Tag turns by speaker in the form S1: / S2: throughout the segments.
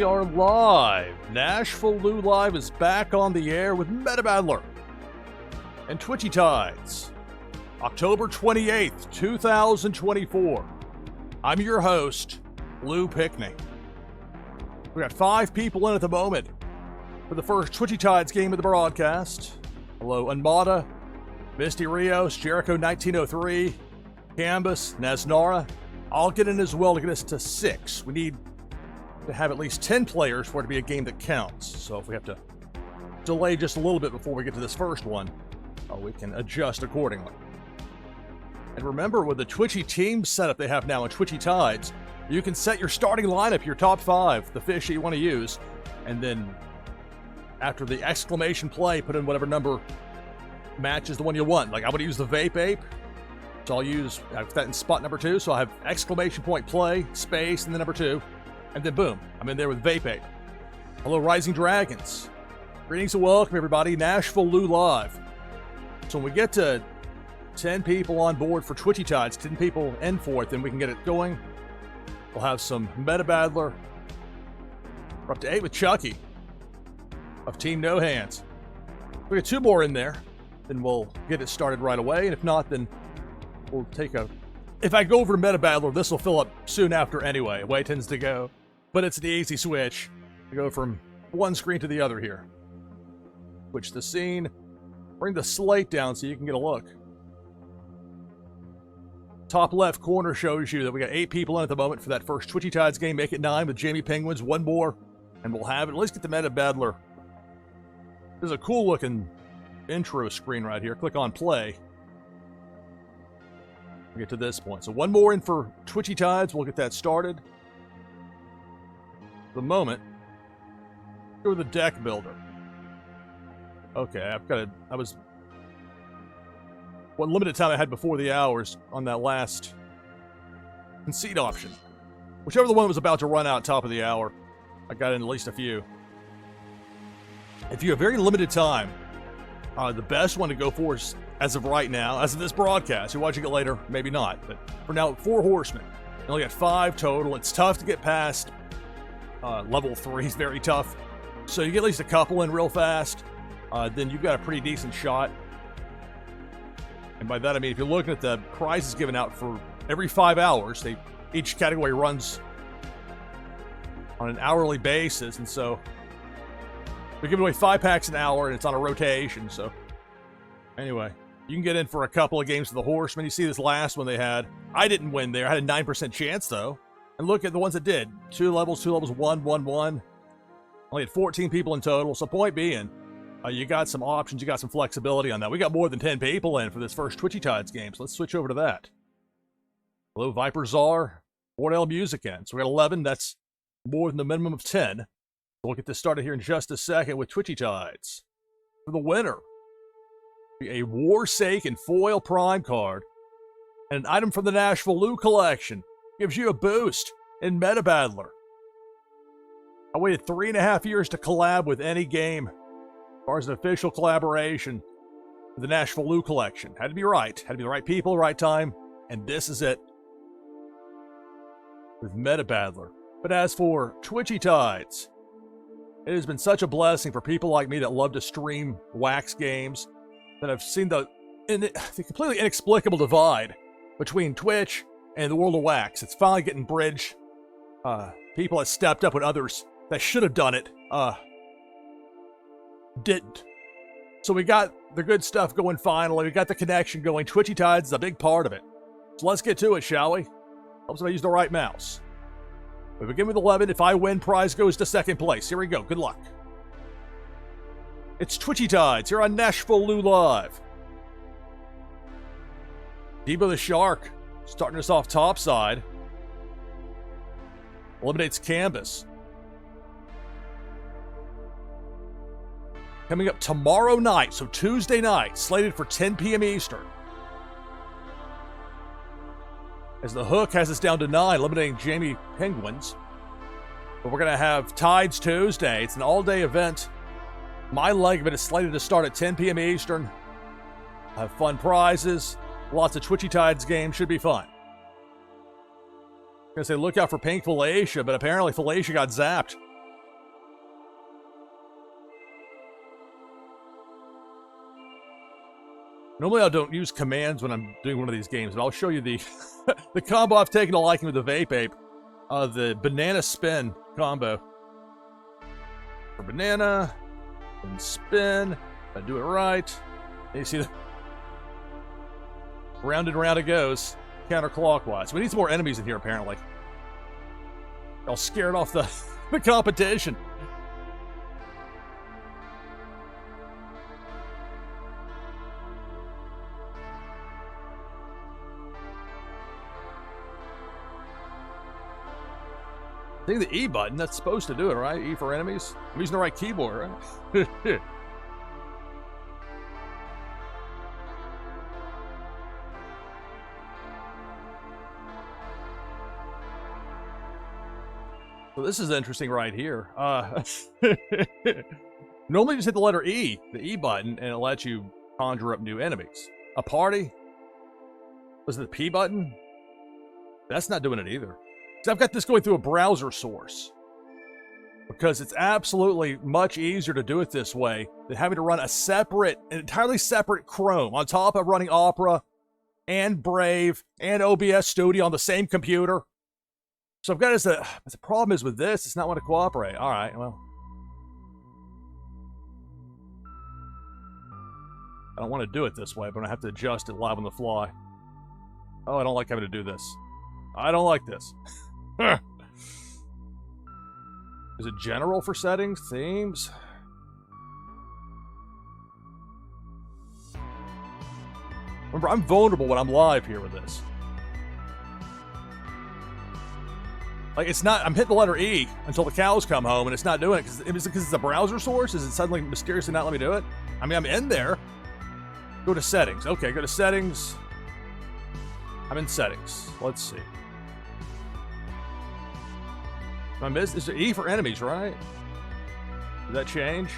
S1: are live. NashvilleLou Live is back on the air with Metabadler and Twitchy Tides. October 28th, 2024. I'm your host, Lou Pickney. We got 5 people in at the moment for the first Twitchy Tides game of the broadcast. Hello, Unmada, Misty Rios, Jericho 1903, Canvas, Naznara. I'll get in as well to get us to 6. We need to have at least 10 players for it to be a game that counts. So if we have to delay just a little bit before we get to this first one, we can adjust accordingly. And remember, with the Twitchy team setup they have now in Twitchy Tides, you can set your starting lineup, your top 5, the fish that you want to use, and then after the exclamation play, put in whatever number matches the one you want. Like, I would use the Vape Ape, so I've put that in spot number 2, so I have exclamation point play, space, and then number 2, and then boom, I'm in there with Vape Ape. Hello, Rising Dragons. Greetings and welcome, everybody. NashvilleLou Live. So when we get to 10 people on board for Twitchy Tides, 10 people in for it, then we can get it going. We'll have some Metabadler. We're up to 8 with Chucky of Team No Hands. We got 2 more in there, then we'll get it started right away. And if not, then we'll take a... If I go over to Metabadler, this will fill up soon after anyway. The way it tends to go. But it's an easy switch to go from one screen to the other here. Switch the scene. Bring the slate down so you can get a look. Top left corner shows you that we got 8 people in at the moment for that first Twitchy Tides game. Make it 9 with Jamie Penguins. 1 more, and we'll have it. Let's get the Metabadler. There's a cool looking intro screen right here. Click on play. We get to this point. So 1 more in for Twitchy Tides. We'll get that started. The moment. Go with the deck builder. Okay, what limited time I had before the hours on that last concede option. Whichever the one was about to run out top of the hour, I got in at least a few. If you have very limited time, the best one to go for is, as of right now, as of this broadcast, you're watching it later, maybe not, but for now, 4 horsemen. You only got 5 total. It's tough to get past level 3 is very tough. So you get at least a couple in real fast, then you've got a pretty decent shot. And by that I mean, if you're looking at the prizes given out for every 5 hours, each category runs on an hourly basis, and so we're giving away 5 packs an hour, and it's on a rotation. So anyway, you can get in for a couple of games of the Horsemen. You see this last one they had. I didn't win there. I had a 9% chance though. And look at the ones that did. 2 levels, 1, 1, 1. Only had 14 people in total. So point being, you got some options, you got some flexibility on that. We got more than 10 people in for this first Twitchy Tides game, so let's switch over to that. Hello, Viper Czar, Wardell Music End. So we got 11, that's more than the minimum of 10. We'll get this started here in just a second with Twitchy Tides. For the winner, a Warsake Foil Prime card, and an item from the NashvilleLou collection. Gives you a boost in Metabadler. I waited 3.5 years to collab with any game. As far as an official collaboration with the NashvilleLou collection. Had to be right. Had to be the right people, right time. And this is it. With Metabadler. But as for Twitchy Tides, it has been such a blessing for people like me that love to stream wax games, that I've seen the completely inexplicable divide between Twitch and the world of wax. It's finally getting bridged. People have stepped up when others that should have done it didn't. So we got the good stuff going finally. We got the connection going. Twitchy Tides is a big part of it. So let's get to it, shall we? Helps if I use the right mouse. We begin with 11. If I win, prize goes to 2nd place. Here we go. Good luck. It's Twitchy Tides here on NashvilleLou Live. Debo the Shark starting us off top side. Eliminates Canvas. Coming up tomorrow night, so Tuesday night, slated for 10 p.m. Eastern. As the Hook has us down to 9, eliminating Jamie Penguins. But we're going to have Tides Tuesday. It's an all-day event. My leg of it is slated to start at 10 p.m. Eastern. Have fun prizes. Lots of Twitchy Tides games. Should be fun. I'm going to say look out for Pink Felicia, but apparently Felicia got zapped Normally I don't use commands when I'm doing one of these games, but I'll show you the the combo I've taken a liking with the Vape Ape. The banana spin combo. For banana, and spin. I do it right. And you see the round and round it goes, counterclockwise. We need some more enemies in here, apparently. Y'all scared off the, the competition. I think the E button, that's supposed to do it, right? E for enemies? I'm using the right keyboard, right? So this is interesting right here. Normally just hit the letter E, the E button, and it lets you conjure up new enemies. A party? Was it the P button? That's not doing it either. So I've got this going through a browser source because it's absolutely much easier to do it this way than having to run an entirely separate Chrome on top of running Opera and Brave and OBS Studio on the same computer. So I've got the problem is with this, it's not want to cooperate. All right, well. I don't want to do it this way, but I have to adjust it live on the fly. Oh, I don't like having to do this. I don't like this. Is it general for settings? Themes? Remember, I'm vulnerable when I'm live here with this. Like, it's not, I'm hitting the letter E until the cows come home, and it's not doing it. Is it because it's a browser source? Is it suddenly mysteriously not let me do it? I mean, I'm in there. Go to settings. Okay, go to settings. I'm in settings. Let's see. I missed. Is it E for enemies, right? Did that change?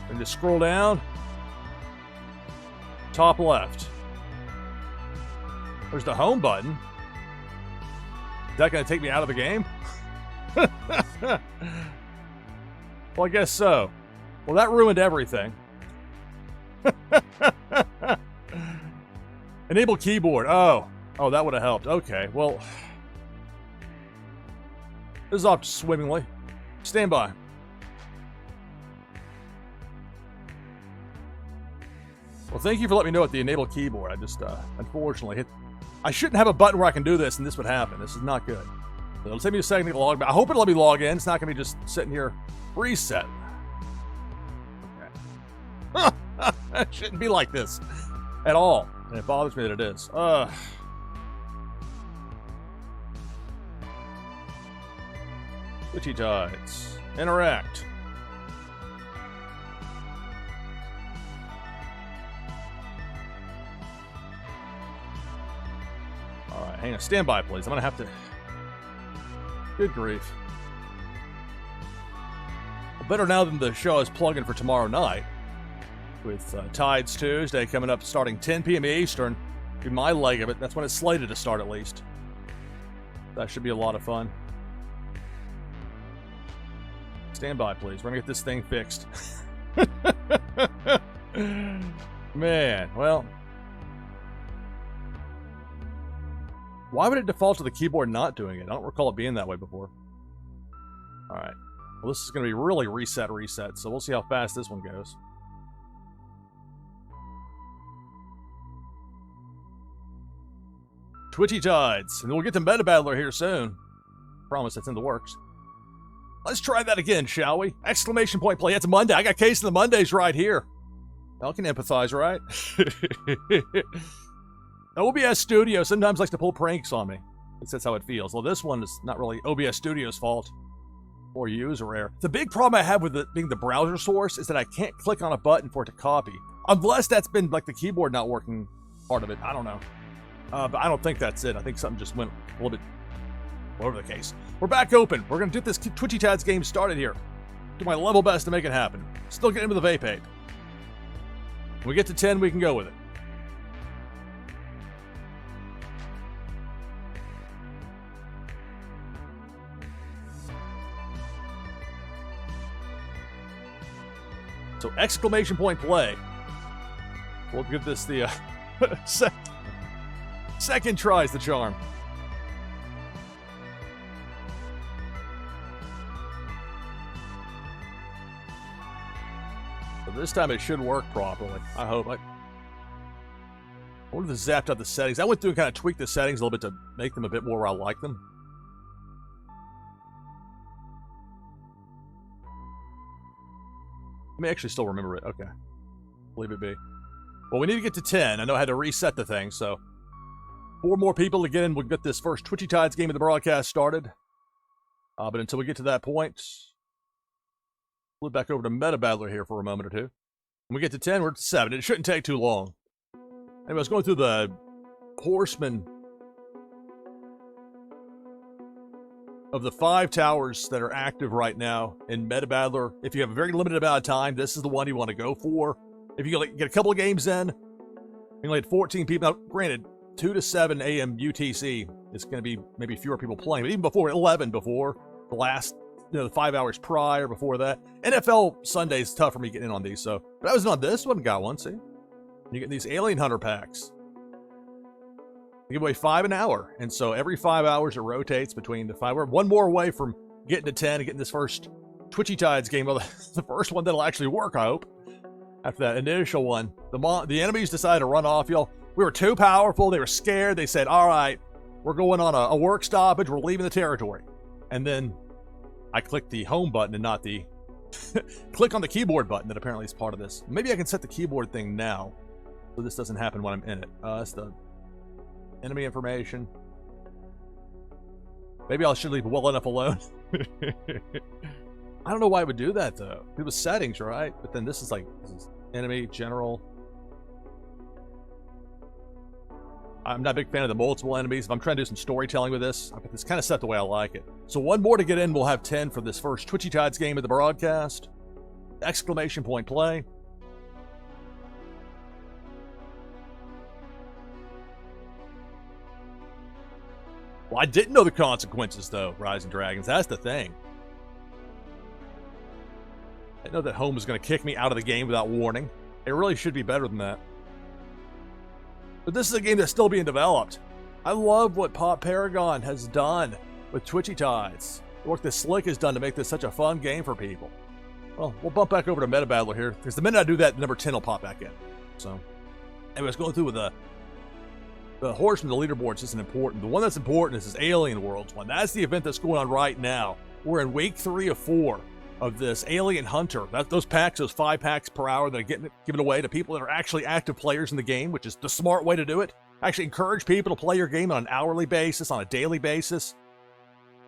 S1: And just scroll down. Top left. There's the home button. Is that going to take me out of the game? Well, I guess so. Well, that ruined everything. Enable keyboard. Oh, that would have helped. Okay, well. This is off swimmingly. Stand by. Well, thank you for letting me know at the enable keyboard. I just, unfortunately, hit. I shouldn't have a button where I can do this, and this would happen. This is not good. So it'll take me a second to log back. I hope it'll let me log in. It's not going to be just sitting here. Reset. Okay. It shouldn't be like this at all. And it bothers me that it is. Twitchy Tides. Interact. Alright, hang on. Stand by, please. I'm going to have to... Good grief. Well, better now than the show is plugging for tomorrow night. With Tides Tuesday coming up starting 10 p.m. Eastern. Be my leg of it. That's when it's slated to start, at least. That should be a lot of fun. Stand by, please. We're going to get this thing fixed. Man, well... Why would it default to the keyboard not doing it? I don't recall it being that way before. Alright. Well, this is going to be really reset, so we'll see how fast this one goes. Twitchy Tides. And we'll get to Meta Battler here soon. Promise that's in the works. Let's try that again, shall we? Exclamation point play. It's Monday. I got Case of the Mondays right here. Y'all can empathize, right? OBS Studio sometimes likes to pull pranks on me. At least that's how it feels. Well, this one is not really OBS Studio's fault. Or user error. The big problem I have with it being the browser source is that I can't click on a button for it to copy. Unless that's been like the keyboard not working part of it. I don't know. But I don't think that's it. I think something just went a little bit... Whatever the case. We're back open. We're going to get this Twitchy Tads game started here. Do my level best to make it happen. Still getting into the vape ape. When we get to 10, we can go with it. So exclamation point play. We'll give this the second try is the charm. So this time it should work properly. I hope. I wonder if this zapped out the settings. I went through and kind of tweaked the settings a little bit to make them a bit more where I like them. I may actually still remember it. Okay. Leave it be. Well, we need to get to 10. I know I had to reset the thing, so 4 more people to get in. We'll get this first Twitchy Tides game of the broadcast started. But until we get to that point, flip back over to Meta Battler here for a moment or two. When we get to 10, we're to 7. It shouldn't take too long. Anyway, I was going through the horsemen of the 5 towers that are active right now in Meta Battler. If you have a very limited amount of time, this is the one you want to go for. If you get a couple of games in, you only had 14 people. Now, granted, 2 to 7 a.m. UTC is going to be maybe fewer people playing, but even before 11, before the last, the 5 hours prior, before that. NFL Sunday is tough for me getting in on these, so. But I was on this one, got one, see? You get these Alien Hunter packs. They give away 5 an hour, and so every 5 hours it rotates between the 5. We're one more away from getting to 10 and getting this first Twitchy Tides game. Well, the first one that'll actually work, I hope. After that initial one, the enemies decided to run off, y'all. We were too powerful. They were scared. They said, all right, we're going on a work stoppage. We're leaving the territory. And then I clicked the home button and not the click on the keyboard button that apparently is part of this. Maybe I can set the keyboard thing now so this doesn't happen when I'm in it. That's the enemy information. Maybe I should leave it well enough alone. I don't know why it would do that, though. It was settings, right? But then this is enemy, general. I'm not a big fan of the multiple enemies. If I'm trying to do some storytelling with this, I've got this kind of set the way I like it. So 1 more to get in. We'll have 10 for this first Twitchy Tides game of the broadcast. Exclamation point play. Well, I didn't know the consequences, though, Rising Dragons. That's the thing. I didn't know that home was going to kick me out of the game without warning. It really should be better than that. But this is a game that's still being developed. I love what Pop Paragon has done with Twitchy Tides. The work that Slick has done to make this such a fun game for people. Well, we'll bump back over to Meta Battler here, because the minute I do that, number 10 will pop back in. So, anyways, going through with the horseman, the leaderboards isn't important. The one that's important is this Alien Worlds one. That's the event that's going on right now. We're in week 3 of 4 of this Alien Hunter. Those packs, those 5 packs per hour that are given away to people that are actually active players in the game, which is the smart way to do it. Actually encourage people to play your game on an hourly basis, on a daily basis.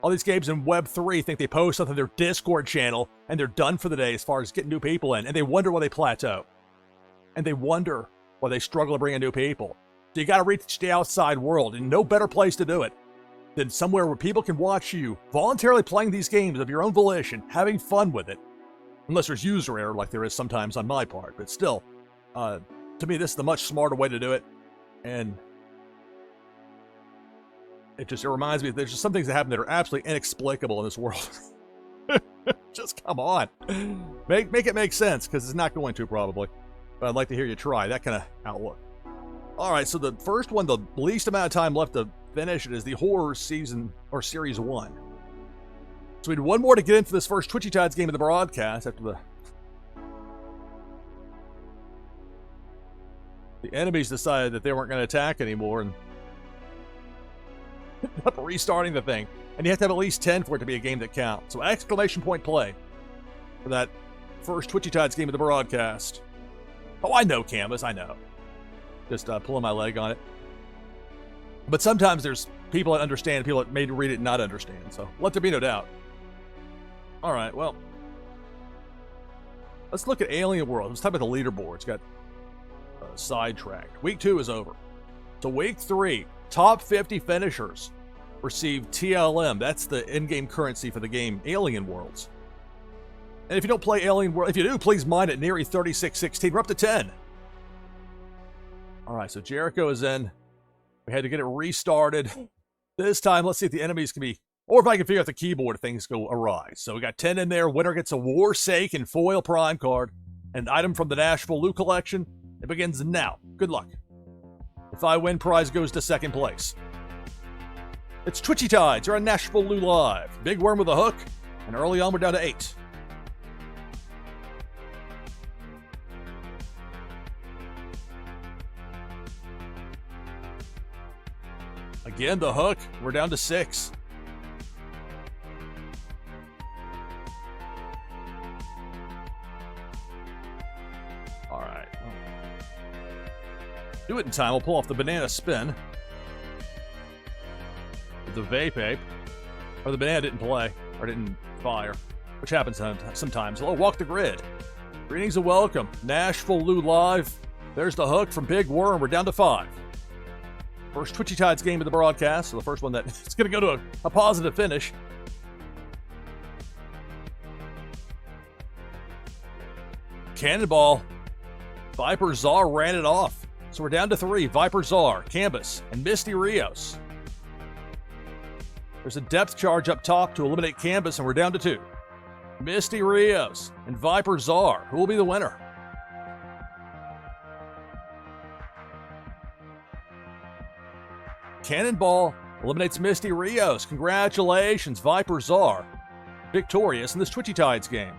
S1: All these games in Web 3 think they post something on their Discord channel, and they're done for the day as far as getting new people in, and they wonder why they plateau. And they wonder why they struggle to bring in new people. So you got to reach the outside world, and no better place to do it than somewhere where people can watch you voluntarily playing these games of your own volition, having fun with it. Unless there's user error like there is sometimes on my part. But still, to me, this is the much smarter way to do it. And it reminds me that there's just some things that happen that are absolutely inexplicable in this world. Just come on. Make it make sense, because it's not going to probably. But I'd like to hear you try that kind of outlook. All right, so the first one, the least amount of time left to finish it, is the horror season or series 1. So we had 1 more to get into this first Twitchy Tides game of the broadcast after the enemies decided that they weren't going to attack anymore and ended up restarting the thing. And you have to have at least 10 for it to be a game that counts. So exclamation point play for that first Twitchy Tides game of the broadcast. Oh, I know Canvas, I know. Just pulling my leg on it. But sometimes there's people that understand, people that may read it and not understand. So let there be no doubt. All right, well, let's look at Alien World. Let's talk about the leaderboards. Got sidetracked. Week 2 is over. So week 3, top 50 finishers receive TLM. That's the in-game currency for the game Alien Worlds. And if you don't play Alien World, if you do, please mind it. Neary 3616. We're up to 10. All right, so Jericho is in. We had to get it restarted. This time, let's see if the enemies can be, or if I can figure out the keyboard if things go awry. So we got 10 in there. Winner gets a Warsake and foil prime card. an item from the NashvilleLou collection. It begins now. Good luck. If I win, prize goes to second place. It's Twitchy Tides. You're on NashvilleLou Live. Big Worm with a hook, and early on we're down to 8. Again, the hook. We're down to 6. All right. Do it in time. We'll pull off the banana spin. With the vape ape. Or the banana didn't play. Or didn't fire. Which happens sometimes. Hello, walk the grid. Greetings and welcome. NashvilleLou Live. There's the hook from Big Worm. We're down to 5. First Twitchy Tides game of the broadcast, so the first one that it's going to go to a positive finish. Cannonball. Viper Czar ran it off. So we're down to 3. Viper Czar, Canvas, and Misty Rios. There's a depth charge up top to eliminate Canvas, and we're down to 2. Misty Rios and Viper Czar. Who will be the winner? Cannonball eliminates Misty Rios. Congratulations, Viper Czar. Victorious in this Twitchy Tides game.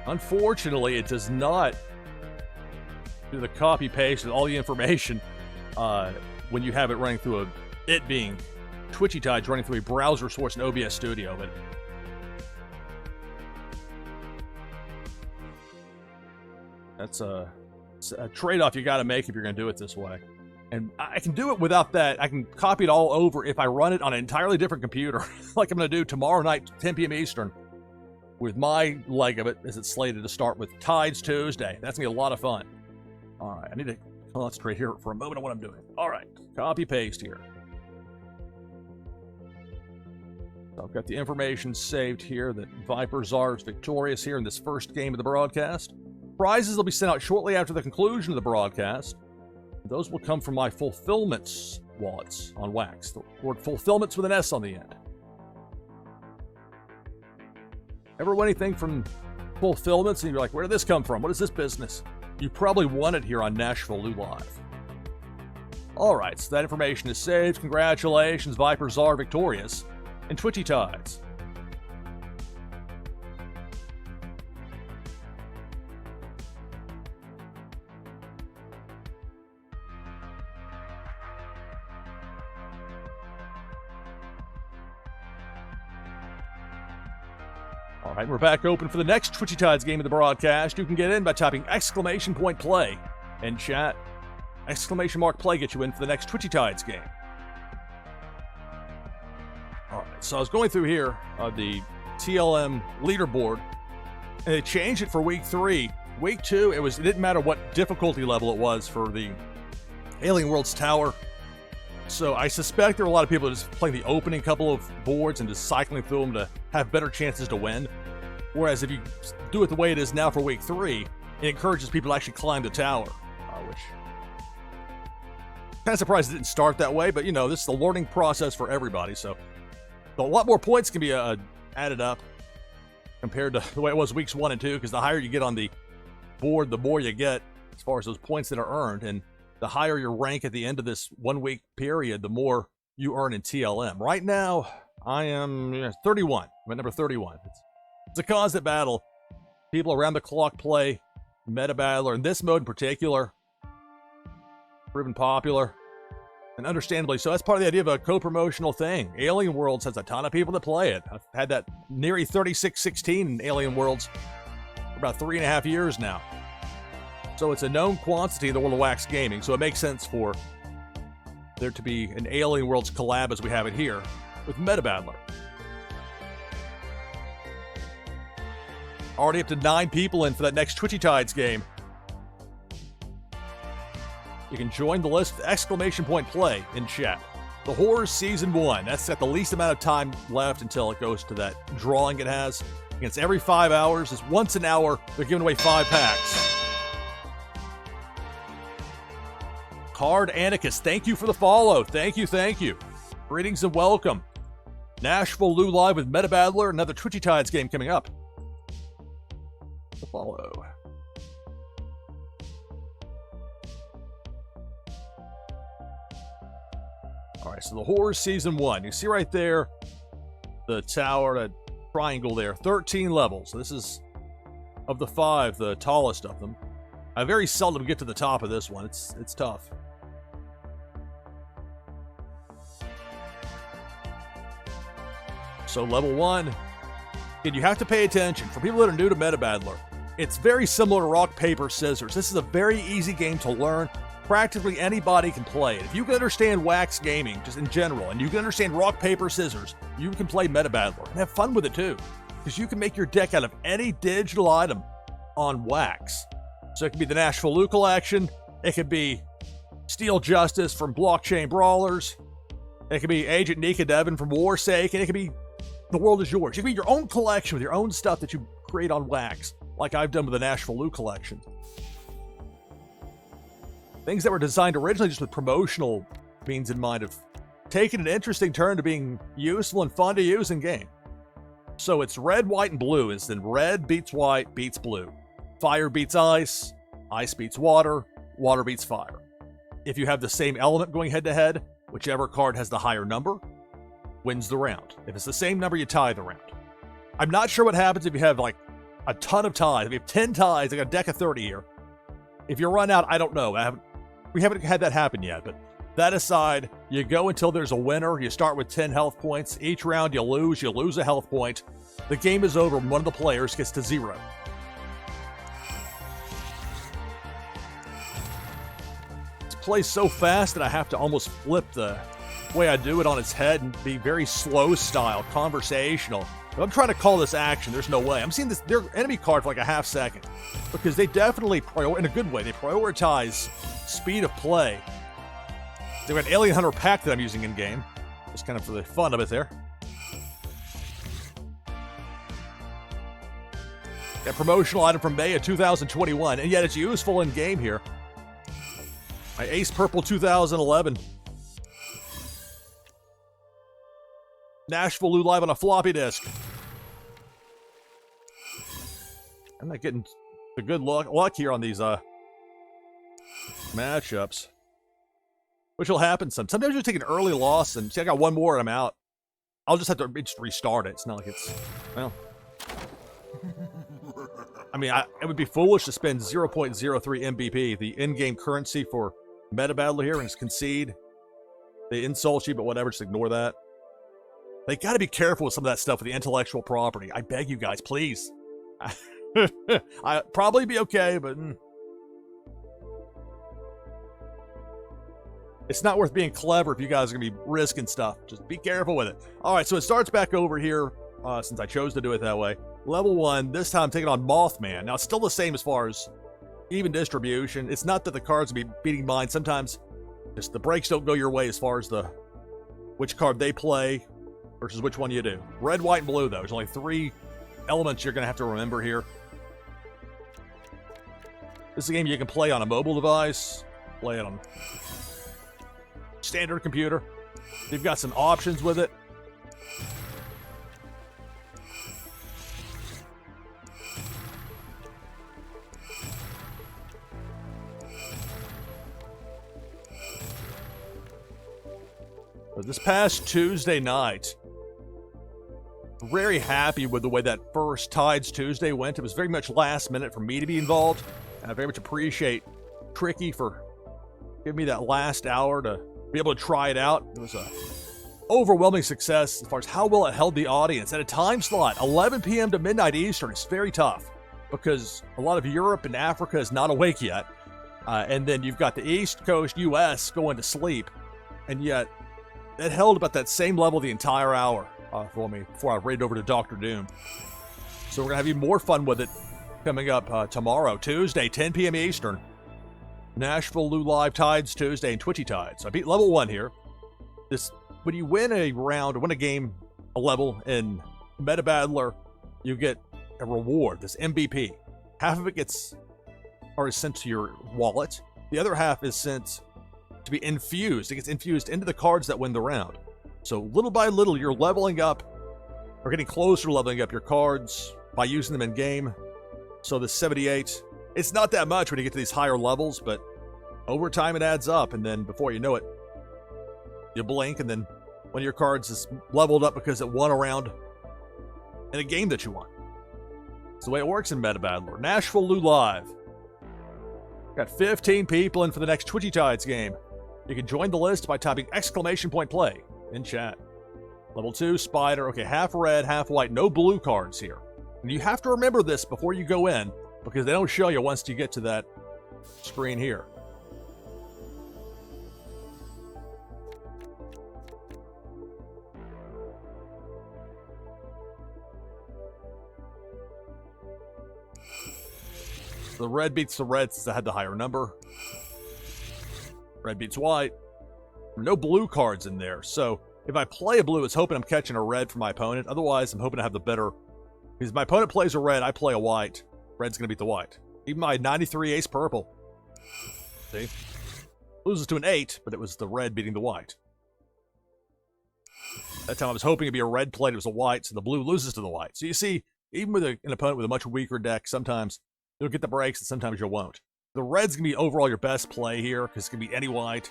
S1: Unfortunately, it does not do the copy paste with all the information when you have it running through it being Twitchy Tides running through a browser source in OBS Studio. But that's a trade-off you got to make if you're going to do it this way. And I can do it without that. I can copy it all over if I run it on an entirely different computer, like I'm going to do tomorrow night, 10 p.m. Eastern, with my leg of it, as it's slated to start with Tides Tuesday. That's going to be a lot of fun. All right, I need to concentrate here for a moment on what I'm doing. All right, copy-paste here. So I've got the information saved here that Viper Czar is victorious here in this first game of the broadcast. Prizes will be sent out shortly after the conclusion of the broadcast. Those will come from my fulfillments wallets on Wax. The word fulfillments with an S on the end. Ever won anything from fulfillments and you're like, where did this come from? What is this business? You probably won it here on NashvilleLou Live. All right, so that information is saved. Congratulations, Viper Czar victorious in Twitchy Tides. All right, we're back open for the next Twitchy Tides game of the broadcast. You can get in by typing !play in chat. !play gets you in for the next Twitchy Tides game. All right, so I was going through here the TLM leaderboard, and they changed it for week 3. Week 2, it didn't matter what difficulty level it was for the Alien Worlds Tower. So I suspect there are a lot of people just playing the opening couple of boards and just cycling through them to have better chances to win. Whereas if you do it the way it is now for week 3, it encourages people to actually climb the tower, which kind of surprised it didn't start that way. But, you know, this is the learning process for everybody. So a lot more points can be added up compared to the way it was weeks 1 and 2, because the higher you get on the board, the more you get as far as those points that are earned. And the higher your rank at the end of this 1 week period, the more you earn in TLM. Right now, I am 31. I'm at number 31. It's a constant battle. People around the clock play Meta Battler, in this mode in particular, proven popular, and understandably so. That's part of the idea of a co-promotional thing. Alien Worlds has a ton of people that play it. I've had that nearly 36-16 in Alien Worlds for about 3.5 years now. So it's a known quantity in the world of Wax Gaming, so it makes sense for there to be an Alien Worlds collab as we have it here with Meta Battler. Already up to 9 people in for that next Twitchy Tides game. You can join the list with !play in chat. The Horror Season 1, that's got the least amount of time left until it goes to that drawing it has. It's every 5 hours. It's once an hour. They're giving away 5 packs. Card Anarchist, thank you for the follow. Thank you, thank you. Greetings and welcome. NashvilleLou live with Meta Battler, another Twitchy Tides game coming up. To follow. Alright, so the Horror Season 1. You see right there, the tower, the triangle there, 13 levels. So this is, of the 5, the tallest of them. I very seldom get to the top of this one. It's tough. So level 1, and you have to pay attention. For people that are new to Meta Battler, it's very similar to rock, paper, scissors. This is a very easy game to learn. Practically anybody can play it. If you can understand wax gaming, just in general, and you can understand rock, paper, scissors, you can play Meta Battler and have fun with it too. Because you can make your deck out of any digital item on wax. So it could be the NashvilleLou collection, it could be Steel Justice from Blockchain Brawlers, it could be Agent Nika Devon from War's Sake, and it could be The World Is Yours. You can be your own collection with your own stuff that you create on wax, like I've done with the NashvilleLou collection. Things that were designed originally just with promotional means in mind of taking an interesting turn to being useful and fun to use in game. So it's red, white, and blue, is then red beats white, beats blue. Fire beats ice, ice beats water, water beats fire. If you have the same element going head to head, whichever card has the higher number wins the round. If it's the same number, you tie the round. I'm not sure what happens if you have like a ton of ties. If you have 10 ties, I got a deck of 30 here. If you run out, I don't know. We haven't had that happen yet, but that aside, you go until there's a winner. You start with 10 health points. Each round you lose a health point. The game is over when one of the players gets to 0. This plays so fast that I have to almost flip the way I do it on its head and be very slow style, conversational. If I'm trying to call this action, there's no way. I'm seeing their enemy card for like a half second because they definitely, in a good way, they prioritize speed of play. They've got an Alien Hunter pack that I'm using in game, just kind of for the fun of it there. A promotional item from May of 2021, and yet it's useful in game here. My Ace Purple 2011. NashvilleLou live on a floppy disk. I'm not getting the good luck here on these matchups. Which will happen sometimes you take an early loss and see I got one more and I'm out. I'll just have to just restart it. It's not like it's, well. I mean, it would be foolish to spend 0.03 MVP, the in-game currency for Meta Battler here, and just concede. They insult you, but whatever, just ignore that. They got to be careful with some of that stuff with the intellectual property. I beg you guys, please. I'd probably be okay, but it's not worth being clever if you guys are going to be risking stuff. Just be careful with it. All right, so it starts back over here, since I chose to do it that way. Level 1, this time taking on Mothman. Now, it's still the same as far as even distribution. It's not that the cards will be beating mine. Sometimes just the breaks don't go your way as far as which card they play versus which one you do. Red, white, and blue, though. There's only 3 elements you're going to have to remember here. This is a game you can play on a mobile device, play it on standard computer. You've got some options with it. But this past Tuesday night, very happy with the way that first Tides Tuesday went. It was very much last minute for me to be involved. And I very much appreciate Tricky for giving me that last hour to be able to try it out. It was a overwhelming success as far as how well it held the audience. At a time slot, 11 p.m. to midnight Eastern, it's very tough because a lot of Europe and Africa is not awake yet. And then you've got the East Coast U.S. going to sleep. And yet, it held about that same level the entire hour for me before I raided over to Dr. Doom. So we're going to have even more fun with it coming up tomorrow, Tuesday, 10 p.m. Eastern. NashvilleLou Live Tides Tuesday and Twitchy Tides. So I beat level 1 here. When you win a round, or win a game, a level in Meta Battler, you get a reward, this MVP. Half of it is sent to your wallet. The other half is sent to be infused. It gets infused into the cards that win the round. So little by little, you're leveling up, or getting closer to leveling up your cards by using them in game. So the 78, it's not that much when you get to these higher levels, but over time it adds up, and then before you know it, you blink, and then one of your cards is leveled up because it won a round in a game that you won. It's the way it works in Meta Battler. NashvilleLou Live. Got 15 people in for the next Twitchy Tides game. You can join the list by typing !play in chat. Level 2, Spider. Okay, half red, half white. No blue cards here. And you have to remember this before you go in, because they don't show you once you get to that screen here. The red beats the red since I had the higher number. Red beats white. No blue cards in there. So if I play a blue, it's hoping I'm catching a red from my opponent. Otherwise, I'm hoping to have the better. Because my opponent plays a red, I play a white. Red's going to beat the white. Even my 93 ace purple. See? Loses to an 8, but it was the red beating the white. That time I was hoping it'd be a red play, it was a white, so the blue loses to the white. So you see, even with an opponent with a much weaker deck, sometimes you'll get the breaks and sometimes you won't. The red's going to be overall your best play here, because it's going to be any white.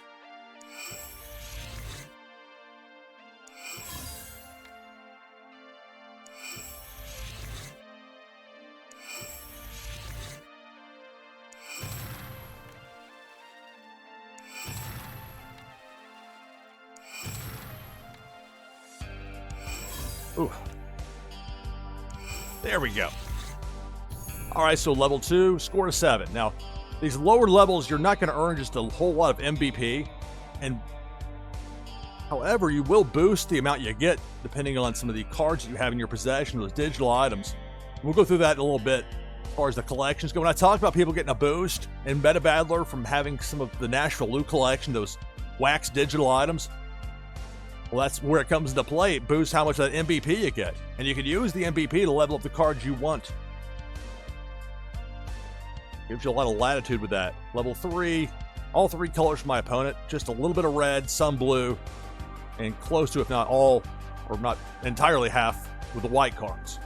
S1: Ooh. There we go. All right, so level 2, score to 7. Now, these lower levels, you're not going to earn just a whole lot of MVP. And however, you will boost the amount you get depending on some of the cards that you have in your possession, those digital items. We'll go through that in a little bit as far as the collections go. When I talked about people getting a boost in Meta Battler from having some of the NashvilleLou collection, those wax digital items, well, that's where it comes into play. It boosts how much of that MVP you get. And you can use the MVP to level up the cards you want. Gives you a lot of latitude with that. Level 3, all 3 colors for my opponent. Just a little bit of red, some blue, and close to, if not all, or not entirely half, with the white cards.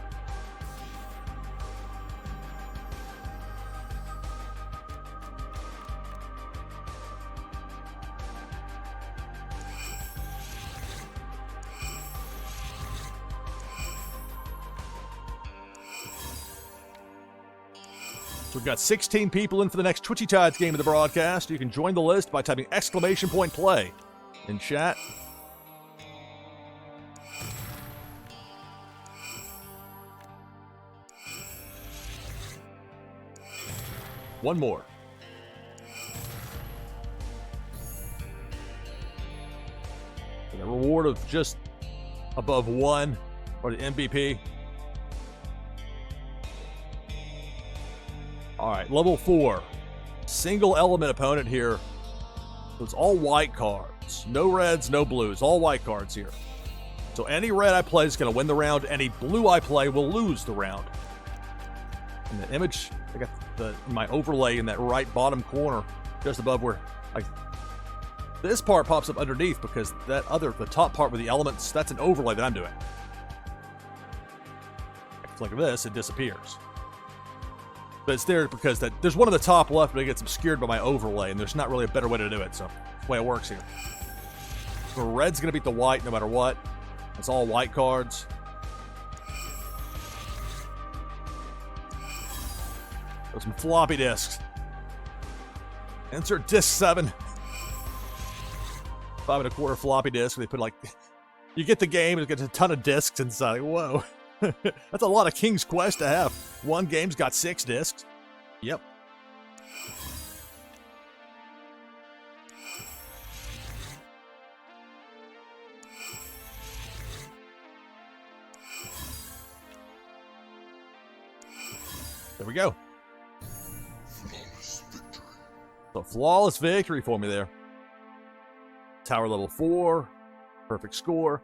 S1: So we've got 16 people in for the next Twitchy Tides game of the broadcast. You can join the list by typing !play in chat. One more. And a reward of just above 1 for the MVP. All right, level 4. Single element opponent here. So it's all white cards. No reds, no blues. All white cards here. So any red I play is going to win the round. Any blue I play will lose the round. And the image, I got my overlay in that right bottom corner, just above where this part pops up underneath, because the top part with the elements, that's an overlay that I'm doing. I click this, it disappears. But it's there because there's one on the top left, but it gets obscured by my overlay, and there's not really a better way to do it, so that's the way it works here. So red's going to beat the white no matter what. It's all white cards. There's some floppy disks. Insert disc 7. 5 1/4 floppy disk. They put you get the game and it gets a ton of discs inside. Whoa. That's a lot of King's Quest to have. One game's got 6 discs. Yep. There we go. So flawless victory for me there. Tower level 4. Perfect score.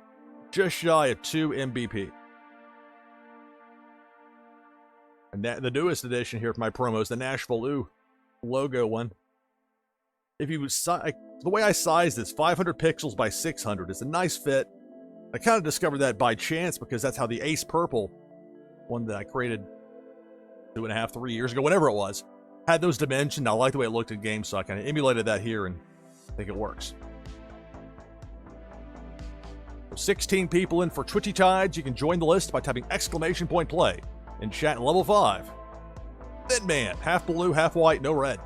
S1: Just shy of 2 MVP. And the newest edition here for my promos, the NashvilleLou logo one. If you the way I size this, 500 pixels by 600, it's a nice fit. I kind of discovered that by chance because that's how the Ace Purple, one that I created 2.5, 3 years ago, whatever it was, had those dimensions. I like the way it looked in game, so I kind of emulated that here and I think it works. 16 people in for Twitchy Tides. You can join the list by typing !play in chat at level 5. Thin Man, half blue, half white, no red.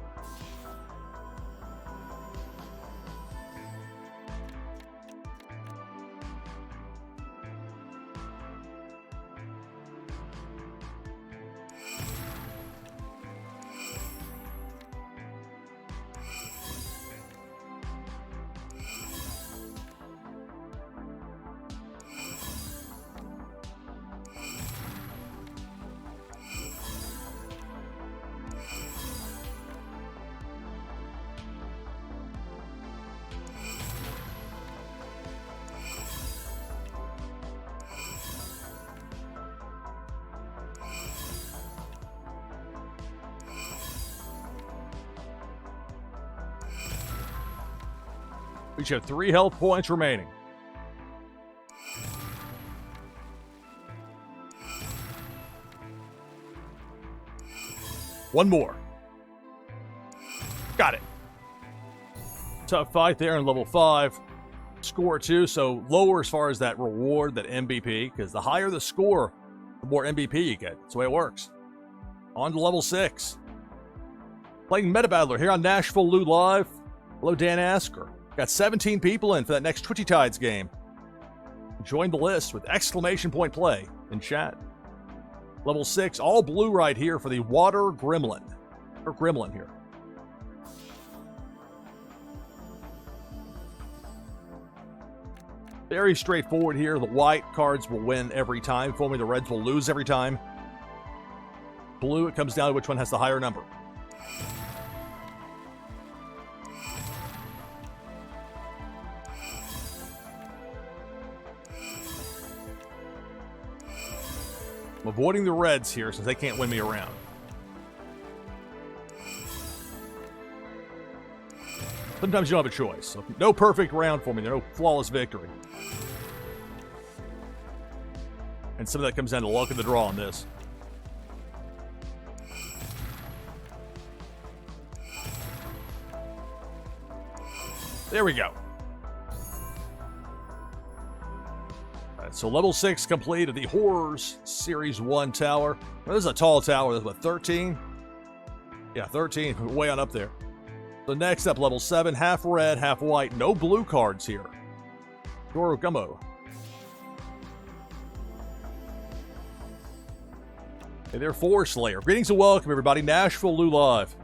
S1: We each have 3 health points remaining. One more. Got it. Tough fight there in level 5. Score 2, so lower as far as that reward, that MVP, because the higher the score, the more MVP you get. That's the way it works. On to level 6. Playing Meta Battler here on NashvilleLou Live. Hello, Dan Asker. Got 17 people in for that next Twitchy Tides game. Join the list with !play in chat. Level 6, all blue right here for the Water Gremlin. Or Gremlin here. Very straightforward here. The white cards will win every time for me. The reds will lose every time. Blue, it comes down to which one has the higher number. I'm avoiding the reds here since they can't win me around. Sometimes you don't have a choice. So no perfect round for me. There's no flawless victory. And some of that comes down to luck of the draw on this. There we go. So level 6 complete of the Horrors Series 1 tower. Well, this is a tall tower. That's what, 13? Yeah, 13. Way on up there. So next up, level 7. Half red, half white. No blue cards here. Goro Gummo. Hey there, Forest Slayer. Greetings and welcome, everybody. NashvilleLou Live.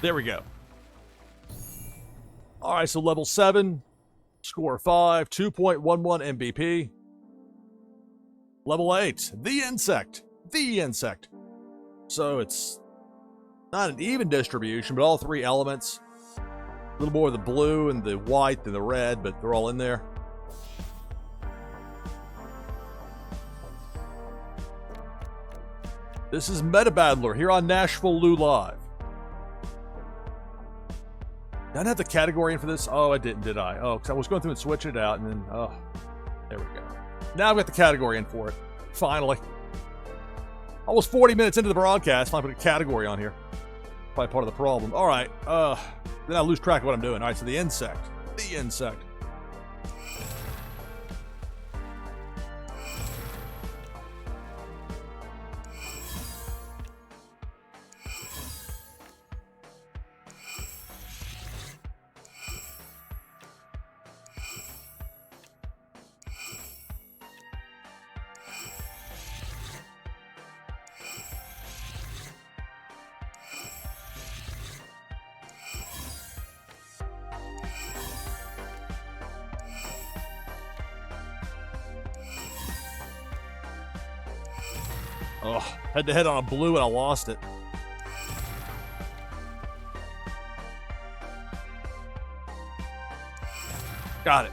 S1: There we go. All right, so level 7, score 5, 2.11 MVP. Level 8, the Insect. The Insect. So it's not an even distribution, but all 3 elements. A little more of the blue and the white than the red, but they're all in there. This is Meta Battler here on NashvilleLou Live. Did I have the category in for this? Oh, I didn't, did I? Oh, because I was going through and switching it out, and then, oh, there we go. Now I've got the category in for it. Finally. Almost 40 minutes into the broadcast, finally put a category on here. Probably part of the problem. All right, then I lose track of what I'm doing. All right, so the Insect. The Insect. Oh, head-to-head on a blue and I lost it. Got it.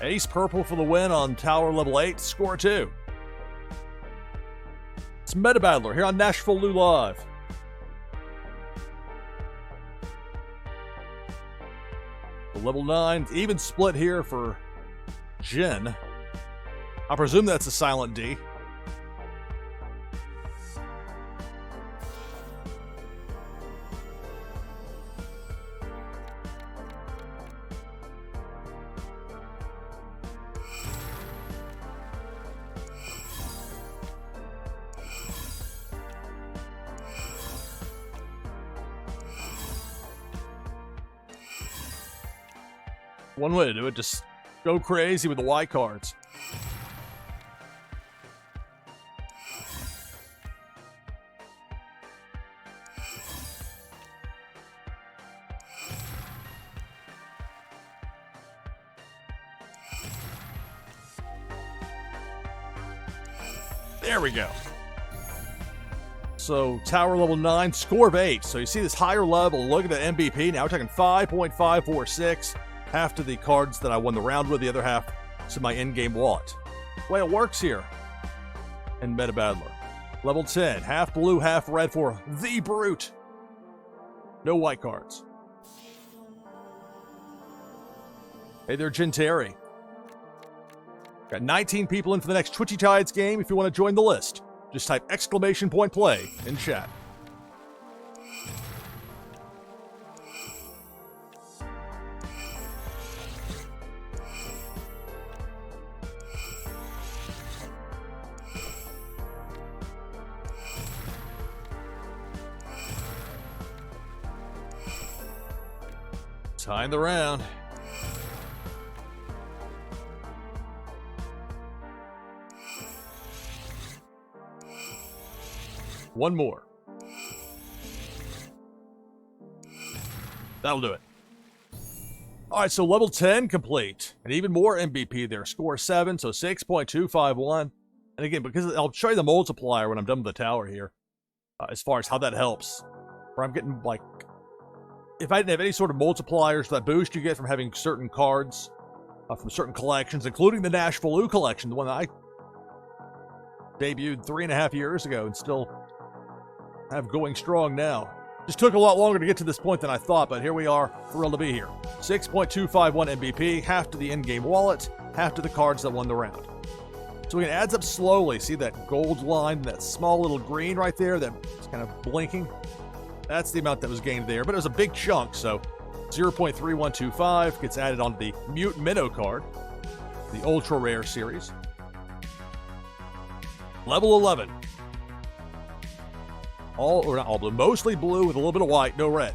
S1: Ace purple for the win on tower level 8. Score 2. It's Meta Battler here on NashvilleLou Live. The level 9, even split here for Jin. I presume that's a silent D. One way to do it, just go crazy with the white cards. There we go. So tower level 9, score of 8. So you see this higher level, look at the MVP. Now we're talking 5.546. Half to the cards that I won the round with, the other half to my in-game wallet. The way it works here in Meta Battler. Level 10, half blue, half red for the Brute. No white cards. Hey there, Genteri. Got 19 people in for the next Twitchy Tides game. If you want to join the list, just type !play in chat. Tying the round. One more. That'll do it. All right, so level 10 complete. And even more MVP there. Score 7, so 6.251. And again, because I'll show you the multiplier when I'm done with the tower here, as far as how that helps. Where I'm getting, like, if I didn't have any sort of multipliers, that boost you get from having certain cards from certain collections, including the NashvilleLou collection, the one that I debuted 3.5 years ago and still have going strong now. Just took a lot longer to get to this point than I thought, but here we are, thrilled to be here. 6.251 MVP, half to the in-game wallet, half to the cards that won the round. So it adds up slowly. See that gold line, that small little green right there that's kind of blinking? That's the amount that was gained there, but it was a big chunk, so 0.3125 gets added on the Mute Minnow card, the ultra rare series. Level 11. All, or not all blue, mostly blue with a little bit of white, no red.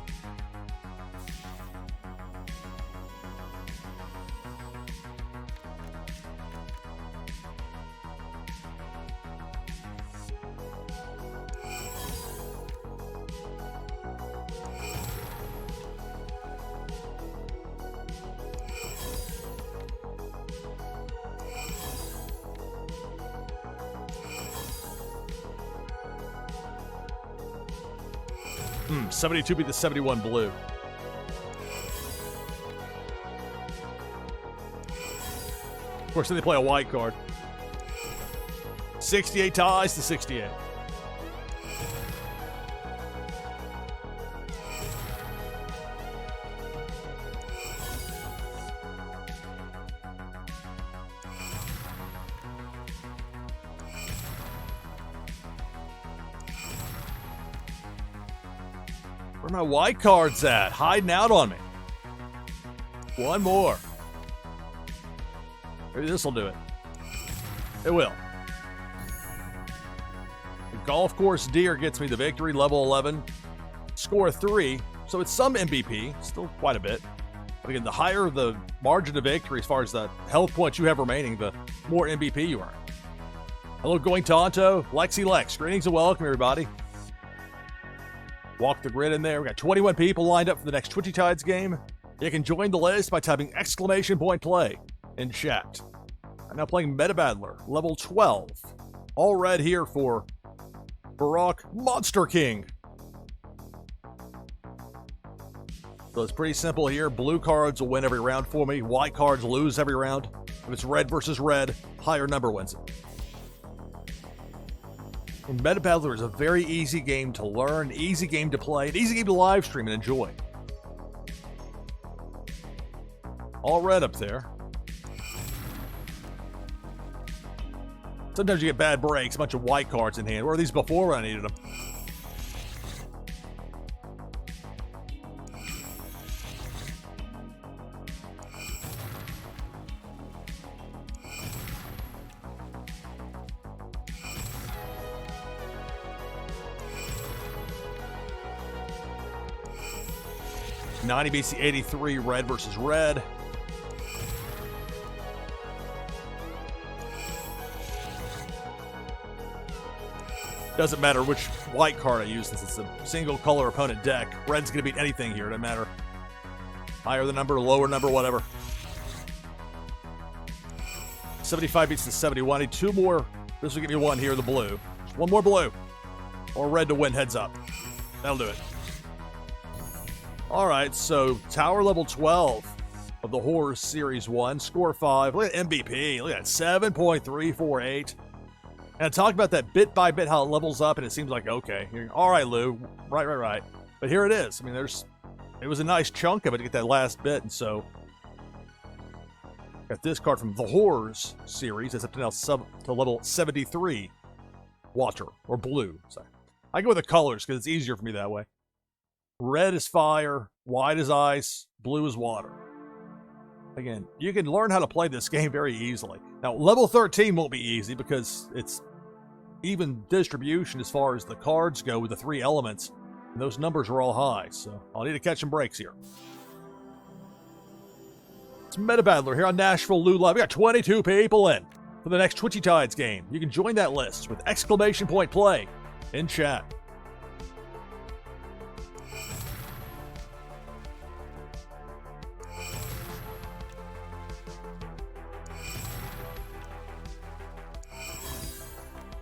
S1: 72 beat the 71 blue. Of course, then they play a white card. 68 ties to 68. Where are my white cards at? Hiding out on me. One more. Maybe this will do it. It will. The golf course deer gets me the victory, level 11. Score 3, so it's some MVP, still quite a bit. But again, the higher the margin of victory as far as the health points you have remaining, the more MVP you earn. Hello, Going Tonto, Lexi Lex. Greetings and welcome, everybody. Walk the grid in there. We got 21 people lined up for the next Twitchy Tides game. You can join the list by typing !play in chat. I'm now playing Meta Battler, level 12. All red here for Barack Monster King. So it's pretty simple here. Blue cards will win every round for me. White cards lose every round. If it's red versus red, higher number wins it. And Meta Battler is a very easy game to learn, easy game to play, an easy game to live stream and enjoy. All red up there. Sometimes you get bad breaks, a bunch of white cards in hand. Where are these before when I needed them? '90 BC 83, red versus red. Doesn't matter which white card I use since it's a single color opponent deck. Red's going to beat anything here. Doesn't matter. Higher the number, lower number, whatever. 75 beats the 71. I need two more. This will give me one here, the blue. Just one more blue. Or red to win heads up. That'll do it. All right, so Tower level 12 of the Horror Series 1. Score 5. Look at MVP. Look at that. 7.348. And I talked about that bit by bit, how it levels up, and it seems like, okay, all right, Lou, right. But here it is. I mean, it was a nice chunk of it to get that last bit, and so got this card from the Horrors series. It's up to now to level 73, water, or blue. So I go with the colors because it's easier for me that way. Red is fire, white is ice, blue is water. Again, you can learn how to play this game very easily. Now, level 13 won't be easy because it's even distribution as far as the cards go with the three elements. And those numbers are all high, so I'll need to catch some breaks here. It's Meta Battler here on NashvilleLou Live. We got 22 people in for the next Twitchy Tides game. You can join that list with !play in chat.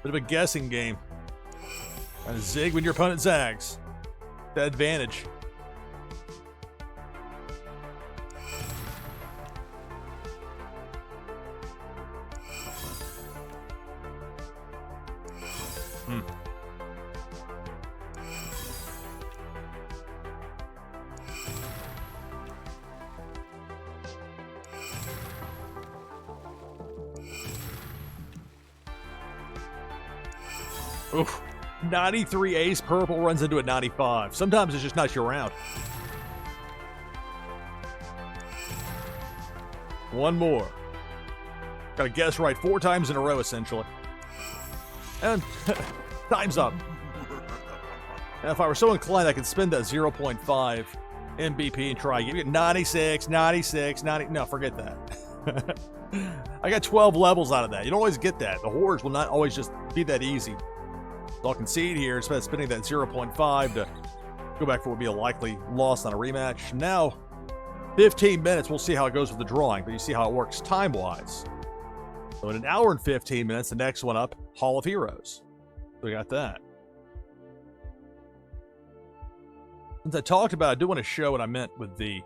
S1: Bit of a guessing game. Trying to zig when your opponent zags. That advantage. Oof. 93 ace purple runs into a 95. Sometimes it's just not your round. One more. Got to guess right 4 times in a row, essentially. And time's up. And if I were so inclined, I could spend that 0.5 MVP and try. You get 96, 96, 90. No, forget that. I got 12 levels out of that. You don't always get that. The horrors will not always just be that easy. So I'll concede here, instead of spending that 0.5 to go back for what would be a likely loss on a rematch. Now, 15 minutes, we'll see how it goes with the drawing, but you see how it works time-wise. So in an hour and 15 minutes, the next one up, Hall of Heroes. So we got that. Since I talked about it, I do want to show what I meant with the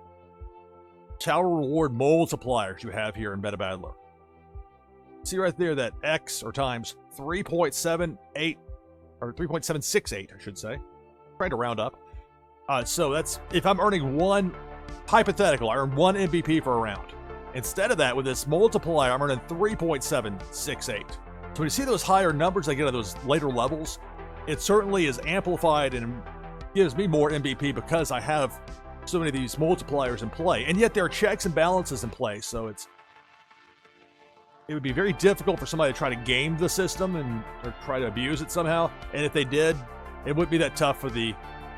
S1: Tower Reward multipliers you have here in Meta Battler. See right there that X, or times 3.78, or 3.768, I should say. Trying to round up. So that's, if I'm earning one, hypothetical, I earn one MVP for a round. Instead of that, with this multiplier, I'm earning 3.768. So when you see those higher numbers I get at those later levels, it certainly is amplified and gives me more MVP because I have so many of these multipliers in play. And yet there are checks and balances in play, so it would be very difficult for somebody to try to game the system or try to abuse it somehow. And if they did, it wouldn't be that tough for the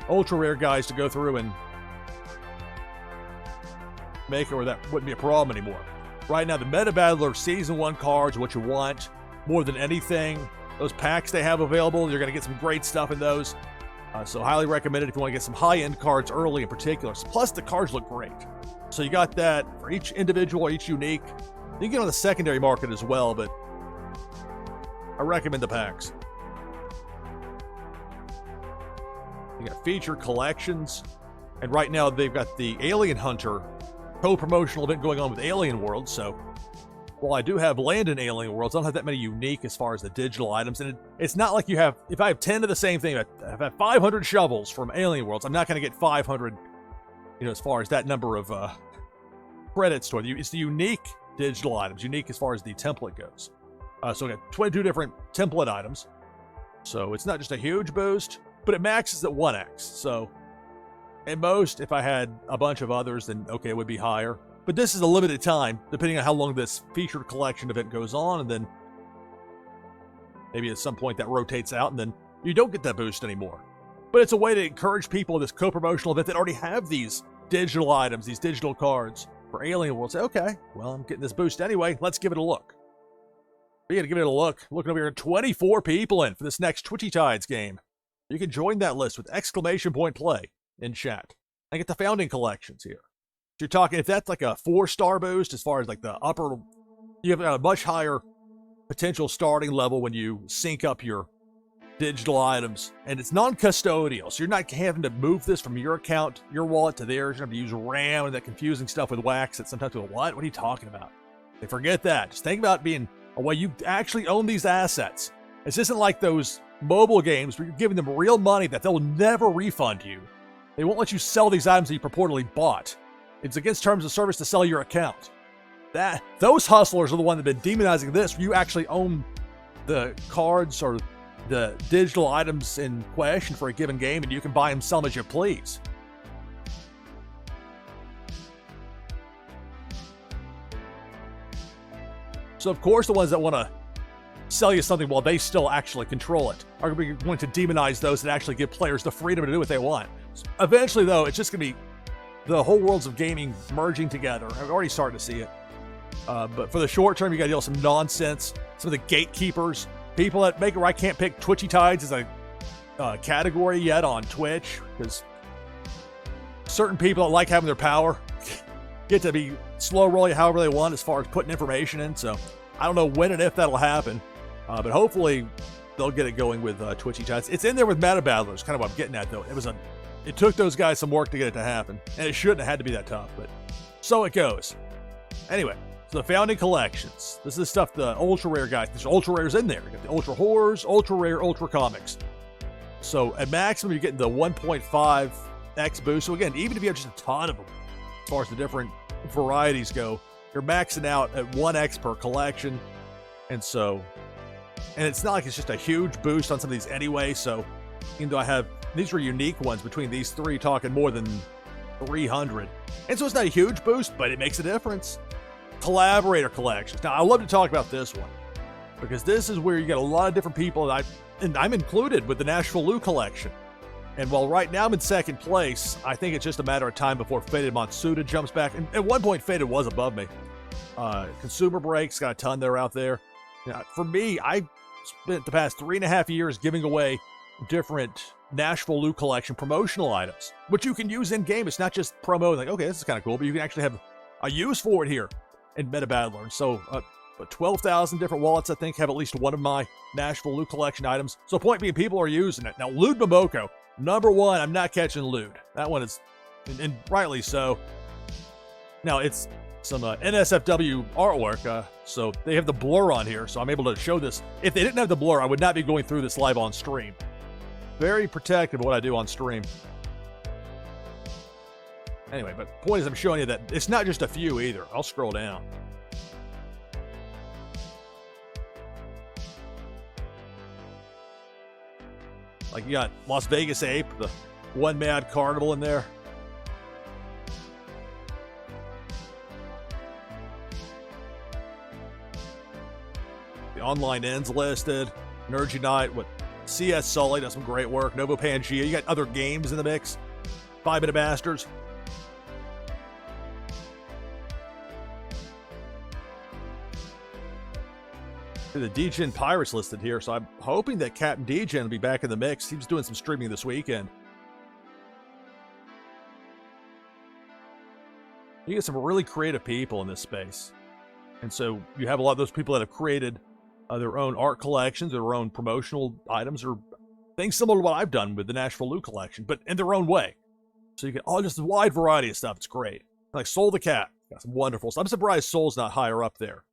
S1: ultra rare guys to go through and make it where that wouldn't be a problem anymore. Right now, the Meta Battler Season 1 cards are what you want more than anything. Those packs they have available, you're going to get some great stuff in those. So highly recommended if you want to get some high-end cards early in particular. Plus, the cards look great. So you got that for each individual, each unique. You can get on the secondary market as well, but I recommend the packs. You got featured collections, and right now they've got the Alien Hunter co-promotional event going on with Alien World, so while I do have land in Alien Worlds, I don't have that many unique as far as the digital items, and it's not like you have, if I have 10 of the same thing, if I have 500 shovels from Alien Worlds, I'm not going to get 500, as far as that number of credits toward you. It's the unique digital items, unique as far as the template goes. So we got 22 different template items, so it's not just a huge boost, but it maxes at 1x, so at most, if I had a bunch of others, then okay, it would be higher. But this is a limited time, depending on how long this featured collection event goes on, and then maybe at some point that rotates out, and then you don't get that boost anymore. But it's a way to encourage people in this co-promotional event that already have these digital items, these digital cards for Alien World. Say, okay, well, I'm getting this boost anyway, let's give it a look. We gotta give it a look. Looking over here, 24 people in for this next Twitchy Tides game. You can join that list with !play in chat. And get the founding collections here. So you're talking, if that's like a 4-star boost, as far as like the upper, you have a much higher potential starting level when you sync up your digital items. And it's non-custodial, so you're not having to move this from your account, your wallet to theirs. You're going to have to use RAM and that confusing stuff with wax that sometimes people, what are you talking about? They forget that. Just think about being a way you actually own these assets. This isn't like those mobile games where you're giving them real money that they'll never refund you. They won't let you sell these items that you purportedly bought. It's against terms of service to sell your account. Those hustlers are the ones that have been demonizing this, where you actually own the cards or the digital items in question for a given game, and you can buy them, sell them as you please. So of course the ones that want to sell you something while they still actually control it are going to demonize those that actually give players the freedom to do what they want. So eventually, though, it's just going to be the whole worlds of gaming merging together. I've already started to see it. But for the short term, you got to deal with some nonsense. Some of the gatekeepers, people that make it where I can't pick Twitchy Tides as a category yet on Twitch, because certain people that like having their power get to be slow rolling however they want as far as putting information in. So I don't know when and if that'll happen, but hopefully they'll get it going with Twitchy Tides. It's in there with Meta Battlers, kind of what I'm getting at, though. It took those guys some work to get it to happen, and it shouldn't have had to be that tough, but so it goes. Anyway, so the founding collections. This is stuff the ultra rare guys. There's ultra rares in there. You got the ultra horrors, ultra rare, ultra comics. So at maximum, you're getting the 1.5x boost. So again, even if you have just a ton of them, as far as the different varieties go, you're maxing out at 1x per collection. And it's not like it's just a huge boost on some of these anyway. So even though these were unique ones between these three, talking more than 300. And so it's not a huge boost, but it makes a difference. Collaborator collections. Now, I love to talk about this one because this is where you get a lot of different people, and I'm included with the NashvilleLou collection. And while right now I'm in second place, I think it's just a matter of time before Faded Matsuda jumps back. And at one point, Faded was above me. Consumer Breaks got a ton there out there. Now, for me, I spent the past 3.5 years giving away different NashvilleLou collection promotional items, which you can use in game. It's not just promo, like, okay, this is kind of cool, but you can actually have a use for it here in Meta Battler. So, 12,000 different wallets, I think, have at least one of my NashvilleLou collection items. So, point being, people are using it. Now, Lude Momoko, number one, I'm not catching Lude. That one is, and rightly so. Now, it's some NSFW artwork, so they have the blur on here, so I'm able to show this. If they didn't have the blur, I would not be going through this live on stream. Very protective of what I do on stream. Anyway, but the point is I'm showing you that it's not just a few either. I'll scroll down. Like you got Las Vegas Ape, the One Mad Carnival in there. The online ends listed. Nerds Unite, CS Sully does some great work. Novo Pangea. You got other games in the mix. 5-Minute Masters. The DGen Pirates listed here, so I'm hoping that Captain DGen will be back in the mix. He was doing some streaming this weekend. You get some really creative people in this space. And so you have a lot of those people that have created their own art collections, their own promotional items, or things similar to what I've done with the NashvilleLou collection, but in their own way. So you get all just a wide variety of stuff. It's great. Like Soul the Cat, got some wonderful stuff. I'm surprised Soul's not higher up there.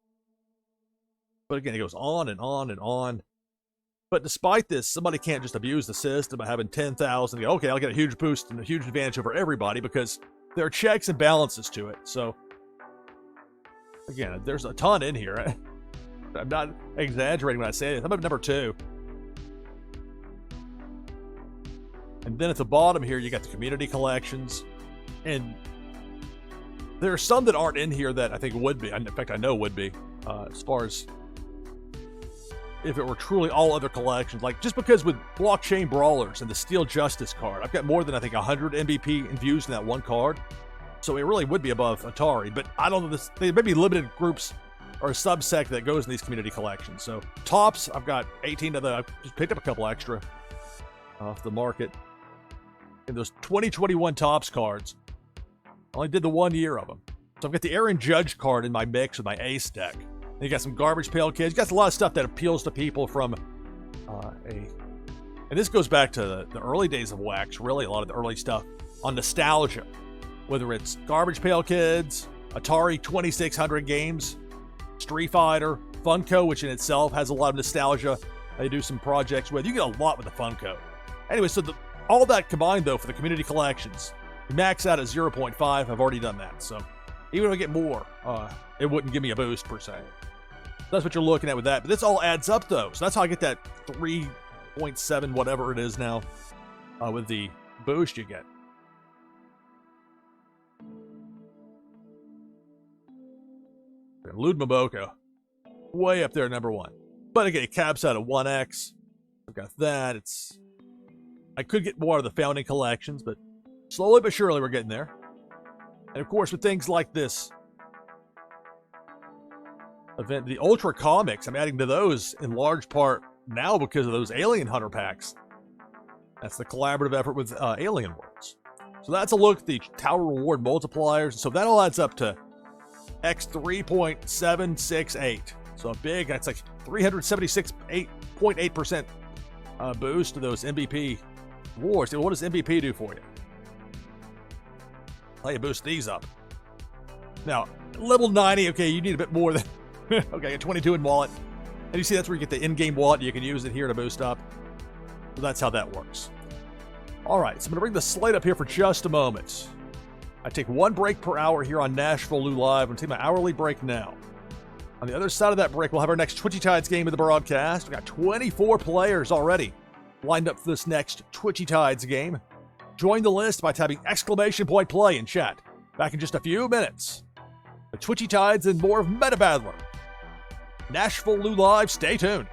S1: But again, it goes on and on and on. But despite this, somebody can't just abuse the system by having 10,000. Okay, I'll get a huge boost and a huge advantage over everybody, because there are checks and balances to it. So again, there's a ton in here. I'm not exaggerating when I say this. I'm at number 2. And then at the bottom here, you got the community collections. And there are some that aren't in here that I think would be. In fact, I know would be. As far as if it were truly all other collections. Like, just because with Blockchain Brawlers and the Steel Justice card, I've got more than, I think, 100 MVP infused in that one card. So it really would be above Atari. But I don't know, there may be limited groups or a subsect that goes in these community collections. So Tops, I've got 18 of them. I just picked up a couple extra off the market. And those 2021 Tops cards, I only did the 1 year of them. So I've got the Aaron Judge card in my mix with my Ace deck. And you got some Garbage Pail Kids. You got a lot of stuff that appeals to people from and this goes back to the early days of Wax, really, a lot of the early stuff on nostalgia. Whether it's Garbage Pail Kids, Atari 2600 games, Street Fighter, Funko, which in itself has a lot of nostalgia they do some projects with. You get a lot with the Funko. Anyway, so all that combined, though, for the community collections, you max out at 0.5. I've already done that. So even if I get more, it wouldn't give me a boost, per se. That's what you're looking at with that. But this all adds up, though. So that's how I get that 3.7, whatever it is now, with the boost you get. Lud Maboko, way up there, number 1. But again, it caps out at 1x. I've got that. I could get more of the founding collections, but slowly but surely we're getting there. And of course, with things like this event, the Ultra Comics, I'm adding to those in large part now because of those Alien Hunter packs. That's the collaborative effort with Alien Worlds. So that's a look at the Tower Reward multipliers. So that all adds up to X 3.768. So a big, that's like 376.8% boost to those MVP wars. So what does MVP do for you? How you boost these up. Now, level 90, okay, you need a bit more than, okay, a 22 in wallet. And you see that's where you get the in-game wallet. You can use it here to boost up. So that's how that works. All right, so I'm going to bring the slate up here for just a moment. I take 1 break per hour here on NashvilleLou Live. I'm going to take my hourly break now. On the other side of that break, we'll have our next Twitchy Tides game of the broadcast. We've got 24 players already lined up for this next Twitchy Tides game. Join the list by typing !play in chat. Back in just a few minutes. The Twitchy Tides and more of Meta Battler. NashvilleLou Live, stay tuned.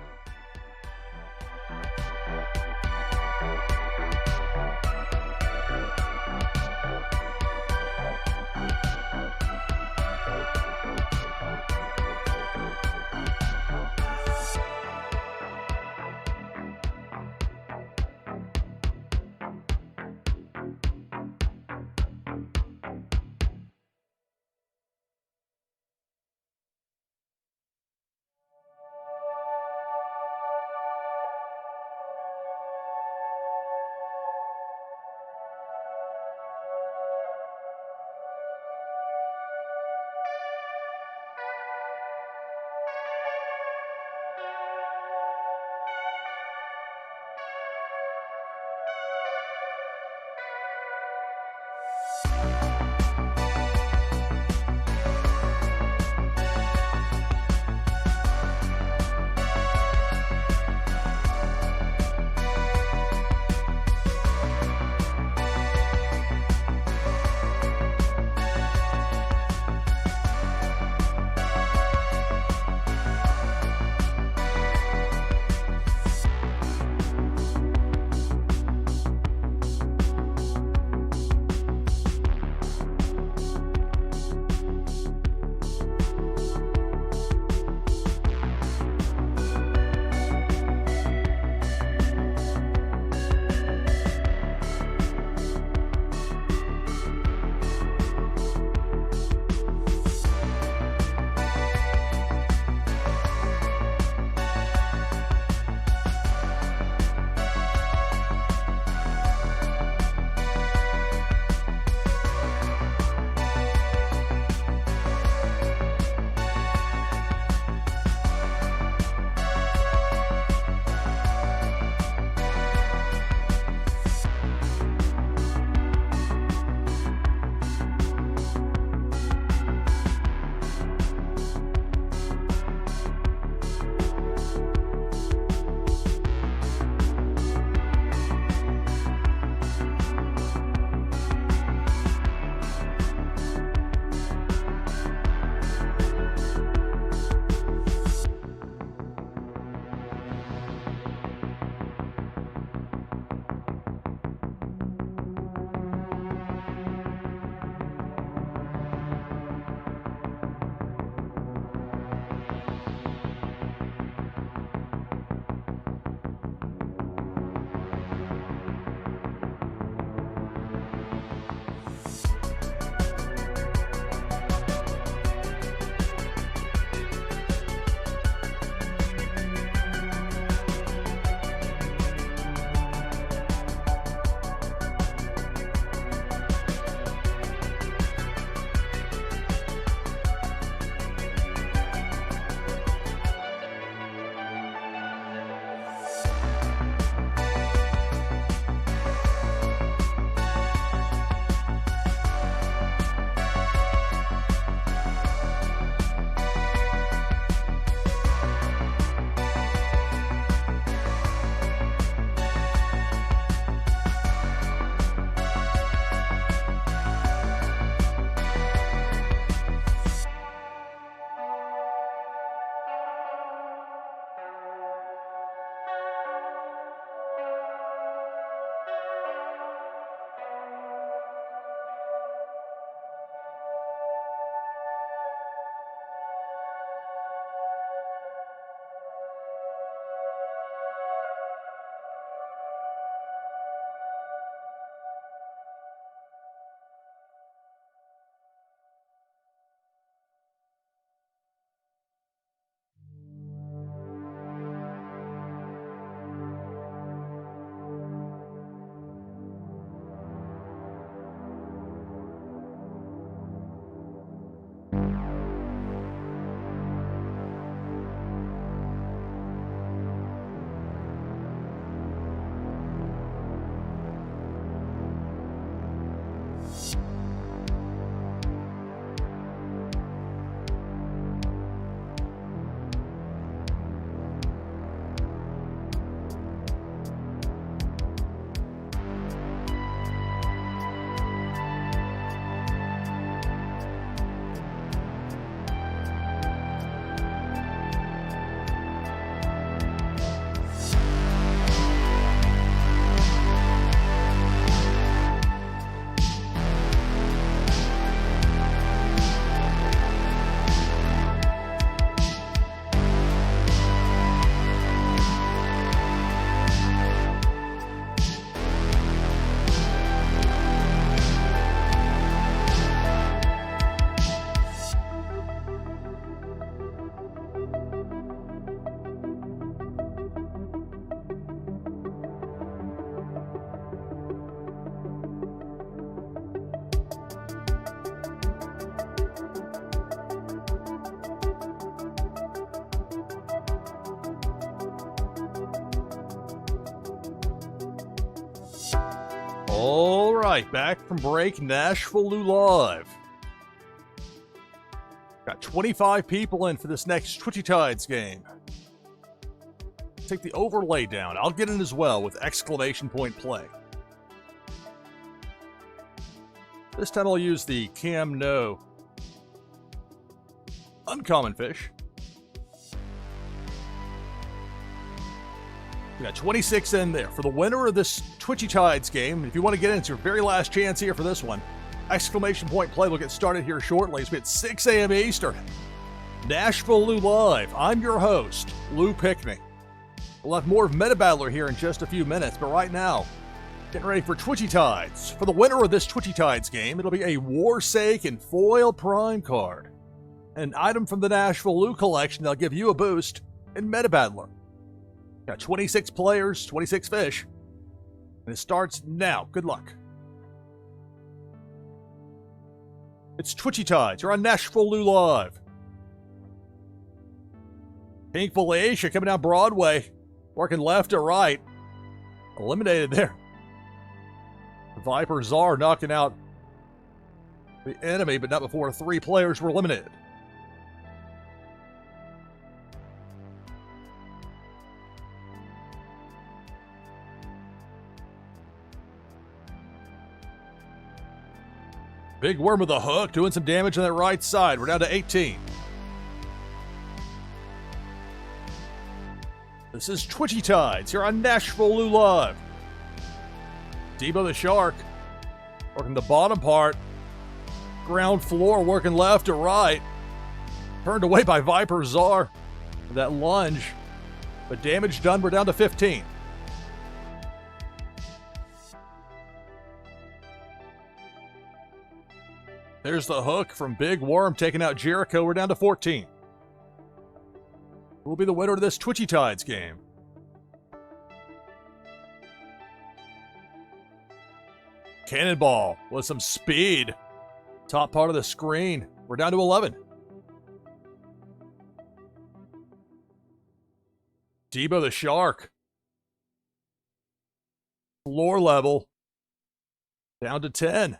S1: All right, back from break, NashvilleLou Live. Got 25 people in for this next Twitchy Tides game. Take the overlay down. I'll get in as well with exclamation point play. This time I'll use the Cam No uncommon fish. We got 26 in there. For the winner of this Twitchy Tides game, if you want to get in, it's your very last chance here for this one. Exclamation point play will get started here shortly. It's at 6 a.m. Eastern. NashvilleLou Live. I'm your host, Lou Pickney. We'll have more of Meta Battler here in just a few minutes, but right now, getting ready for Twitchy Tides. For the winner of this Twitchy Tides game, it'll be a Warsake and Foil Prime card. An item from the NashvilleLou collection that'll give you a boost in Meta Battler. Got 26 players, 26 fish. And it starts now. Good luck. It's Twitchy Tides. You're on NashvilleLou Live. Pink Felicia coming down Broadway. Working left to right. Eliminated there. Viper Czar knocking out the enemy, but not before 3 players were eliminated. Big Worm with a hook, doing some damage on that right side. We're down to 18. This is Twitchy Tides here on NashvilleLou Live. Debo the Shark working the bottom part. Ground floor working left to right. Turned away by Viper Czar. That lunge. But damage done, we're down to 15. There's the hook from Big Worm taking out Jericho. We're down to 14. Who will be the winner of this Twitchy Tides game? Cannonball with some speed. Top part of the screen. We're down to 11. Debo the Shark. Floor level. Down to 10.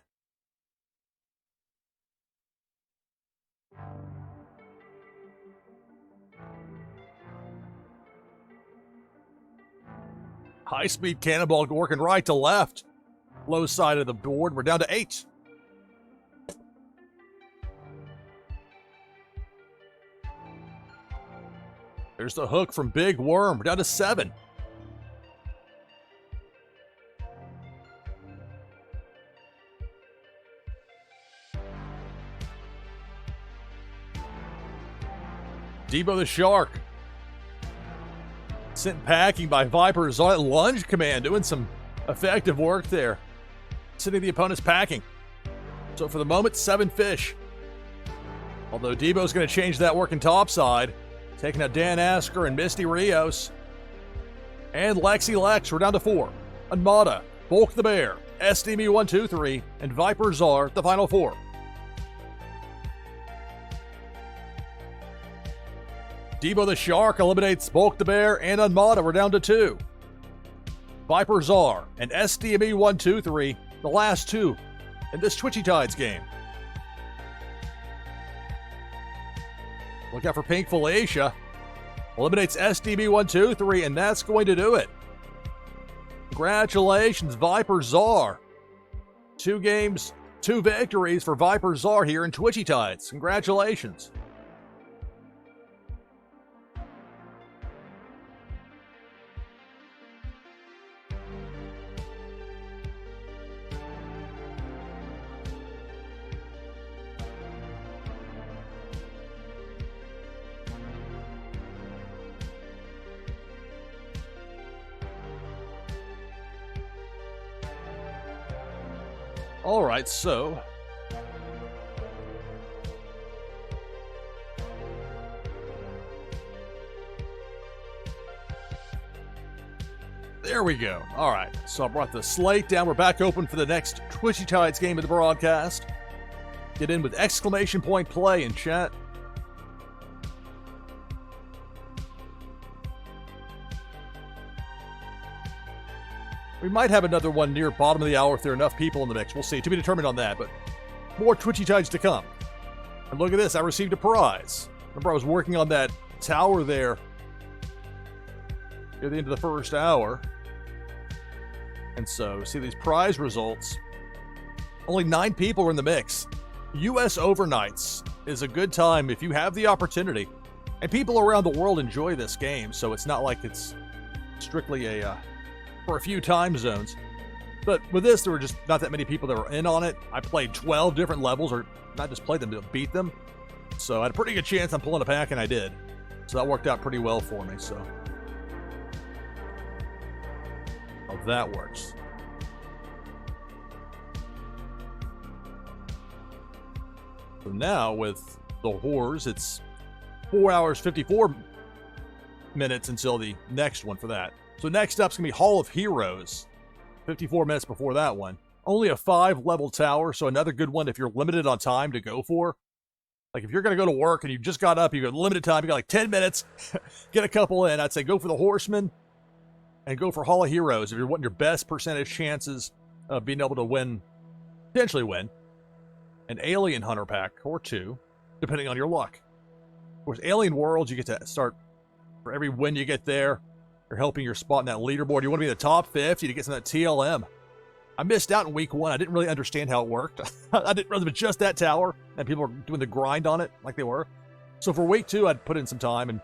S1: High-speed cannonball working right to left. Low side of the board. We're down to 8. There's the hook from Big Worm. We're down to 7. Debo the Shark. Sent packing by Viper's lunge command, doing some effective work there. Sending the opponent's packing. So for the moment, 7 fish. Although Debo's going to change that working topside. Taking out Dan Asker and Misty Rios. And Lexi Lex, we're down to 4. Armada, Bulk the Bear, SDME 123, and Viper Czar, the final 4. Debo the Shark eliminates Bulk the Bear and Armada. We're down to 2. Viper Czar and SDME 123, the last 2 in this Twitchy Tides game. Look out for Pink Felicia. Eliminates SDB 123, and that's going to do it. Congratulations, Viper Czar. 2 games, 2 victories for Viper Czar here in Twitchy Tides. Congratulations. All right, so there we go. All right, so I brought the slate down. We're back open for the next Twitchy Tides game of the broadcast. Get in with exclamation point play in chat. We might have another one near bottom of the hour if there are enough people in the mix. We'll see. To be determined on that, but more Twitchy Tides to come. And look at this. I received a prize. Remember, I was working on that tower there near the end of the first hour. And so, see these prize results. Only 9 people were in the mix. U.S. overnights is a good time if you have the opportunity. And people around the world enjoy this game, so it's not like it's strictly for a few time zones. But with this, there were just not that many people that were in on it. I played 12 different levels, or not just played them, but beat them. So I had a pretty good chance on pulling a pack, and I did. So that worked out pretty well for me, so. Oh, that works. So now with the whores, it's 4 hours, 54 minutes until the next one for that. So next up's going to be Hall of Heroes. 54 minutes before that one. Only a 5-level tower, so another good one if you're limited on time to go for. Like if you're going to go to work and you just got up, you got limited time, you got like 10 minutes, get a couple in. I'd say go for the Horseman and go for Hall of Heroes if you're wanting your best percentage chances of being able to win, potentially win, an Alien Hunter pack or 2, depending on your luck. Of course, Alien Worlds, you get to start, for every win you get there, you're helping your spot in that leaderboard. You want to be in the top 50 to get some of that TLM. I missed out in week 1. I didn't really understand how it worked. I didn't realize it was just that tower, and people were doing the grind on it like they were. So for week 2, I'd put in some time and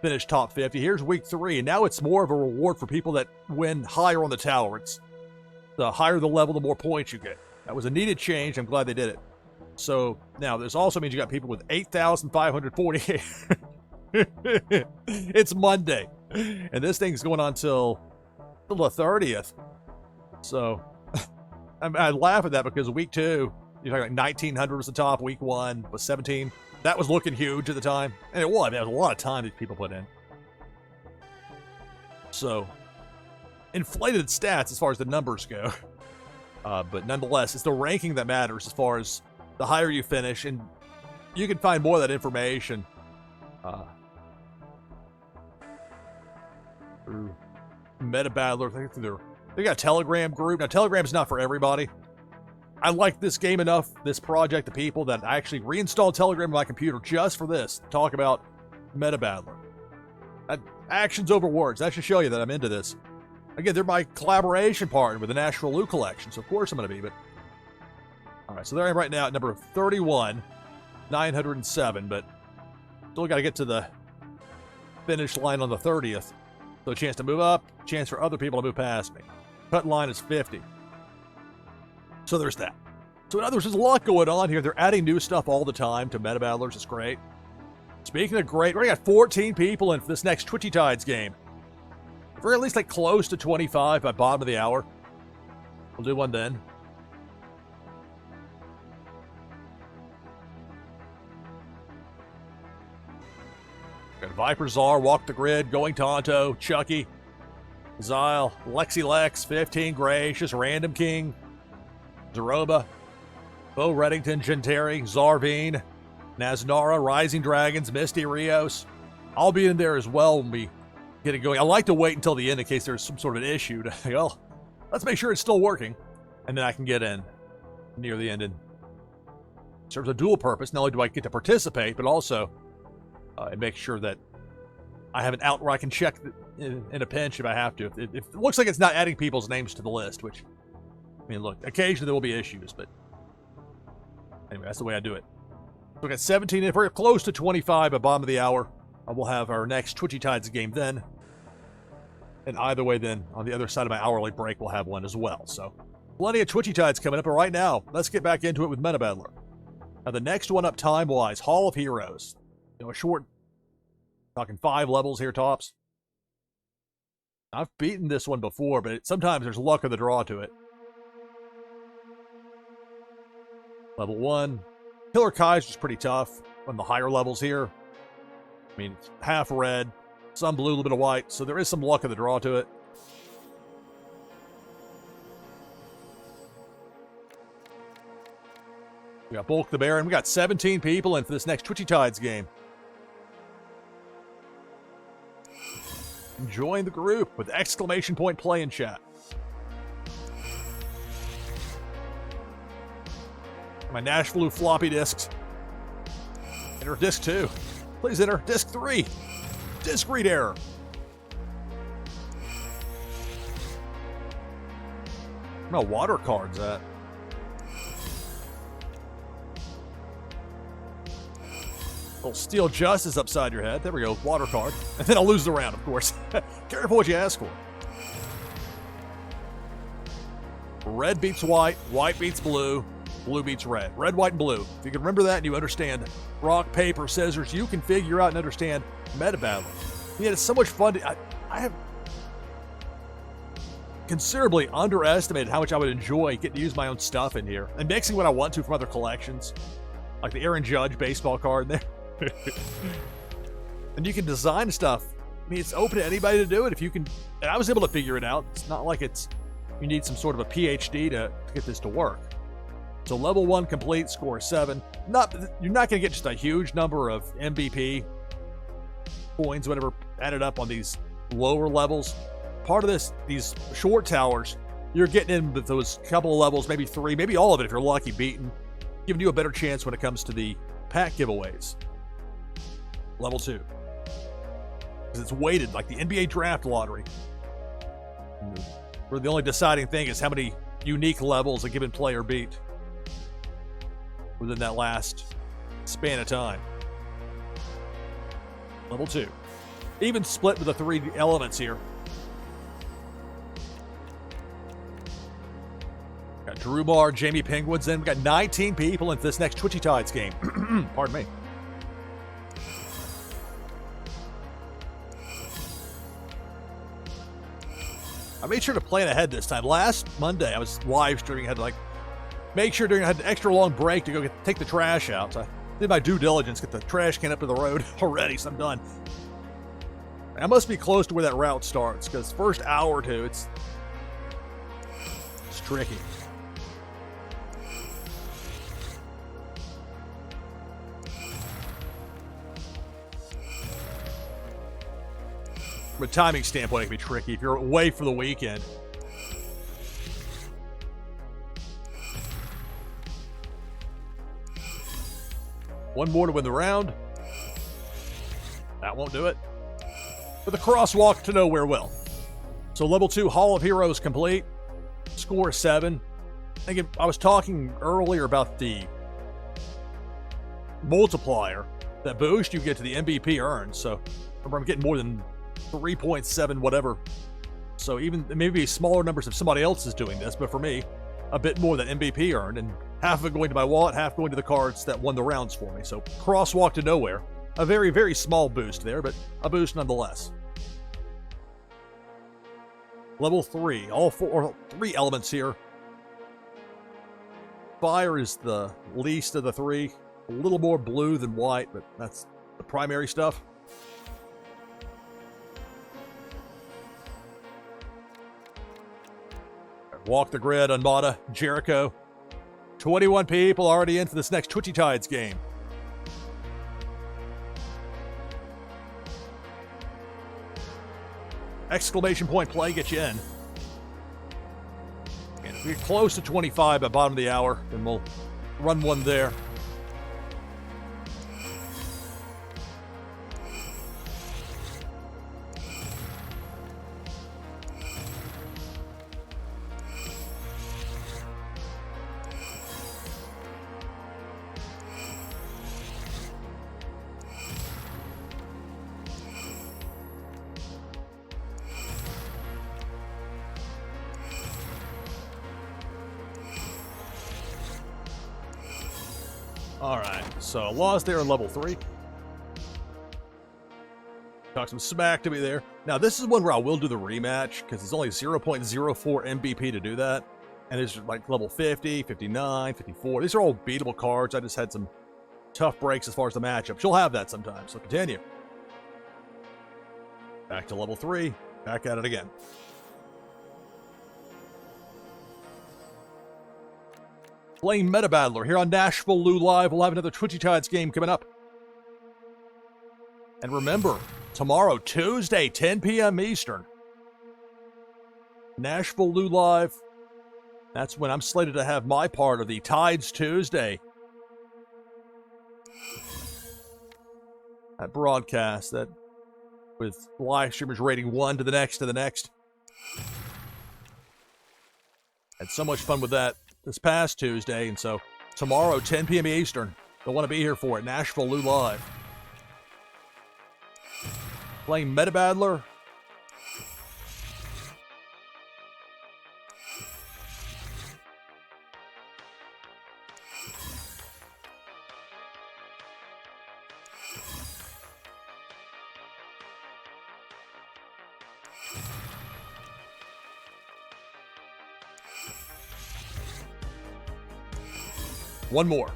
S1: finish top 50. Here's week 3, and now it's more of a reward for people that win higher on the tower. It's the higher the level, the more points you get. That was a needed change. I'm glad they did it. So now this also means you got people with 8,548. It's Monday, and this thing's going on till the 30th. So I laugh at that because week 2, you're talking like 1,900 was the top. Week 1 was 17. That was looking huge at the time, and it was. That was a lot of time that people put in. So inflated stats as far as the numbers go, but nonetheless, it's the ranking that matters as far as the higher you finish, and you can find more of that information through Meta Battler. They got a Telegram group. Now, Telegram's not for everybody. I like this game enough, this project, the people, that I actually reinstalled Telegram on my computer just for this, to talk about Meta Battler. Actions over words. That should show you that I'm into this. Again, they're my collaboration partner with the NashvilleLou collection, so of course I'm going to be, but... Alright, so there I am right now at number 31, 907, but still got to get to the finish line on the 30th. So a chance to move up, chance for other people to move past me. Cut line is 50. So there's that. So in other words, there's a lot going on here. They're adding new stuff all the time to Meta Battlers. It's great. Speaking of great, we already got 14 people in for this next Twitchy Tides game. If we're at least like close to 25 by bottom of the hour, we'll do one then. Got Viper Czar, Walk the Grid, Going Tonto, Chucky, Zyle, Lexi Lex, 15, Gracious, Random King, Zeroba, Bo Reddington, Genteri, Zarvine, Naznara, Rising Dragons, Misty Rios. I'll be in there as well when we get it going. I like to wait until the end in case there's some sort of an issue. Well, let's make sure it's still working, and then I can get in near the end. And it serves a dual purpose. Not only do I get to participate, but also and make sure that I have an out where I can check in a pinch if I have to. If it looks like it's not adding people's names to the list, which, I mean, look, occasionally there will be issues, but anyway, that's the way I do it. So we got 17. If we're close to 25 at bottom of the hour, we'll have our next Twitchy Tides game then. And either way, then, on the other side of my hourly break, we'll have one as well. So, plenty of Twitchy Tides coming up, but right now, let's get back into it with Meta Battler. Now, the next one up time-wise, Hall of Heroes. You know, a short, talking 5 levels here, tops. I've beaten this one before, but sometimes there's luck of the draw to it. Level 1. Killer Kaiser's pretty tough on the higher levels here. I mean, it's half red, some blue, a little bit of white, so there is some luck of the draw to it. We got Bulk the Baron. We got 17 people in for this next Twitchy Tides game. Join the group with exclamation point play in chat. My NashvilleLou floppy disks. Enter disc 2. Please enter disc 3. Disc read error. Where my water cards at? Little steel justice upside your head. There we go. Water card. And then I'll lose the round, of course. Careful what you ask for. Red beats white. White beats blue. Blue beats red. Red, white, and blue. If you can remember that and you understand rock, paper, scissors, you can figure out and understand meta battling. Yeah, it's so much fun. I have considerably underestimated how much I would enjoy getting to use my own stuff in here and mixing what I want to from other collections, like the Aaron Judge baseball card in there. And you can design stuff. I mean, it's open to anybody to do it if you can. And I was able to figure it out. It's not like you need some sort of a PhD to get this to work. So level 1 complete, score 7. You're not going to get just a huge number of MVP coins, whatever, added up on these lower levels. Part of these short towers, you're getting in with those couple of levels, maybe 3, maybe all of it if you're lucky, beaten, giving you a better chance when it comes to the pack giveaways. Level 2. Because it's weighted like the NBA draft lottery. Where the only deciding thing is how many unique levels a given player beat within that last span of time. Level 2. Even split with the 3 elements here. Got Drew Bar, Jamie Penguins in. We got 19 people into this next Twitchy Tides game. Pardon me. I made sure to plan ahead this time. Last Monday, I was live streaming. I had to make sure I had an extra long break to go take the trash out. So I did my due diligence, get the trash can up to the road already, so I'm done. I must be close to where that route starts, because first hour or two, it's tricky. From a timing standpoint, it can be tricky if you're away for the weekend. One more to win the round. That won't do it. But the crosswalk to nowhere will. So level 2 Hall of Heroes complete. Score 7. Again, I was talking earlier about the multiplier, that boost you get to the MVP earned. So remember, I'm getting more than 3.7 whatever. So even maybe smaller numbers if somebody else is doing this, but for me, a bit more than MVP earned, and half of it going to my wallet, half going to the cards that won the rounds for me. So crosswalk to nowhere. A very, very small boost there, but a boost nonetheless. Level 3, all 3 elements here. Fire is the least of the 3. A little more blue than white, but that's the primary stuff. Walk the grid, Unmata, Jericho. 21 people already into this next Twitchy Tides game. Exclamation point play, get you in. And if we get close to 25 by bottom of the hour, then we'll run one there. Alright, so I lost there in level 3. Talk some smack to me there. Now, this is one where I will do the rematch, because it's only 0.04 MVP to do that. And it's like level 50, 59, 54. These are all beatable cards. I just had some tough breaks as far as the matchup. You'll have that sometimes, so continue. Back to level 3. Back at it again. Playing Meta Battler here on NashvilleLou Live. We'll have another Twitchy Tides game coming up. And remember, tomorrow, Tuesday, 10 p.m. Eastern, NashvilleLou Live, That's when I'm slated to have my part of the Tides Tuesday. That broadcast, that with live streamers rating one to the next to the next. Had so much fun with that this past Tuesday, and so tomorrow, 10 p.m. Eastern, you'll want to be here for it. NashvilleLou Live. Playing Meta Battler. One more.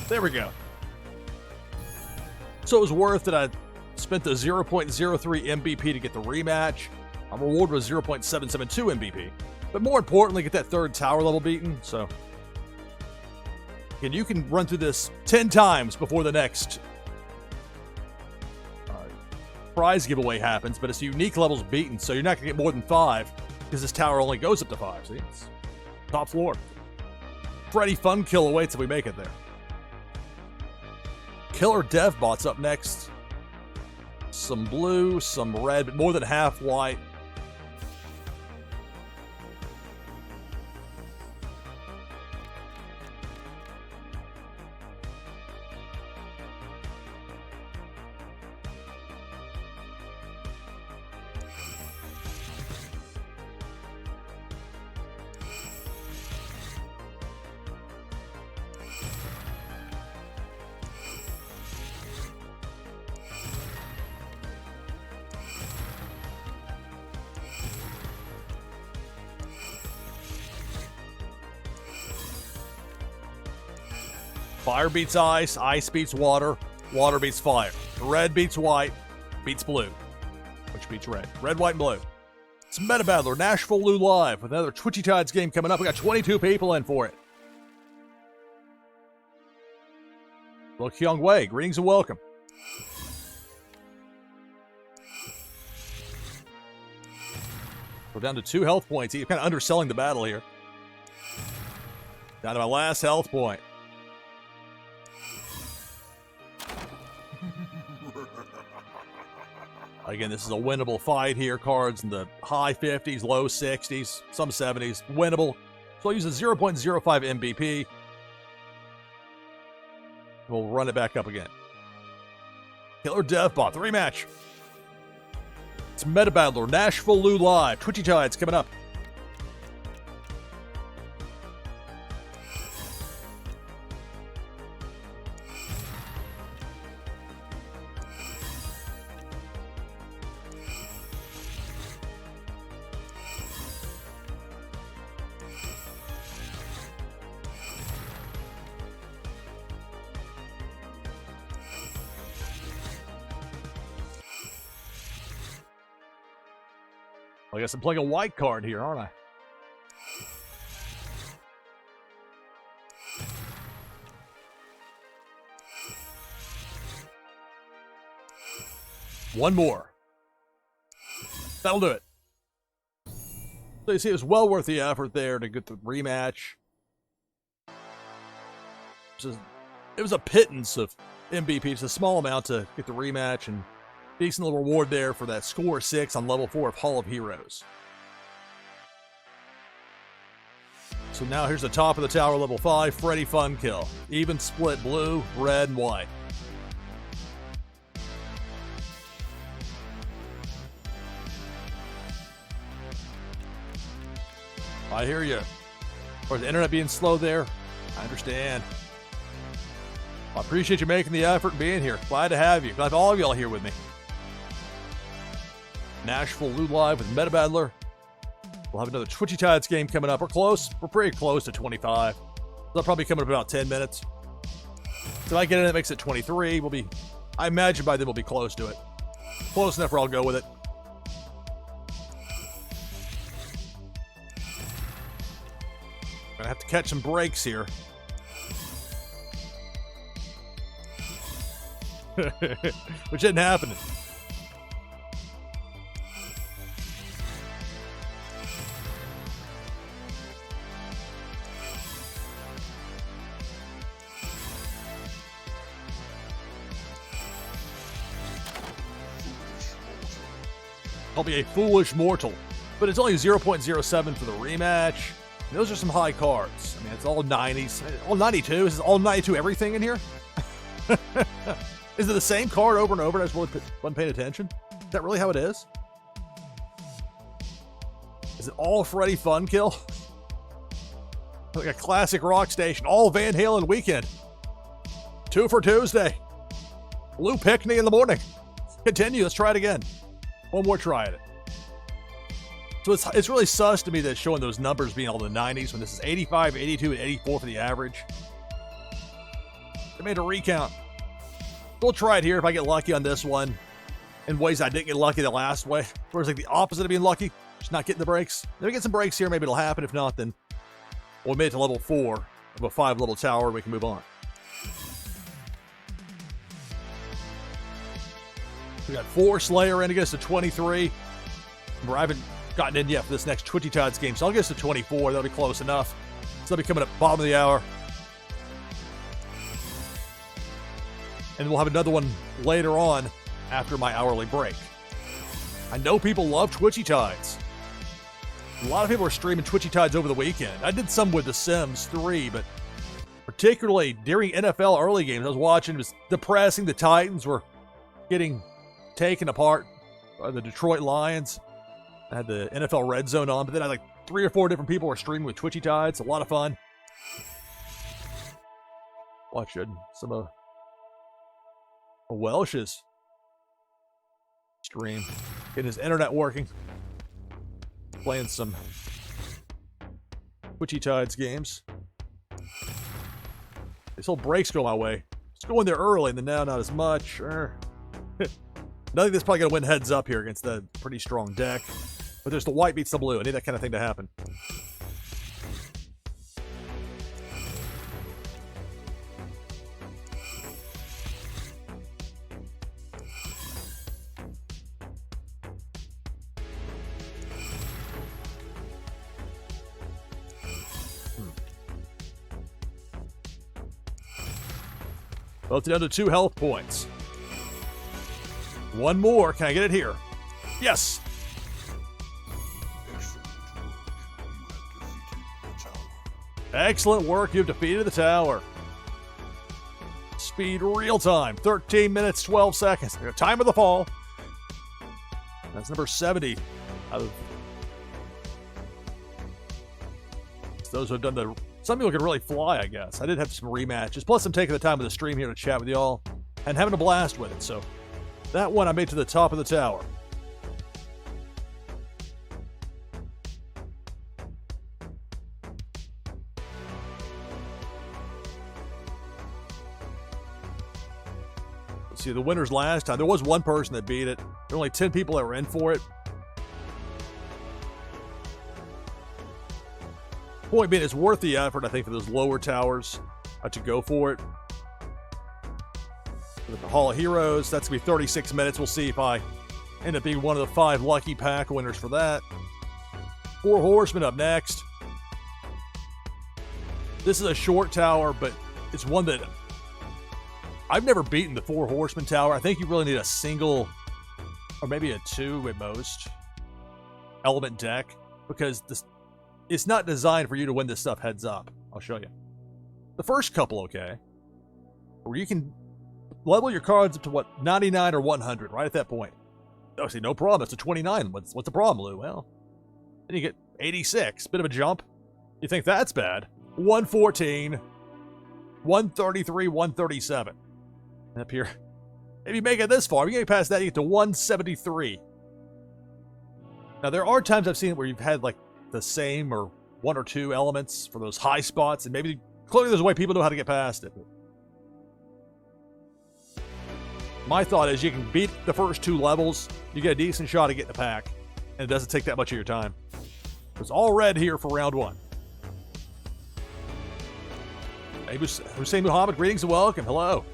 S1: There we go. So it was worth it. I spent the 0.03 MVP to get the rematch. My reward was 0.772 MVP. But more importantly, get that third tower level beaten. So again, you can run through this 10 times before the next prize giveaway happens. But it's unique levels beaten, so you're not going to get more than 5 because this tower only goes up to 5. See, it's top floor. Freddy Fun Kill awaits if we make it there. Killer Dev Bot's up next. Some blue, some red, but more than half white. Fire beats ice, ice beats water, water beats fire. Red beats white, beats blue, which beats red. Red, white, and blue. It's Meta Battler, NashvilleLou Live, with another Twitchy Tides game coming up. We got 22 people in for it. Lo Kyung Wei, greetings and welcome. We're down to 2 health points. You're kind of underselling the battle here. Down to my last health point. Again, this is a winnable fight here. Cards in the high 50s, low 60s, some 70s. Winnable. So I'll use a 0.05 MVP. We'll run it back up again. Killer Deathbot, the rematch. It's Meta Battler, NashvilleLou Live. Twitchy Tides coming up. I guess I'm playing a white card here, aren't I? One more. That'll do it. So you see, it was well worth the effort there to get the rematch. It was a pittance of MVP. It's a small amount to get the rematch, and decent little reward there for that score 6 on level 4 of Hall of Heroes. So now here's the top of the tower, level 5, Freddy Fun Kill. Even split blue, red, and white. I hear you. Or the internet being slow there, I understand. I appreciate you making the effort and being here. Glad to have you. Glad all of y'all here with me. NashvilleLou Live with Meta Battler. We'll have another Twitchy Tides game coming up. We're close. We're pretty close to 25. They'll probably come in about 10 minutes. So if I get in, that makes it 23. We'll be, I imagine by then we'll be close to it. Close enough where I'll go with it. Gonna have to catch some breaks here. Which isn't happening. I'll be a foolish mortal. But it's only 0.07 for the rematch. And those are some high cards. I mean, it's all 90s. All 92? Is it all 92 everything in here? Is it the same card over and over and I just wasn't paying attention? Is that really how it is? Is it all Freddy Fun Kill? Like a classic rock station. All Van Halen weekend. 2 for Tuesday. Lou Pickney in the morning. Continue. Let's try it again. One more try at it. So it's really sus to me that it's showing those numbers being all the 90s when this is 85, 82, and 84 for the average. They made a recount. We'll try it here if I get lucky on this one in ways I didn't get lucky the last way. Whereas like the opposite of being lucky, just not getting the breaks. If we get some breaks here, maybe it'll happen. If not, then we'll make it to level 4 of a 5-level tower and we can move on. We got 4 Slayer in against a 23. Remember, I haven't gotten in yet for this next Twitchy Tides game, so I'll get us to 24. That'll be close enough. So that'll be coming up bottom of the hour. And we'll have another one later on after my hourly break. I know people love Twitchy Tides. A lot of people are streaming Twitchy Tides over the weekend. I did some with The Sims 3, but particularly during NFL early games, I was watching, it was depressing. The Titans were getting taken apart by the Detroit Lions. I had the NFL Red Zone on, but then I had like 3 or 4 different people were streaming with Twitchy Tides. A lot of fun. Watching some of Welsh's stream. Getting his internet working. Playing some Twitchy Tides games. This whole breaks go my way. Just going there early and then now not as much. Nothing that's probably going to win heads up here against the pretty strong deck. But there's the white beats the blue. I need that kind of thing to happen. Both down to 2 health points. One more. Can I get it here? Yes. Excellent work. You've defeated the tower. Speed real time. 13 minutes, 12 seconds. Time of the fall. That's number 70 out of those who have done the... Some people can really fly, I guess. I did have some rematches. Plus, I'm taking the time of the stream here to chat with y'all and having a blast with it. So that one I made to the top of the tower. Let's see, the winners last time. There was one person that beat it. There were only 10 people that were in for it. Point being, it's worth the effort, I think, for those lower towers to go for it. With the Hall of Heroes, that's going to be 36 minutes. We'll see if I end up being one of the 5 lucky pack winners for that. 4 Horsemen up next. This is a short tower, but it's one that I've never beaten the 4 Horsemen tower. I think you really need a single, or maybe a 2 at most, element deck, because this... It's not designed for you to win this stuff heads up. I'll show you. The first couple, okay. Where you can level your cards up to, what, 99 or 100, right at that point. Oh, see, no problem. It's a 29. What's the problem, Lou? Well, then you get 86. Bit of a jump. You think that's bad. 114, 133, 137. And up here, if you make it this far, you get past that, you get to 173. Now, there are times I've seen it where you've had, like, the same or 1 or 2 elements for those high spots, and maybe clearly there's a way people know how to get past it. My thought is you can beat the first 2 levels, you get a decent shot at getting the pack, and it doesn't take that much of your time. It's all red here for round 1. Hey, Hussein Muhammad, greetings and welcome. Hello.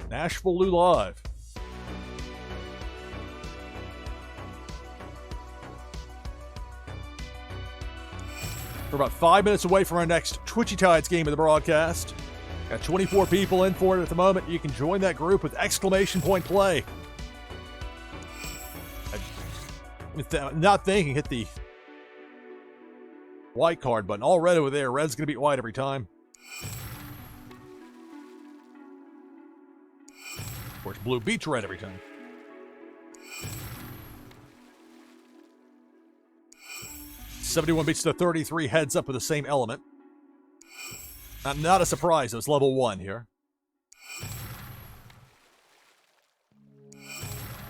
S1: NashvilleLou Live. We're about 5 minutes away from our next Twitchy Tides game of the broadcast. Got 24 people in for it at the moment. You can join that group with exclamation point play. Not thinking, hit the white card button. All red over there. Red's going to beat white every time. Of course, blue beats red every time. '71 beats the 33, heads up with the same element. Not a surprise, it was level 1 here.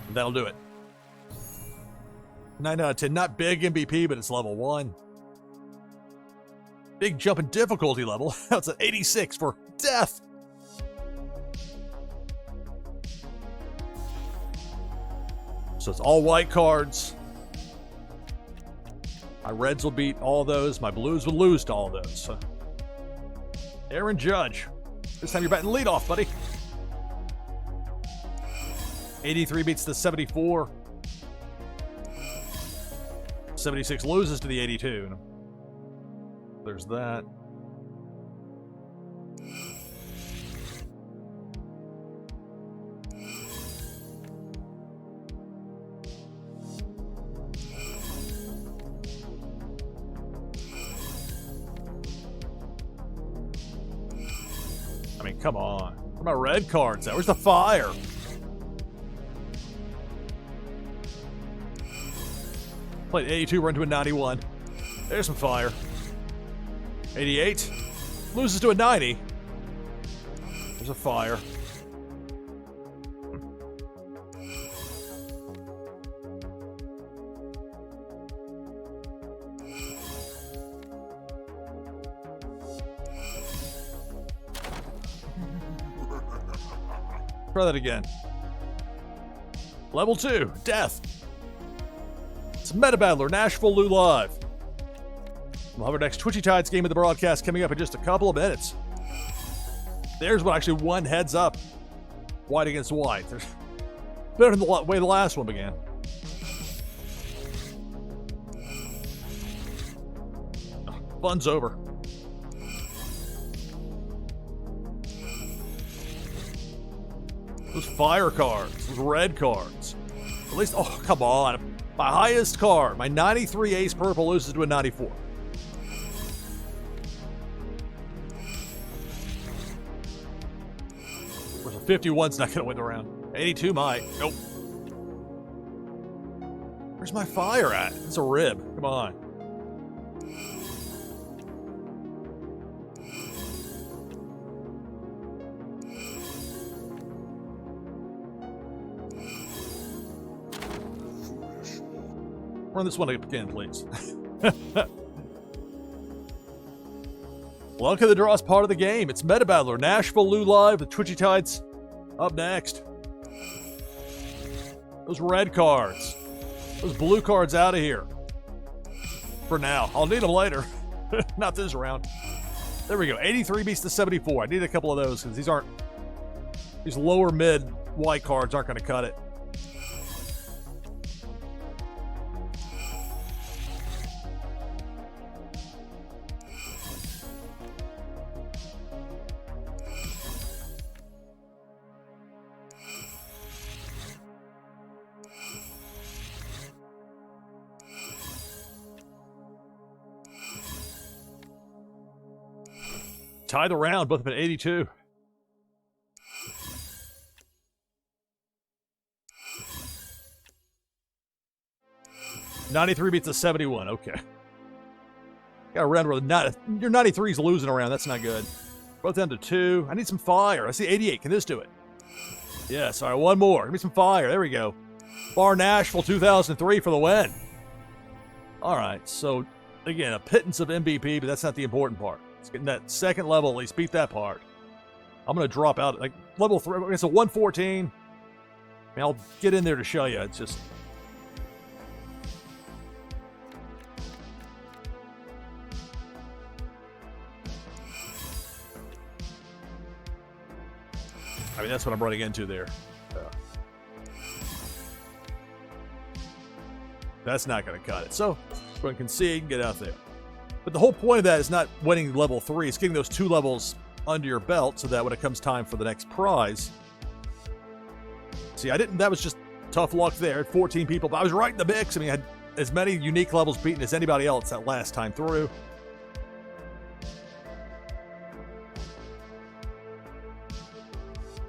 S1: And that'll do it. 9 out of 10, not big MVP, but it's level 1. Big jump in difficulty level. That's an 86 for death. So it's all white cards. My reds will beat all those. My blues will lose to all those. So Aaron Judge. This time you're batting leadoff, buddy. 83 beats the 74. 76 loses to the 82. There's that. I mean, come on. Where are my red cards at? Where's the fire? Played 82, run to a 91. There's some fire. 88. Loses to a 90. There's a fire. Try that again. Level 2, death. It's Meta Battler, NashvilleLou Live. We'll have our next Twitchy Tides game of the broadcast coming up in just a couple of minutes. There's what actually won heads up. White against white. There's better than the way the last one began. Fun's over. Those fire cards, those red cards. At least, oh, come on. My highest card, my 93 ace purple loses to a 94. Of course, a 51's not going to win the round. 82 might. Nope. Where's my fire at? It's a rib. Come on. Run this one again, please. Luck of the draw is part of the game. It's Meta Battler, NashvilleLou Live with Twitchy Tides up next. Those red cards. Those blue cards out of here. For now. I'll need them later. Not this round. There we go. 83 beats the 74. I need a couple of those because these lower mid white cards aren't going to cut it. Tie the round, both up at 82. '93 beats the 71. Okay. Got a round where your 93's losing around. That's not good. Both down to 2. I need some fire. I see 88. Can this do it? Yes. All right, one more. Give me some fire. There we go. Bar Nashville 2003 for the win. All right. So, again, a pittance of MVP, but that's not the important part. It's getting that second level, at least beat that part. I'm going to drop out like level 3. It's a 114. I mean, I'll get in there to show you. It's just... I mean, that's what I'm running into there. That's not going to cut it. So, go ahead and concede and get out there. But the whole point of that is not winning level 3. It's getting those 2 levels under your belt so that when it comes time for the next prize. See, that was just tough luck there. 14 people, but I was right in the mix. I mean, I had as many unique levels beaten as anybody else that last time through.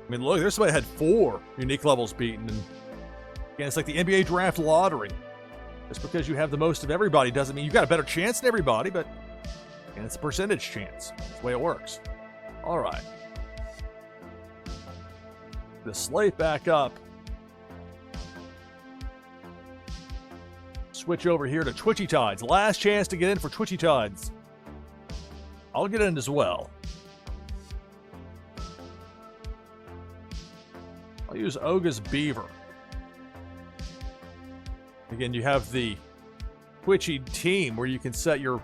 S1: I mean, look, there's somebody that had 4 unique levels beaten. And again, it's like the NBA draft lottery. Just because you have the most of everybody doesn't mean you've got a better chance than everybody, but and it's a percentage chance. That's the way it works. All right. The slate back up. Switch over here to Twitchy Tides. Last chance to get in for Twitchy Tides. I'll get in as well. I'll use Oga's Beaver. Again, you have the Twitchy team where you can set your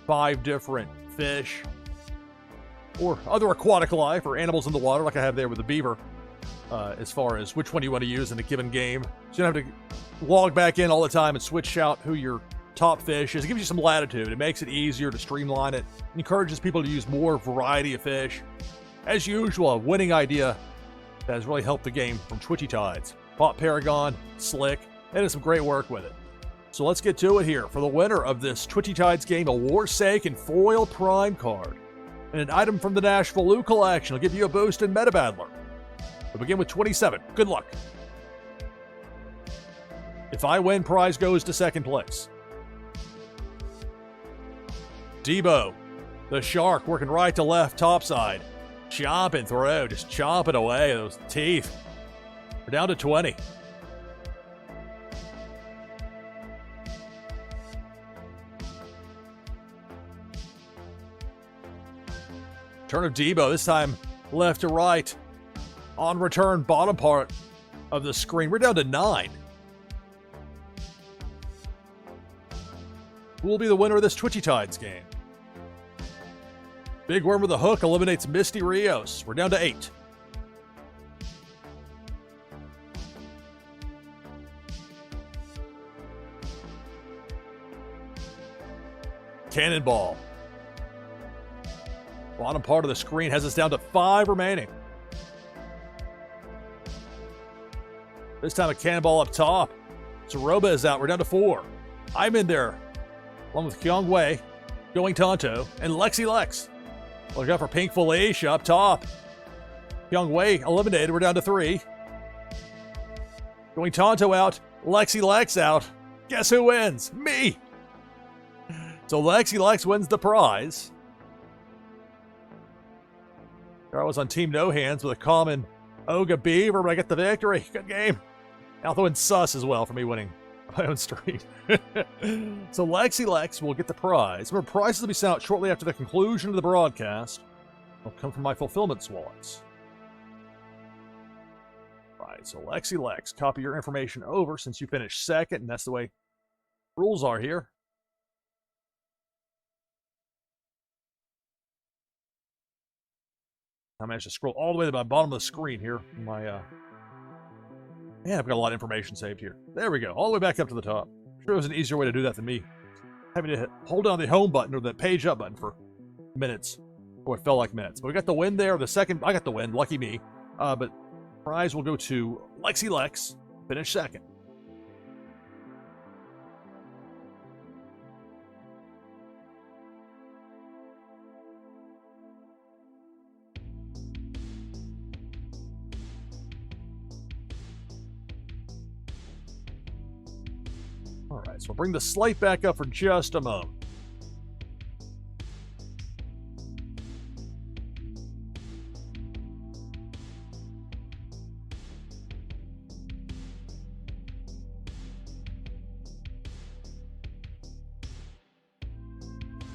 S1: 5 different fish or other aquatic life or animals in the water like I have there with the beaver as far as which one you want to use in a given game. So you don't have to log back in all the time and switch out who your top fish is. It gives you some latitude. It makes it easier to streamline it. It encourages people to use more variety of fish. As usual, a winning idea that has really helped the game from Twitchy Tides. Bought Paragon, Slick, and did some great work with it. So let's get to it here. For the winner of this Twitchy Tides game, a Warsake Foil Prime card and an item from the NashvilleLou collection will give you a boost in Meta Battler. We'll begin with 27. Good luck. If I win, prize goes to second place. Debo, the shark, working right to left, topside. Chomping through, just chomping away, those teeth. We're down to 20. Turn of Debo, this time left to right. On return, bottom part of the screen. We're down to 9. Who will be the winner of this Twitchy Tides game? Big Worm with a hook eliminates Misty Rios. We're down to 8. Cannonball. Bottom part of the screen has us down to 5 remaining. This time a cannonball up top. Zaroba is out. We're down to 4. I'm in there, along with Kyung Wei, Going Tonto, and Lexi Lex. Look out for Pink Felicia up top. Kyung Wei eliminated. We're down to 3. Going Tonto out. Lexi Lex out. Guess who wins? Me! So Lexi Lex wins the prize. I was on Team No Hands with a common Oga Beaver, but I get the victory. Good game. I'll throw in Sus as well for me winning my own street. So Lexi Lex will get the prize. Remember, prizes will be sent out shortly after the conclusion of the broadcast. They'll come from my fulfillment wallets. Right, so Lexi Lex, copy your information over since you finished second, and that's the way rules are here. I managed to scroll all the way to the bottom of the screen here. Man, I've got a lot of information saved here. There we go, all the way back up to the top. I'm sure there's an easier way to do that than me having to hold down the home button or the page up button for minutes, or it felt like minutes. But we got the win there. The second, I got the win, lucky me. But prize will go to Lexi Lex, finish second. All right, so we'll bring the slate back up for just a moment.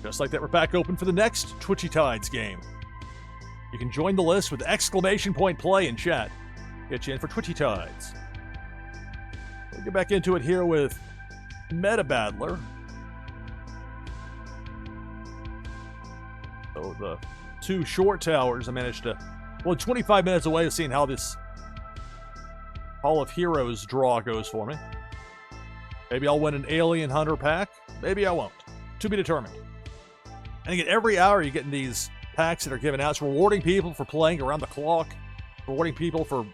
S1: Just like that, we're back open for the next Twitchy Tides game. You can join the list with exclamation point play in chat. Get you in for Twitchy Tides. We'll get back into it here with Meta Battler. So the 2 short towers, I managed to, well, 25 minutes away of seeing how this Hall of Heroes draw goes for me. Maybe I'll win an Alien Hunter pack. Maybe I won't. To be determined. And again, every hour you're getting these packs that are given out. It's rewarding people for playing around the clock, rewarding people for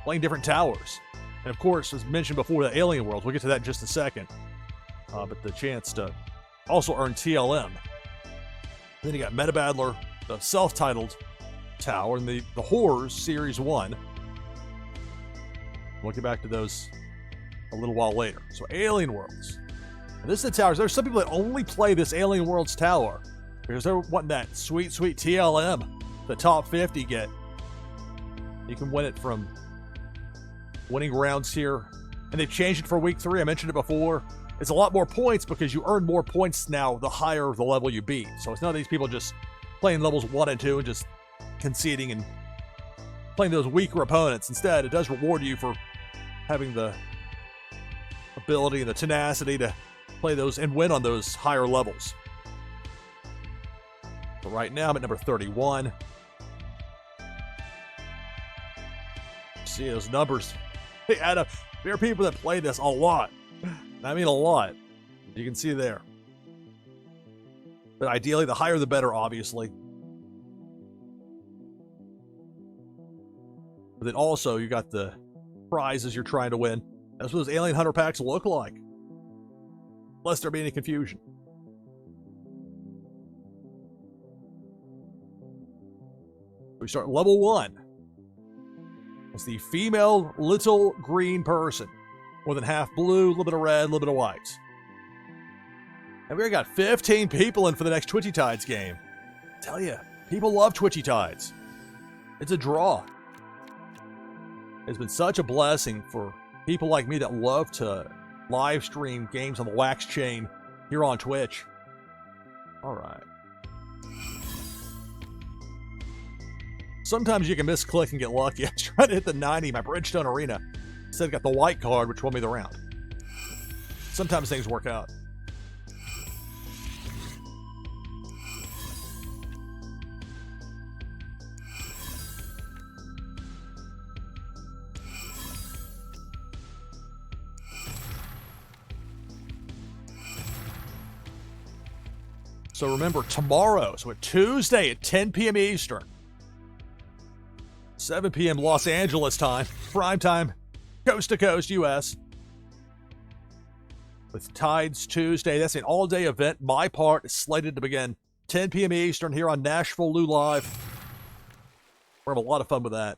S1: playing different towers. And of course, as mentioned before, the Alien Worlds. We'll get to that in just a second. But the chance to also earn TLM. Then you got Meta Battler, the self-titled tower, and the Horrors Series 1. We'll get back to those a little while later. So Alien Worlds. And this is the towers. There's some people that only play this Alien Worlds tower because they're wanting that sweet, sweet TLM. The top 50 get. You can win it from winning rounds here. And they've changed it for week 3. I mentioned it before. It's a lot more points because you earn more points now the higher the level you beat. So it's not these people just playing levels 1 and 2 and just conceding and playing those weaker opponents. Instead, it does reward you for having the ability and the tenacity to play those and win on those higher levels. But right now, I'm at number 31. See those numbers. They add up. There are people that play this a lot. I mean a lot. You can see there. But ideally, the higher the better, obviously. But then also, you got the prizes you're trying to win. That's what those Alien Hunter packs look like. Lest there be any confusion. We start level 1. It's the female little green person. More than half blue, a little bit of red, a little bit of white. And we got 15 people in for the next Twitchy Tides game. I tell you, people love Twitchy Tides. It's a draw. It's been such a blessing for people like me that love to live stream games on the Wax Chain here on Twitch. All right. Sometimes you can misclick and get lucky. I was trying to hit the 90, my Bridgestone Arena. Instead, got the white card, which won me the round. Sometimes things work out. So remember, tomorrow, so Tuesday at 10 p.m. Eastern, 7 p.m. Los Angeles time, prime time, coast to coast, U.S. With Tides Tuesday. That's an all-day event. My part is slated to begin 10 p.m. Eastern here on NashvilleLou Live. We're having a lot of fun with that.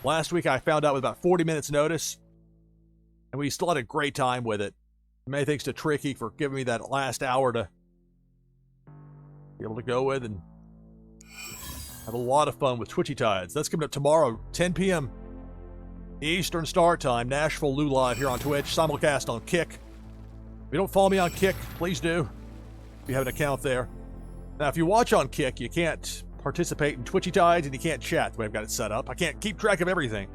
S1: Last week I found out with about 40 minutes notice, and we still had a great time with it. Many thanks to Tricky for giving me that last hour to be able to go with and have a lot of fun with Twitchy Tides. That's coming up tomorrow, 10 p.m. Eastern Start Time, NashvilleLou Live here on Twitch, simulcast on Kick. If you don't follow me on Kick, please do. If you have an account there. Now, if you watch on Kick, you can't participate in Twitchy Tides and you can't chat the way I've got it set up. I can't keep track of everything.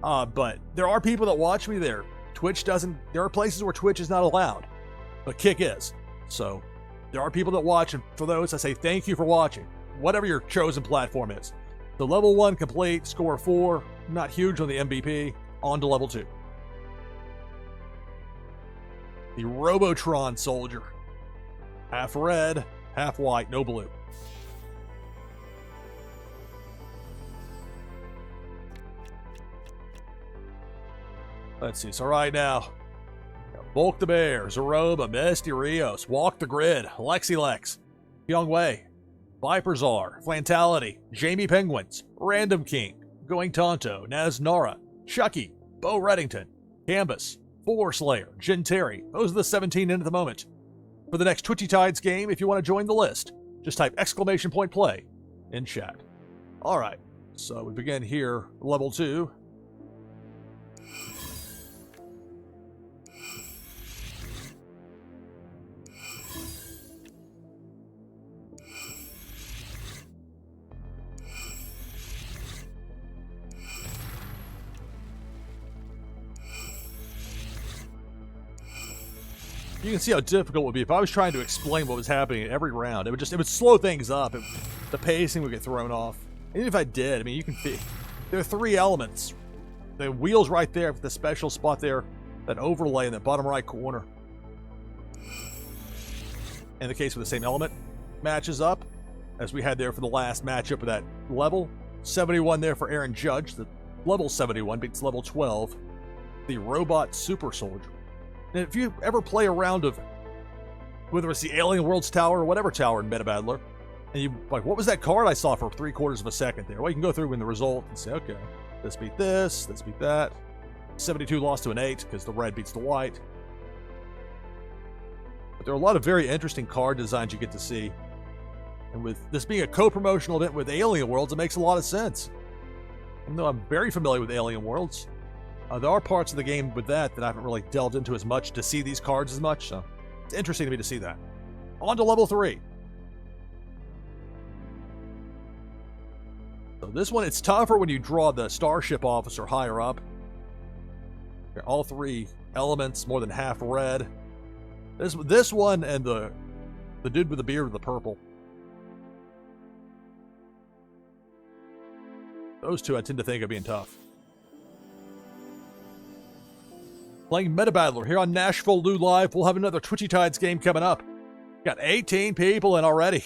S1: But there are people that watch me there. Twitch doesn't, there are places where Twitch is not allowed, but Kick is. So there are people that watch, and for those, I say thank you for watching, whatever your chosen platform is. The level 1 complete, score 4, not huge on the MVP, on to level 2. The Robotron Soldier. Half red, half white, no blue. Let's see, so right now, Bulk the Bear, Zaroba, Misty Rios, Walk the Grid, Lexi Lex, Young Wei, Viper Czar, Flantality, Jamie Penguins, Random King, Going Tonto, Naz Nara, Chucky, Bo Reddington, Canvas, Four Slayer, Jin Terry. Those are the 17 in at the moment. For the next Twitchy Tides game, if you want to join the list, just type !play in chat. All right, so we begin here, level 2. You can see how difficult it would be if I was trying to explain what was happening in every round. It would slow things up. The pacing would get thrown off. Even if I did, I mean, you can see there are 3 elements. The wheel's right there with the special spot there, that overlay in the bottom right corner. in the case with the same element, matches up, as we had there for the last matchup of that level. 71 there for Aaron Judge. The level 71 beats level 12, the Robot Super Soldier. And if you ever play a round of, whether it's the Alien Worlds Tower or whatever tower in Meta Battler, and you like, what was that card I saw for 3/4 of a second there? Well, you can go through in the result and say, okay, this beat this beat that. 72 lost to an 8 because the red beats the white. But there are a lot of very interesting card designs you get to see. And with this being a co-promotional event with Alien Worlds, it makes a lot of sense. Even though I'm very familiar with Alien Worlds, there are parts of the game with that I haven't really delved into as much to see these cards as much, so it's interesting to me to see that. On to level 3. So this one, it's tougher when you draw the Starship Officer higher up. All 3 elements, more than half red. This one and the dude with the beard with the purple. Those two I tend to think of being tough. Playing Meta Battler here on NashvilleLou Live. We'll have another Twitchy Tides game coming up. Got 18 people in already.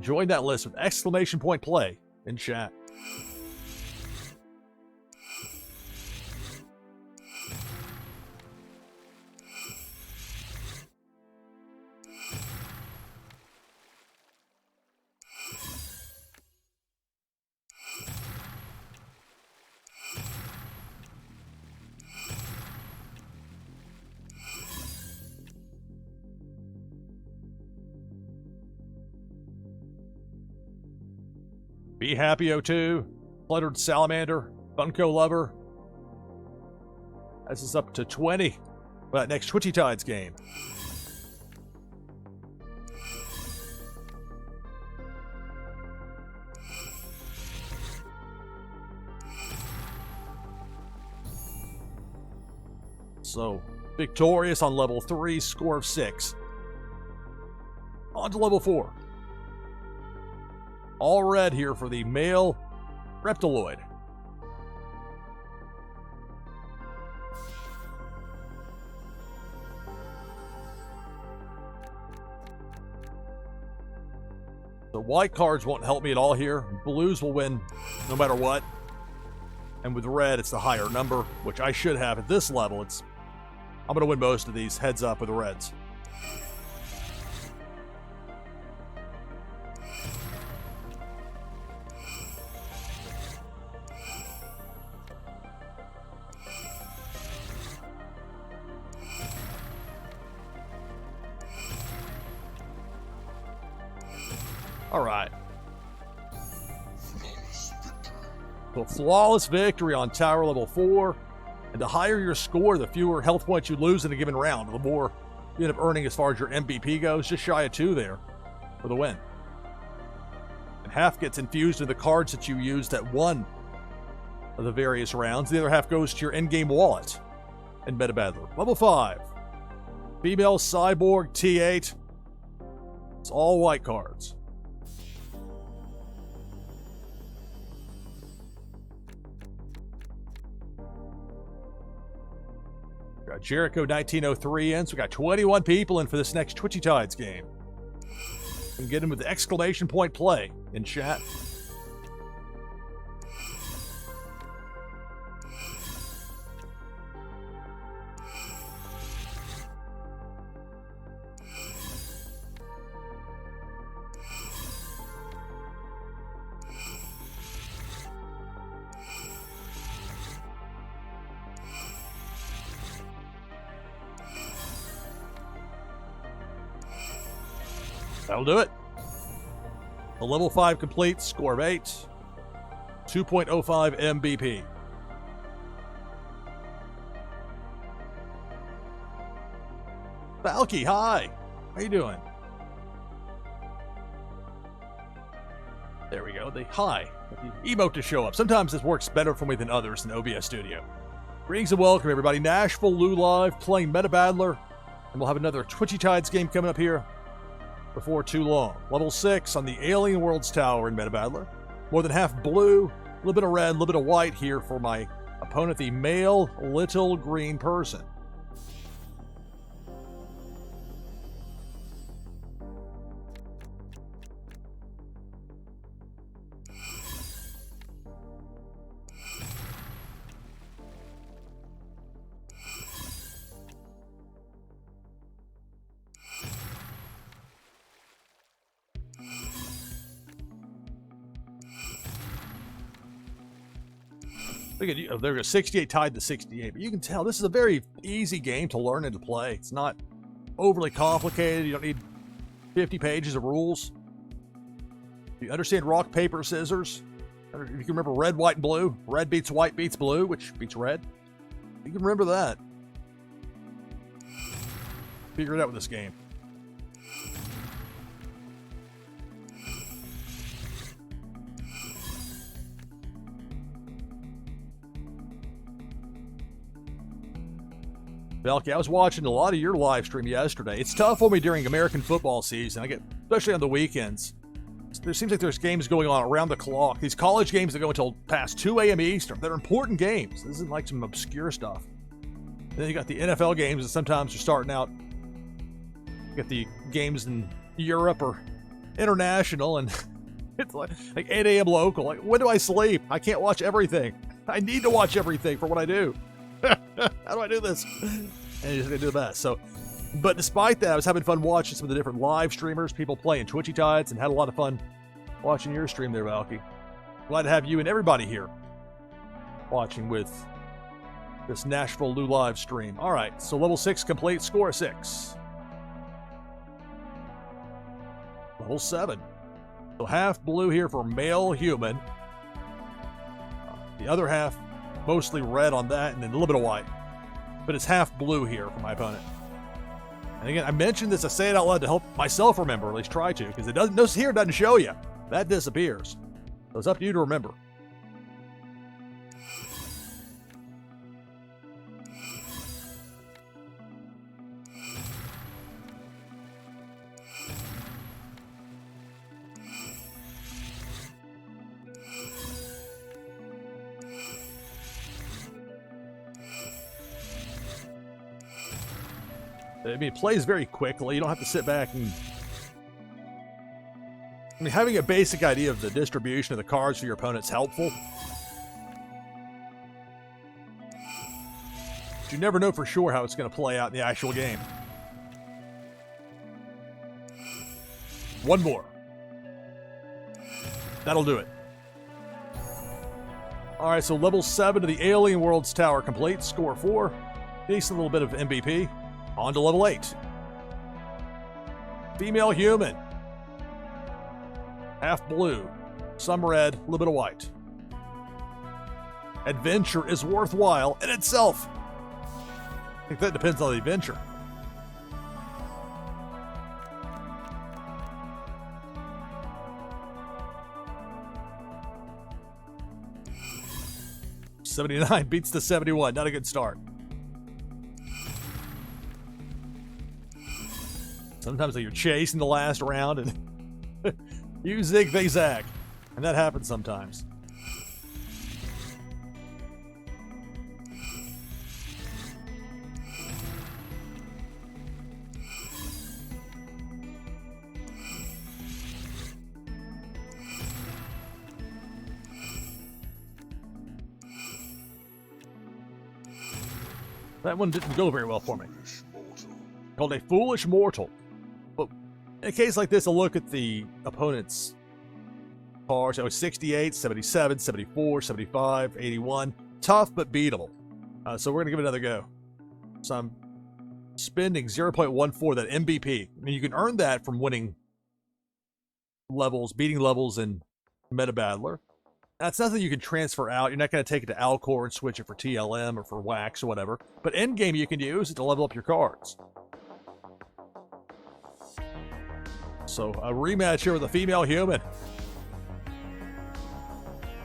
S1: Join that list with exclamation point play in chat. Be Happy O2, Fluttered Salamander, Funko Lover. This is up to 20 for that next Twitchy Tides game. So, victorious on level 3, score of 6. On to level 4. All red here for the male Reptiloid. The white cards won't help me at all here. Blues will win no matter what. And with red, it's the higher number, which I should have at this level. I'm going to win most of these heads up with the reds. All right. So flawless victory on tower level 4. And the higher your score, the fewer health points you lose in a given round. The more you end up earning as far as your MVP goes. Just shy of 2 there for the win. And half gets infused in the cards that you used at one of the various rounds. The other half goes to your endgame wallet in Meta Battler. Level 5. Female Cyborg T8. It's all white cards. Got Jericho 1903 in, so we got 21 people in for this next Twitchy Tides game. And get him with the exclamation point play in chat. That'll do it. A level 5 complete, score of 8, 2.05 MVP. Falky, hi. How you doing? There we go. The hi. The emote to show up. Sometimes this works better for me than others in OBS Studio. Greetings and welcome, everybody. NashvilleLou Live, playing Meta Battler. And we'll have another Twitchy Tides game coming up here before too long. Level 6 on the Alien Worlds Tower in Meta Battler. More than half blue, a little bit of red, a little bit of white here for my opponent, the male little green person. Look at they're 68 tied to 68, but you can tell this is a very easy game to learn and to play. It's not overly complicated. You don't need 50 pages of rules. You understand rock, paper, scissors. If you can remember red, white, and blue. Red beats white beats blue, which beats red. You can remember that. Figure it out with this game. Velky, I was watching a lot of your live stream yesterday. It's tough for me during American football season. Especially on the weekends. There seems like there's games going on around the clock. These college games that go until past 2 a.m. Eastern. They're important games. This isn't like some obscure stuff. And then you got the NFL games that sometimes are starting out. You got the games in Europe or international, and it's like 8 a.m. local. Like, when do I sleep? I can't watch everything. I need to watch everything for what I do. How do I do this? And you just gotta do the best. So, but despite that, I was having fun watching some of the different live streamers, people playing Twitchy Tides, and had a lot of fun watching your stream there, Valky. Glad to have you and everybody here watching with this NashvilleLou live stream. All right, so level 6 complete, score 6. Level 7. So half blue here for male human. The other half mostly red on that, and then a little bit of white. But it's half blue here for my opponent. And again, I mentioned this, I say it out loud to help myself remember, at least try to, because it doesn't, notice here it doesn't show you. That disappears. So it's up to you to remember. I mean, it plays very quickly. You don't have to sit back and... I mean, having a basic idea of the distribution of the cards for your opponent's helpful. But you never know for sure how it's going to play out in the actual game. One more. That'll do it. All right, so level 7 of the Alien Worlds Tower complete. Score 4. Decent little bit of MVP. On to level 8. Female human. Half blue. Some red, a little bit of white. Adventure is worthwhile in itself. I think that depends on the adventure. $79 beats the 71. Not a good start. Sometimes you're chasing the last round and you zig, they zag. And that happens sometimes. That one didn't go very well for me. Called a foolish mortal. But in a case like this, I'll look at the opponent's cards. 68, 77, 74, 75, 81. Tough, but beatable. So we're going to give it another go. So I'm spending 0.14, that MVP. I mean, you can earn that from winning levels, beating levels in Meta Battler. That's nothing you can transfer out. You're not going to take it to Alcor and switch it for TLM or for Wax or whatever. But endgame you can use it to level up your cards. So a rematch here with a female human.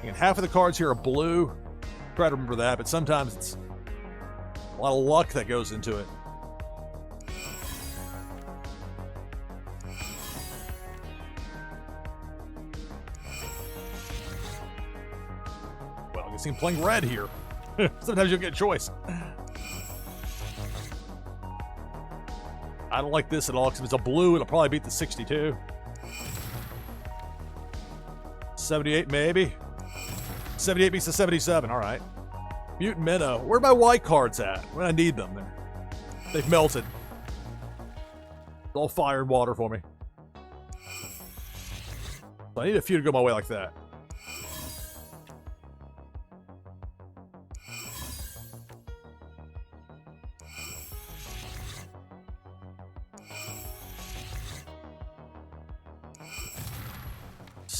S1: And half of the cards here are blue. Try to remember that, but sometimes it's a lot of luck that goes into it. Well, I guess I'm playing red here. Sometimes you'll get a choice. I don't like this at all, because if it's a blue, it'll probably beat the 62. 78, maybe. 78 beats the 77, all right. Mutant Minnow. Where are my white cards at? When I need them. They've melted. It's all fire and water for me. So I need a few to go my way like that.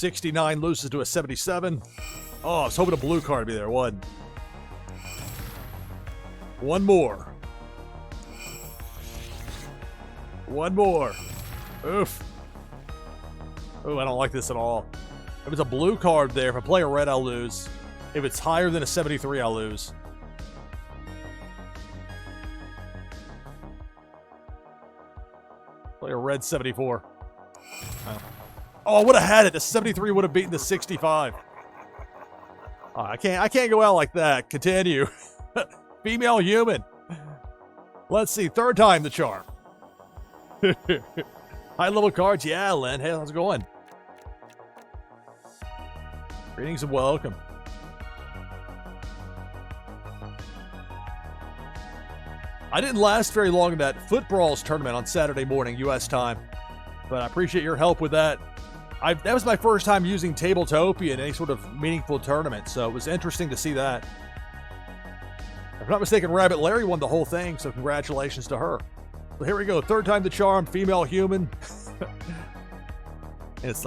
S1: 69 loses to a 77. Oh, I was hoping a blue card would be there. One. One more. One more. Oof. Oh, I don't like this at all. If it's a blue card there, if I play a red, I'll lose. If it's higher than a 73, I'll lose. Play a red 74. Oh, I would have had it. The 73 would have beaten the 65. Oh, I can't go out like that. Continue. Female human. Let's see. Third time the charm. High level cards. Yeah, Len. Hey, how's it going? Greetings and welcome. I didn't last very long in that Foot Brawls tournament on Saturday morning, U.S. time, but I appreciate your help with that. That was my first time using Tabletopia in any sort of meaningful tournament, so it was interesting to see that. If I'm not mistaken, Rabbit Larry won the whole thing, so congratulations to her. So here we go, third time the charm, female human. And it's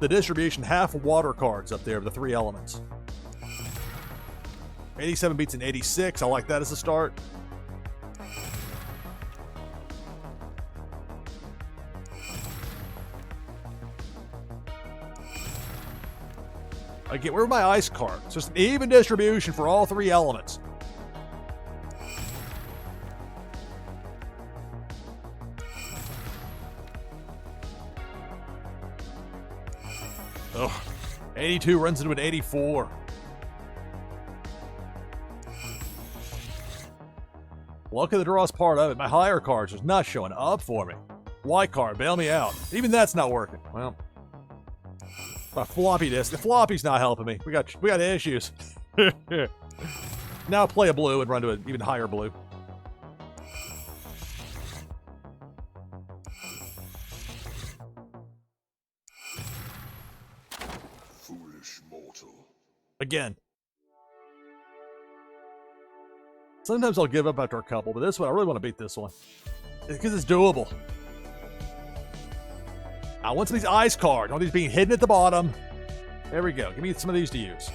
S1: the distribution, half water cards up there of the three elements. 87 beats an 86, I like that as a start. Again, where are my ice cards? It's just an even distribution for all three elements. Ugh. 82 runs into an 84. Luck of the draw is part of it. My higher cards is not showing up for me. White card, bail me out. Even that's not working. Well, my floppy disk. The floppy's not helping me. We got issues. Now play a blue and run to an even higher blue.
S2: Foolish mortal.
S1: Again. Sometimes I'll give up after a couple, but this one, I really want to beat this one. Because it's doable. I want some of these ice cards. All these being hidden at the bottom. There we go. Give me some of these to use.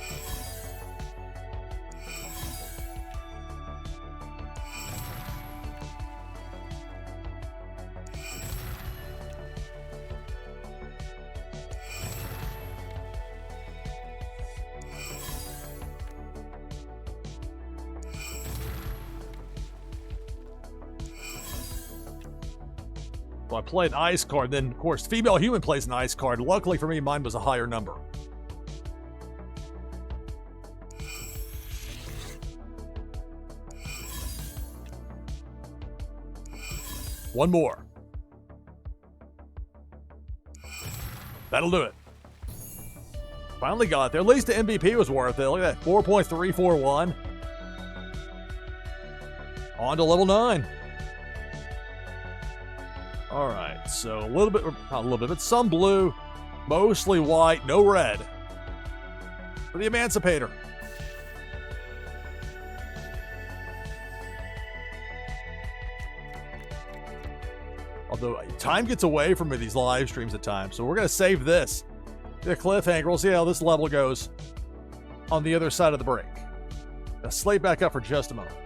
S1: Well, I played an ice card, then, of course, female human plays an ice card. Luckily for me, mine was a higher number. One more. That'll do it. Finally got there. At least the MVP was worth it. Look at that, 4.341. On to level 9. All right, so a little bit, not a little bit, but some blue, mostly white, no red. For the Emancipator. Although time gets away from me these live streams at times, so we're going to save this. The cliffhanger, we'll see how this level goes on the other side of the break. Now slate back up for just a moment.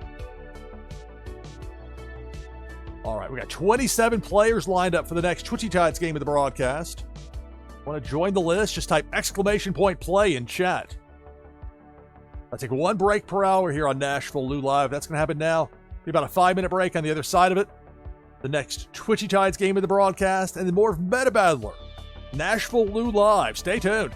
S1: All right, we got 27 players lined up for the next Twitchy Tides game of the broadcast. Want to join the list? Just type !play in chat. I'll take one break per hour here on NashvilleLou Live. That's going to happen now. Be about a 5-minute break on the other side of it. The next Twitchy Tides game of the broadcast, and then more of Meta Battler. NashvilleLou Live. Stay tuned.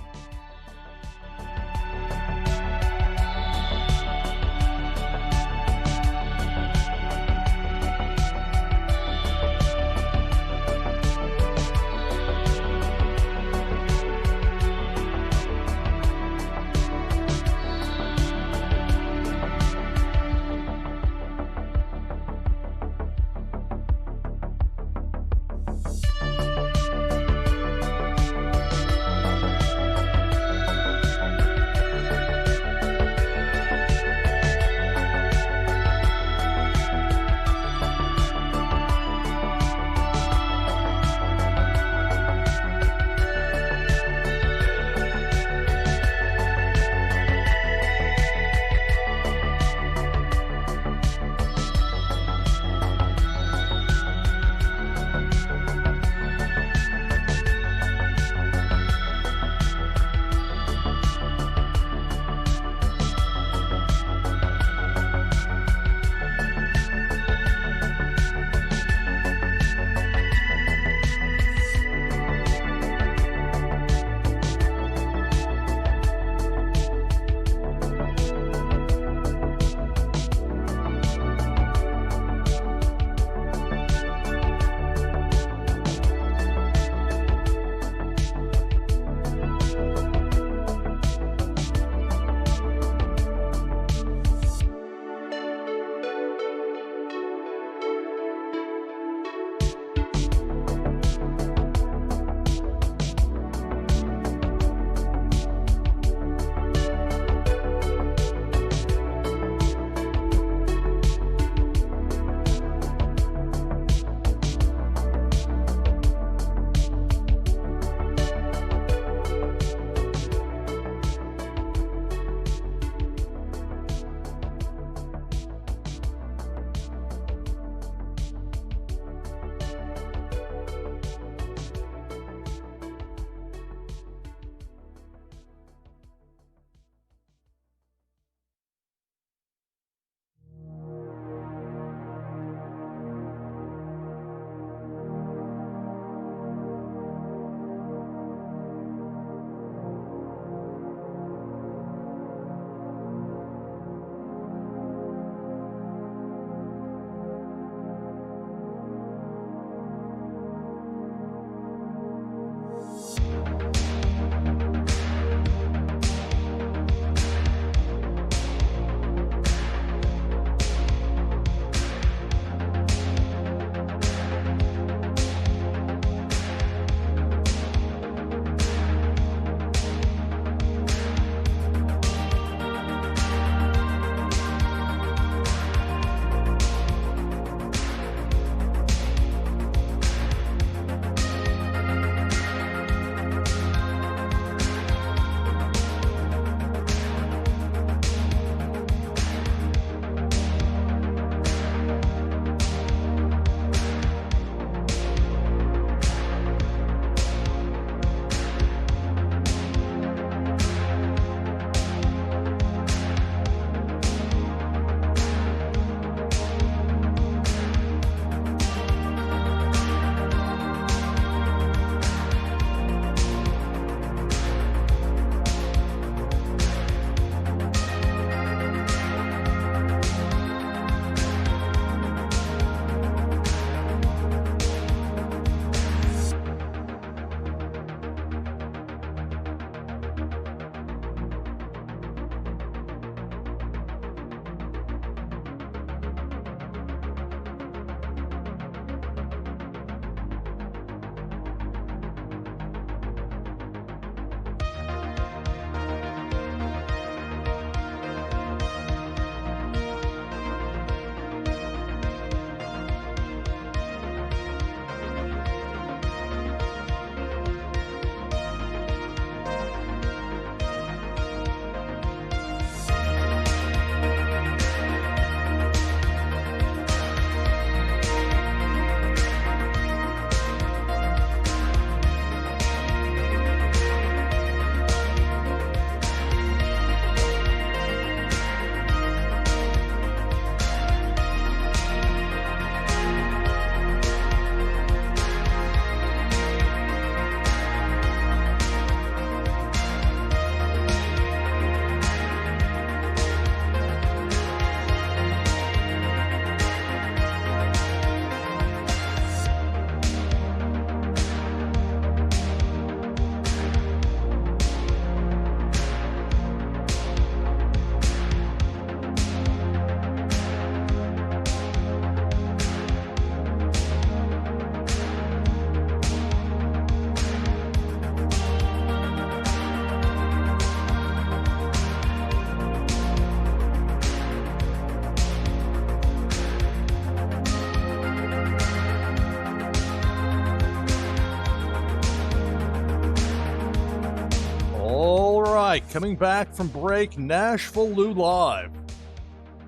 S1: right, coming back from break, NashvilleLou Live.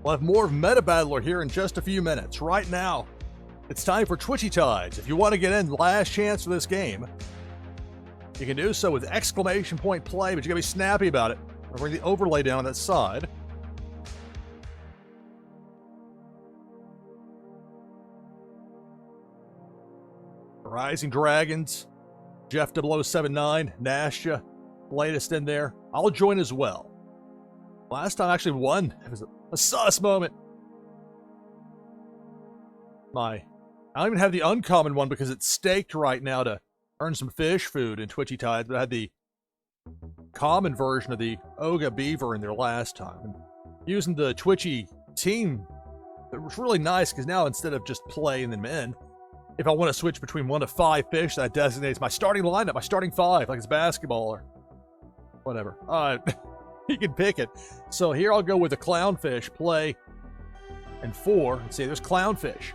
S1: We'll have more of Meta Battler here in just a few minutes. Right now, it's time for Twitchy Tides. If you want to get in, last chance for this game, you can do so with exclamation point play, but you gotta be snappy about it. I'll bring the overlay down on that side. Rising Dragons, Jeff 0079, Nasha, latest in there. I'll join as well. Last time I actually won. It was a sus moment. I don't even have the uncommon one because it's staked right now to earn some fish food in Twitchy Tides, but I had the common version of the Oga Beaver in there last time. And using the Twitchy team, it was really nice because now instead of just playing them in, if I want to switch between 1 to 5 fish, that designates my starting lineup, my starting 5, like it's basketball or whatever. You can pick it. So here I'll go with the clownfish, play, and 4. And say there's clownfish.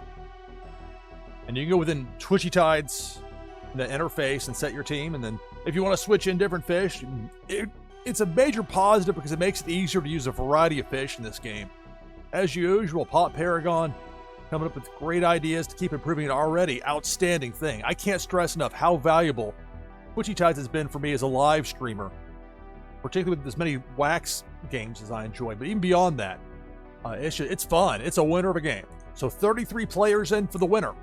S1: And you can go within Twitchy Tides, the interface, and set your team. And then if you want to switch in different fish, it's a major positive because it makes it easier to use a variety of fish in this game. As usual, Pop Paragon coming up with great ideas to keep improving an already outstanding thing. I can't stress enough how valuable Twitchy Tides has been for me as a live streamer, particularly with as many wax games as I enjoy. But even beyond that, it's fun. It's a winner of a game. So 33 players in for the winner.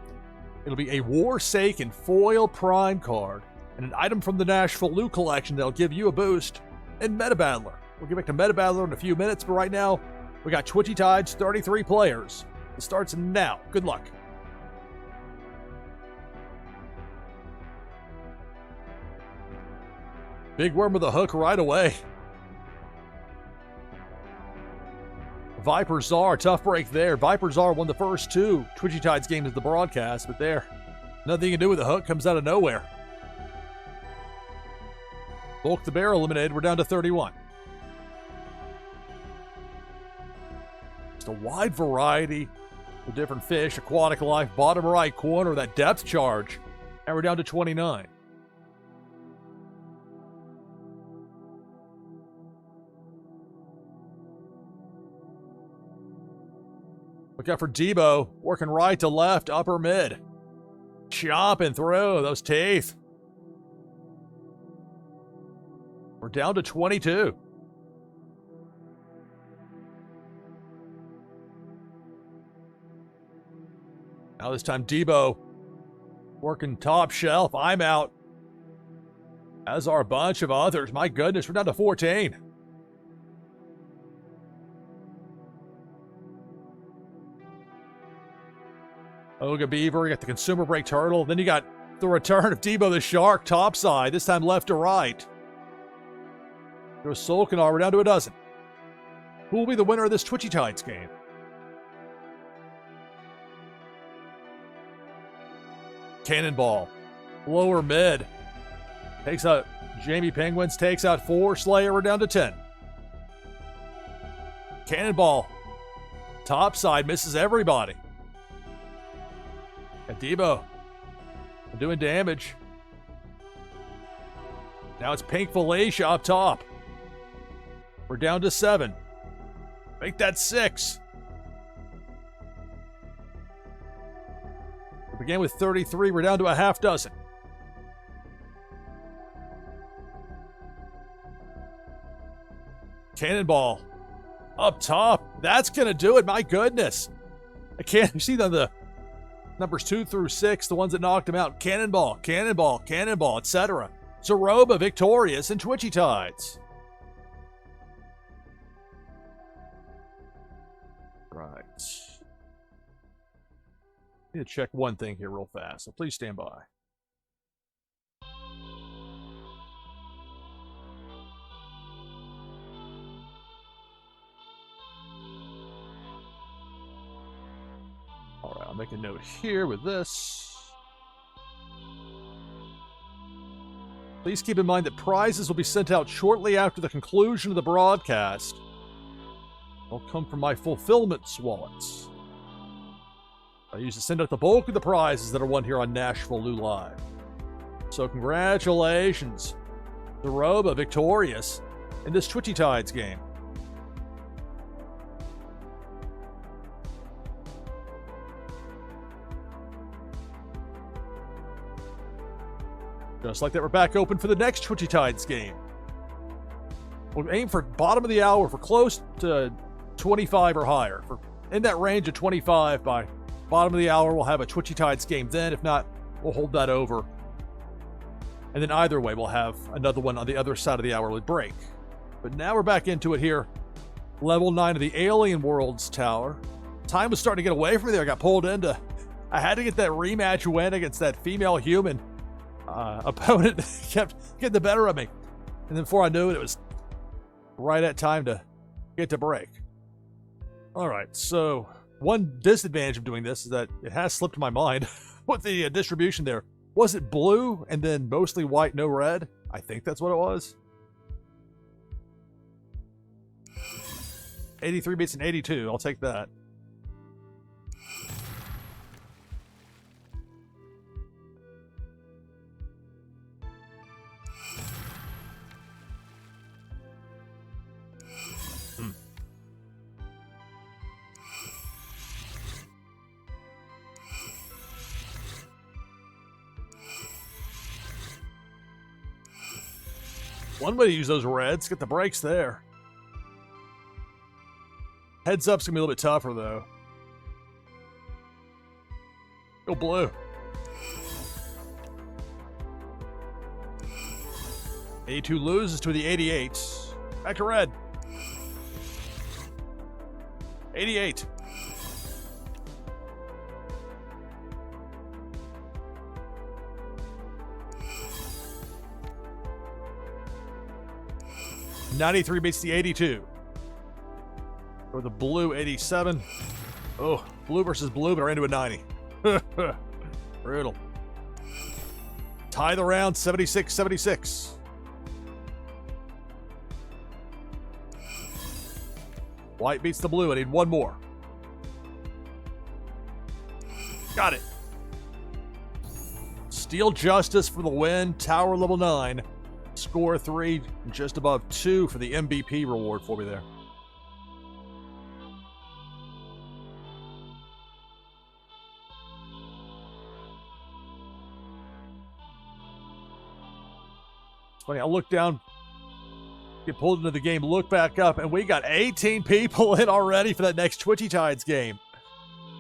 S1: It'll be a Warsaken foil prime card and an item from the NashvilleLou collection that'll give you a boost in Meta Battler. We'll get back to Meta Battler in a few minutes, but right now, we got Twitchy Tides, 33 players. It starts now. Good luck. Big worm with a hook right away. Viper Czar, tough break there. Viper Czar won the first 2 Twitchy Tides games of the broadcast, but there, nothing you can do with the hook, comes out of nowhere. Bulk the Bear eliminated, we're down to 31. Just a wide variety of different fish, aquatic life, bottom right corner, that depth charge, and we're down to 29. Look out for Debo, working right to left, upper mid. Chomping through those teeth. We're down to 22. Now this time Debo working top shelf. I'm out. As are a bunch of others. My goodness, we're down to 14. Oga Beaver, you got the consumer break turtle. Then you got the return of Debo the Shark, topside, this time left to right. There's Solkanar, we're down to a dozen. Who will be the winner of this Twitchy Tides game? Cannonball, lower mid. Takes out Jamie Penguins, takes out 4. Slayer, we're down to 10. Cannonball, topside, misses everybody. And Debo doing damage. Now it's Pink Felicia up top. We're down to 7. Make that 6. We began with 33. We're down to a half dozen. Cannonball up top. That's going to do it. My goodness. I can't see the numbers 2 through 6, the ones that knocked him out. Cannonball, Cannonball, Cannonball, etc. Zaroba victorious in Twitchy Tides. Right. Need to check one thing here real fast, so please stand by. All right, I'll make a note here with this. Please keep in mind that prizes will be sent out shortly after the conclusion of the broadcast. They'll come from my fulfillment wallets. I used to send out the bulk of the prizes that are won here on NashvilleLou Live. So congratulations. Zaroba victorious. in this Twitchy Tides game. Just like that, we're back open for the next Twitchy Tides game. We'll aim for bottom of the hour for close to 25 or higher. For in that range of 25 by bottom of the hour, we'll have a Twitchy Tides game then. If not, we'll hold that over. And then either way, we'll have another one on the other side of the hourly break. But now we're back into it here. Level 9 of the Alien Worlds Tower. Time was starting to get away from me there. I got pulled into... I had to get that rematch win against that female human. Opponent kept getting the better of me. And then before I knew it, it was right at time to get to break. All right, so one disadvantage of doing this is that it has slipped my mind with the distribution there. Was it blue and then mostly white, no red? I think that's what it was. 83 beats an 82. I'll take that. One way to use those reds, get the breaks there. Heads up's gonna be a little bit tougher though. Go blue. 82 loses to the 88. Back to red. 88. '93 beats the 82. Or the blue 87. Oh, blue versus blue, but we're into a 90. Brutal. Tie the round 76-76. White beats the blue. I need one more. Got it. Steel Justice for the win. Tower level 9. Score 3, just above 2 for the MVP reward for me there. It's funny, I look down, get pulled into the game, look back up, and we got 18 people in already for that next Twitchy Tides game.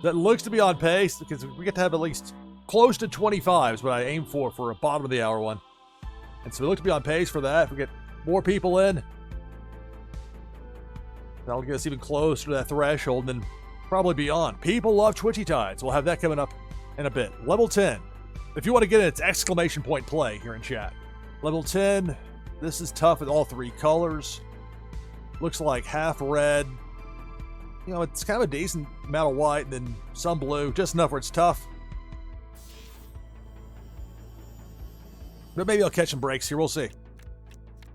S1: That looks to be on pace, because we get to have at least close to 25 is what I aim for a bottom of the hour one. And so we look to be on pace for that. If we get more people in, that'll get us even closer to that threshold and then probably beyond. People love Twitchy Tides. We'll have that coming up in a bit. Level 10. If you want to get it, it's exclamation point play here in chat. Level 10. This is tough with all three colors. Looks like half red. You know, it's kind of a decent amount of white and then some blue. Just enough where it's tough. But maybe I'll catch some breaks here. We'll see.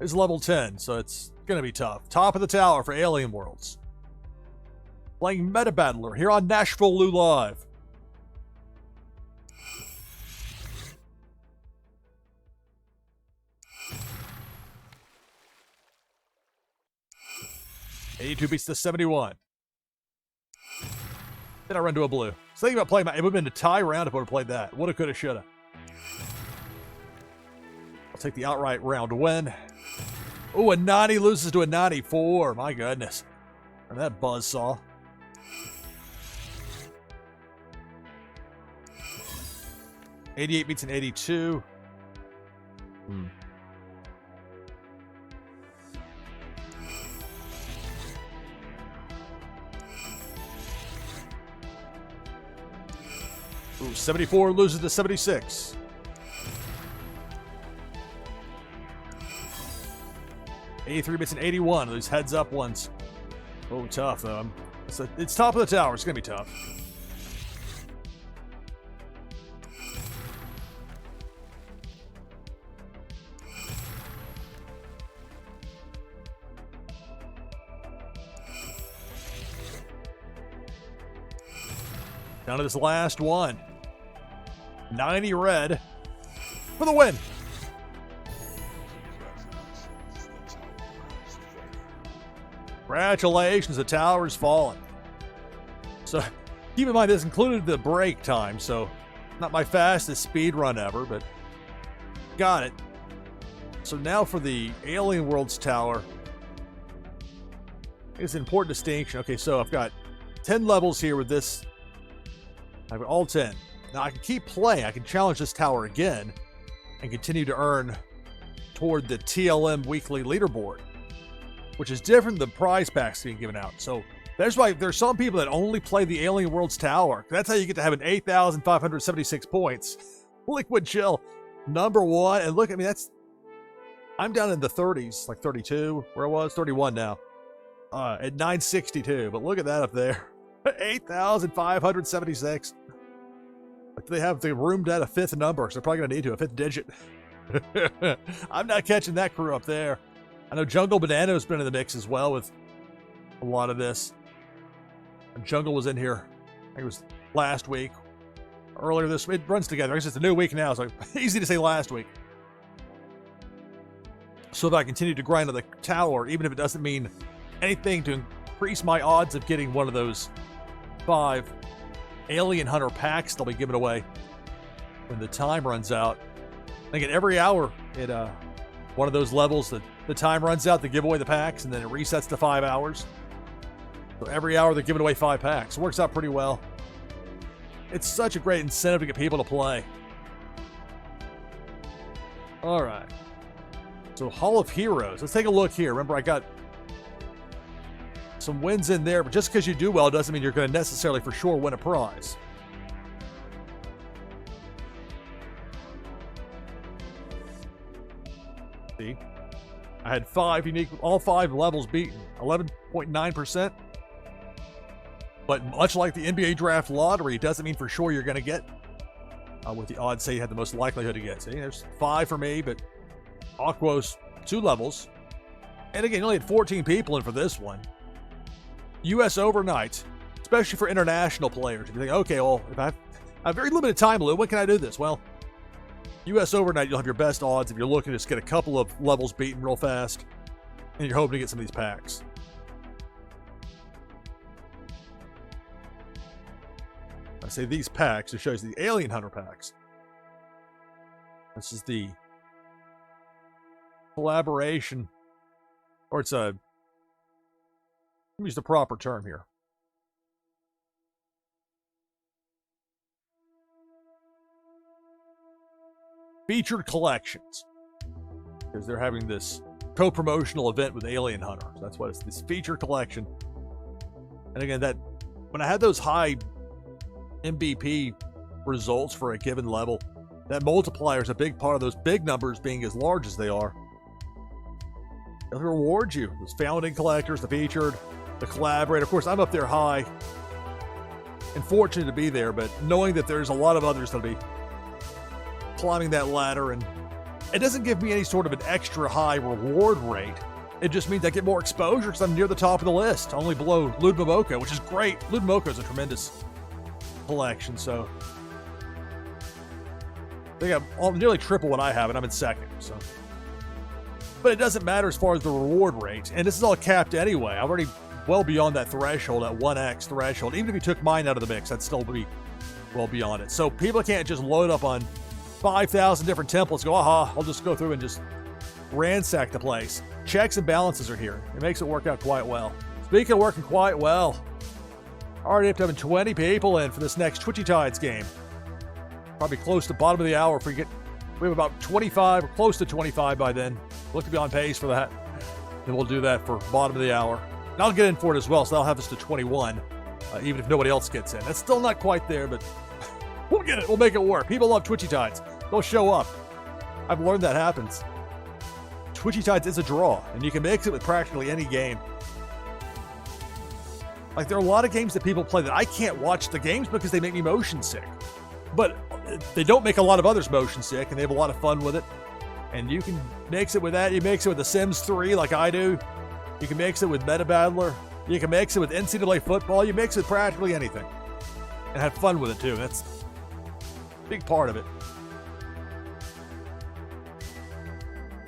S1: It's level 10, so it's going to be tough. Top of the tower for Alien Worlds. Playing Meta Battler here on NashvilleLou Live. '82 beats the 71. Then I run to a blue. So thinking about playing it would have been a tie round if I would have played that. Woulda, coulda, shoulda. I'll take the outright round win. Oh, a 90 loses to a 94. My goodness. And that buzzsaw. '88 beats an 82. Ooh, 74 loses to 76. '83 beats an 81. Those heads up ones. Oh, tough though. It's top of the tower. It's gonna be tough. Down to this last one. 90 red for the win. Congratulations, the tower is fallen. So keep in mind this included the break time, so not my fastest speed run ever, but got it. So now for the Alien Worlds tower. It's an important distinction. Okay, so I've got 10 levels here with this. I've got all 10. Now I can keep playing. I can challenge this tower again and continue to earn toward the TLM weekly leaderboard, which is different than prize packs being given out. So that's why there's some people that only play the Alien Worlds tower. That's how you get to have an 8,576 points. Liquid Chill, #1. And look at me, I'm down in the 30s, like 32, where I was, 31 now, at 962. But look at that up there, 8,576. They have the roomed at a 5th number, so they're probably going to need to a 5th digit. I'm not catching that crew up there. I know Jungle Banana's been in the mix as well with a lot of this. And Jungle was in here, I think it was last week, earlier this week. It runs together. I guess it's a new week now, so easy to say last week. So if I continue to grind on the tower, even if it doesn't mean anything to increase my odds of getting one of those 5 Alien Hunter packs they'll be giving away when the time runs out. Again, every hour at one of those levels, the time runs out, they give away the packs, and then it resets to 5 hours. So every hour they're giving away 5 packs. It works out pretty well. It's such a great incentive to get people to play. All right. So Hall of Heroes. Let's take a look here. Remember, I got some wins in there, but just because you do well doesn't mean you're going to necessarily for sure win a prize. See, I had 5 unique, all 5 levels beaten, 11.9%. But much like the NBA draft lottery, it doesn't mean for sure you're going to get what the odds say you had the most likelihood to get. See, there's 5 for me, but Aquos 2 levels. And again, you only had 14 people in for this one. US overnight, especially for international players. You think, okay, well, if I have very limited time, Lou, when can I do this? Well, US overnight, you'll have your best odds if you're looking to just get a couple of levels beaten real fast, and you're hoping to get some of these packs. I say these packs, it shows the Alien Hunter packs. This is the collaboration, or it's a, let me use the proper term here. Featured collections, because they're having this co-promotional event with Alien Hunter. So that's what it's, this featured collection. And again, that when I had those high MVP results for a given level, that multiplier is a big part of those big numbers being as large as they are. They'll reward you. Those founding collectors, the featured, the collaborator. Of course, I'm up there high and fortunate to be there, but knowing that there's a lot of others that'll be climbing that ladder, and it doesn't give me any sort of an extra high reward rate. It just means I get more exposure because I'm near the top of the list, only below Ludmamoko, which is great. Ludmamoko is a tremendous collection, so I think I'm nearly triple what I have, and I'm in second. So, but it doesn't matter as far as the reward rate, and this is all capped anyway. I'm already well beyond that threshold, that 1x threshold. Even if you took mine out of the mix, I'd still be well beyond it. So people can't just load up on 5,000 different templates, go, aha, I'll just go through and just ransack the place. Checks and balances are here. It makes it work out quite well. Speaking of working quite well, already up to having 20 people in for this next Twitchy Tides game. Probably close to bottom of the hour if we get, we have about 25 or close to 25 by then. Look to be on pace for that. And we'll do that for bottom of the hour. And I'll get in for it as well, so that'll have us to 21, even if nobody else gets in. That's still not quite there, but we'll get it. We'll make it work. People love Twitchy Tides. They'll show up. I've learned that happens. Twitchy Tides is a draw, and you can mix it with practically any game. Like, there are a lot of games that people play that I can't watch the games because they make me motion sick. But they don't make a lot of others motion sick, and they have a lot of fun with it. And you can mix it with that. You mix it with The Sims 3 like I do. You can mix it with Meta Battler. You can mix it with NCAA football. You mix it with practically anything. And have fun with it, too. That's a big part of it.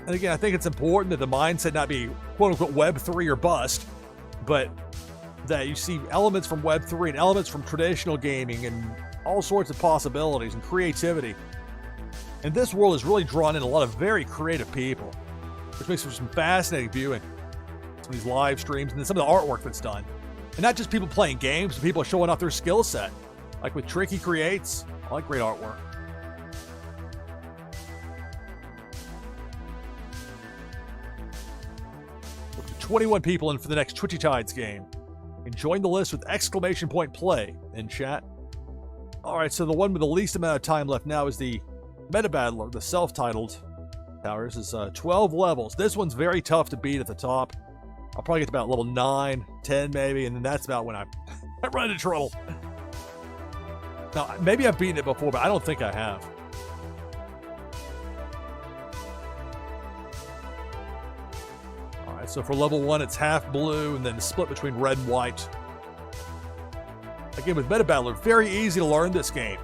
S1: And again, I think it's important that the mindset not be quote-unquote Web 3 or bust. but that you see elements from Web3 and elements from traditional gaming and all sorts of possibilities and creativity. And this world has really drawn in a lot of very creative people, which makes for some fascinating viewing. Some of these live streams and then some of the artwork that's done. And not just people playing games, but people showing off their skill set. Like with Tricky Creates. I like great artwork. Look at 21 people in for the next Twitchy Tides game. And join the list with !play in chat. Alright, so the one with the least amount of time left now is the Meta Battler, the self-titled tower. This is 12 levels. This one's very tough to beat at the top. I'll probably get to about level 9, 10 maybe, and then that's about when I run into trouble. Now, maybe I've beaten it before, but I don't think I have. Alright, so for level 1, it's half blue, and then split between red and white. Again, with Meta Battler, very easy to learn this game.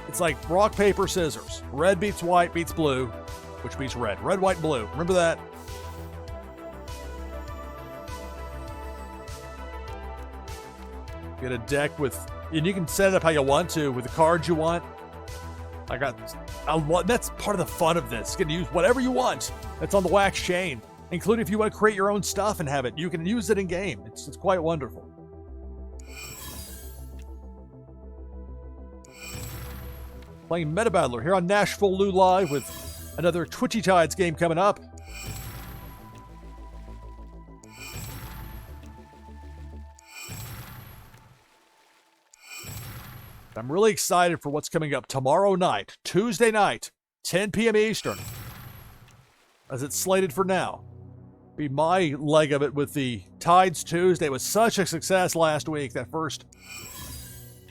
S1: It's like rock, paper, scissors. Red beats white, beats blue, which beats red. Red, white, blue. Remember that? Get a deck with, and you can set it up how you want to with the cards you want. That's part of the fun of this. You can use whatever you want that's on the wax chain, including if you want to create your own stuff and have it. You can use it in game. It's quite wonderful. Playing Meta Battler here on NashvilleLou Live with another Twitchy Tides game coming up. I'm really excited for what's coming up tomorrow night, Tuesday night, 10 p.m. Eastern, as it's slated for now. Be my leg of it with the Tides Tuesday. It was such a success last week, that first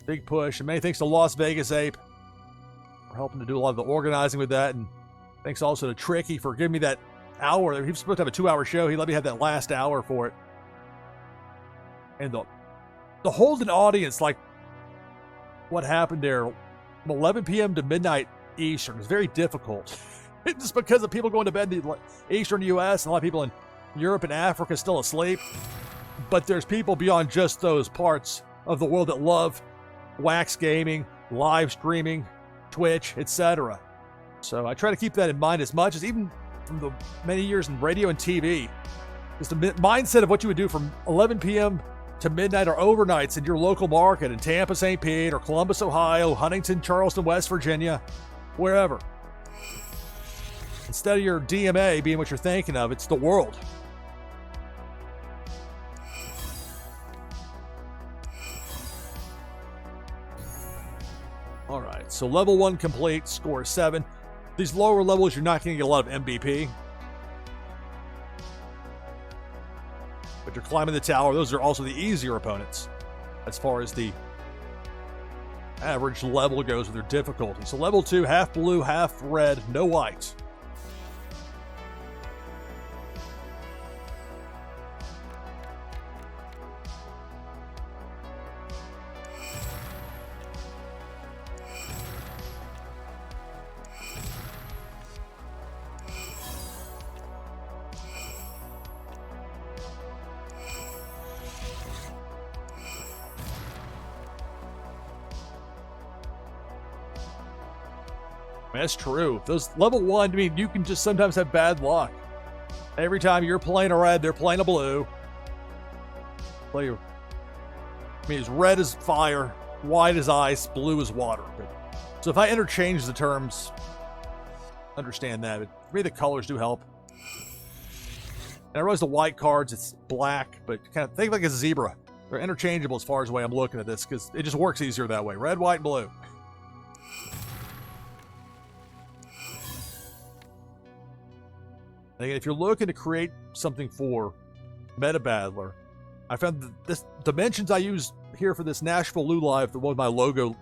S1: big push. And many thanks to Las Vegas Ape for helping to do a lot of the organizing with that. And thanks also to Tricky for giving me that hour. He was supposed to have a 2-hour show. He let me have that last hour for it. And the holding audience, like what happened there from 11 p.m. to midnight Eastern is very difficult. Just because of people going to bed in the Eastern U.S. and a lot of people in Europe and Africa still asleep. But there's people beyond just those parts of the world that love wax gaming, live streaming, Twitch, etc. So I try to keep that in mind as much as even from the many years in radio and TV. Just the mindset of what you would do from 11 p.m. to midnight or overnights in your local market in Tampa, St. Pete, or Columbus, Ohio, Huntington, Charleston, West Virginia, wherever. Instead of your DMA being what you're thinking of, it's the world. All right, so level 1 complete, score 7. These lower levels, you're not going to get a lot of MVP. But you're climbing the tower. Those are also the easier opponents as far as the average level goes with their difficulty. So level 2, half blue, half red, no white. That's true. Those level 1, I mean, you can just sometimes have bad luck. Every time you're playing a red, they're playing a blue. I mean, it's red is fire, white is ice, blue is water. So if I interchange the terms, understand that. But for me, the colors do help. And I realize the white cards, it's black, but kind of think like a zebra. They're interchangeable as far as the way I'm looking at this, because it just works easier that way. Red, white, and blue. Again, if you're looking to create something for Meta Battler, I found that this dimensions I use here for this NashvilleLou Live, the one with my logo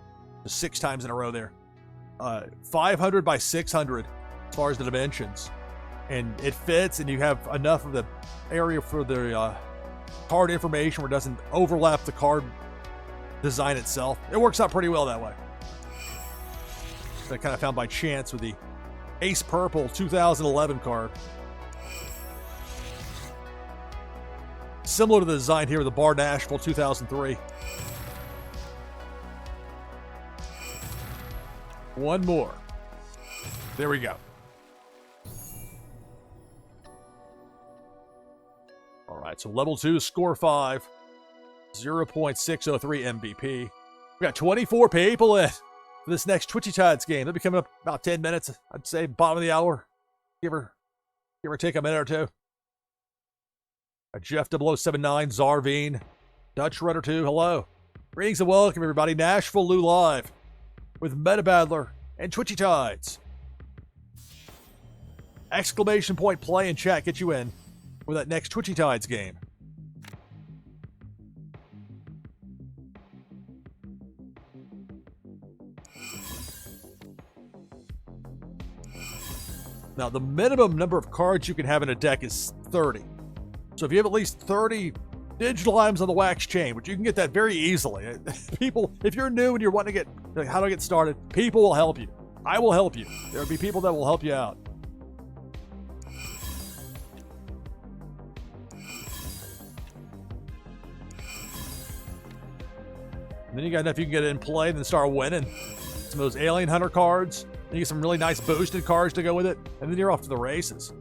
S1: 6 times in a row there, 500 by 600 as far as the dimensions. And it fits, and you have enough of the area for the card information where it doesn't overlap the card design itself. It works out pretty well that way. That I kind of found by chance with the Ace Purple 2011 card. Similar to the design here with the Bar Nashville 2003. One more. There we go. All right, so level 2, score 5. 0.603 MVP. We got 24 people in for this next Twitchy Tides game. They'll be coming up about 10 minutes. I'd say bottom of the hour. Give or take a minute or two. Jeff 0079, Zarvine, Dutch Rudder 2, hello. Greetings and welcome, everybody. NashvilleLou live with Meta Battler and Twitchy Tides. Exclamation point play and chat get you in for that next Twitchy Tides game. Now, the minimum number of cards you can have in a deck is 30. So if you have at least 30 digital items on the wax chain, which you can get that very easily. People, if you're new and you're wanting to get, like, how do I get started? People will help you. I will help you. There will be people that will help you out. And then you got enough you can get it in play, then start winning. Some of those Alien Hunter cards. Then you get some really nice boosted cards to go with it, and then you're off to the races.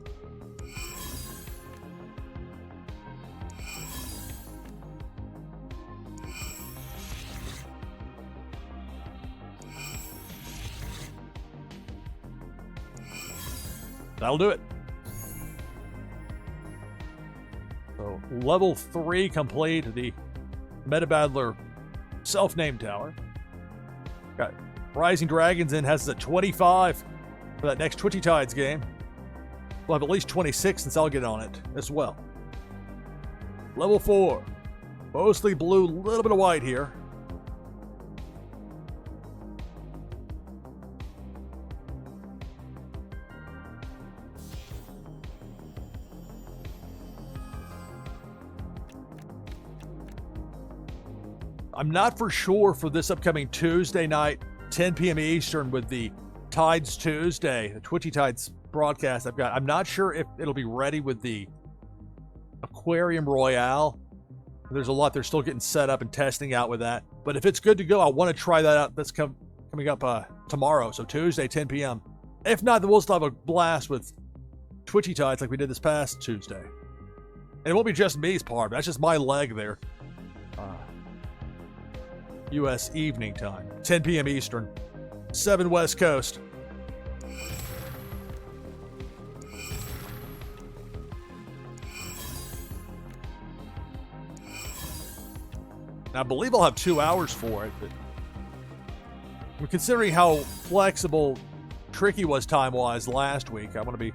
S1: That'll do it. So, level 3 complete, the Meta Battler self-named tower. Got Rising Dragons in, has us at 25 for that next Twitchy Tides game. We'll have at least 26 since I'll get on it as well. Level 4. Mostly blue, a little bit of white here. I'm not for sure for this upcoming Tuesday night, 10 p.m. Eastern, with the Tides Tuesday, the Twitchy Tides broadcast I've got. I'm not sure if it'll be ready with the Aquarium Royale. There's a lot they're still getting set up and testing out with that. But if it's good to go, I want to try that out. That's coming up tomorrow, so Tuesday, 10 p.m. If not, then we'll still have a blast with Twitchy Tides like we did this past Tuesday. And it won't be just me's part, but that's just my leg there. U.S. evening time, 10 p.m. Eastern, 7 West Coast. Now, I believe I'll have 2 hours for it, but considering how flexible Tricky was time-wise last week, I want to be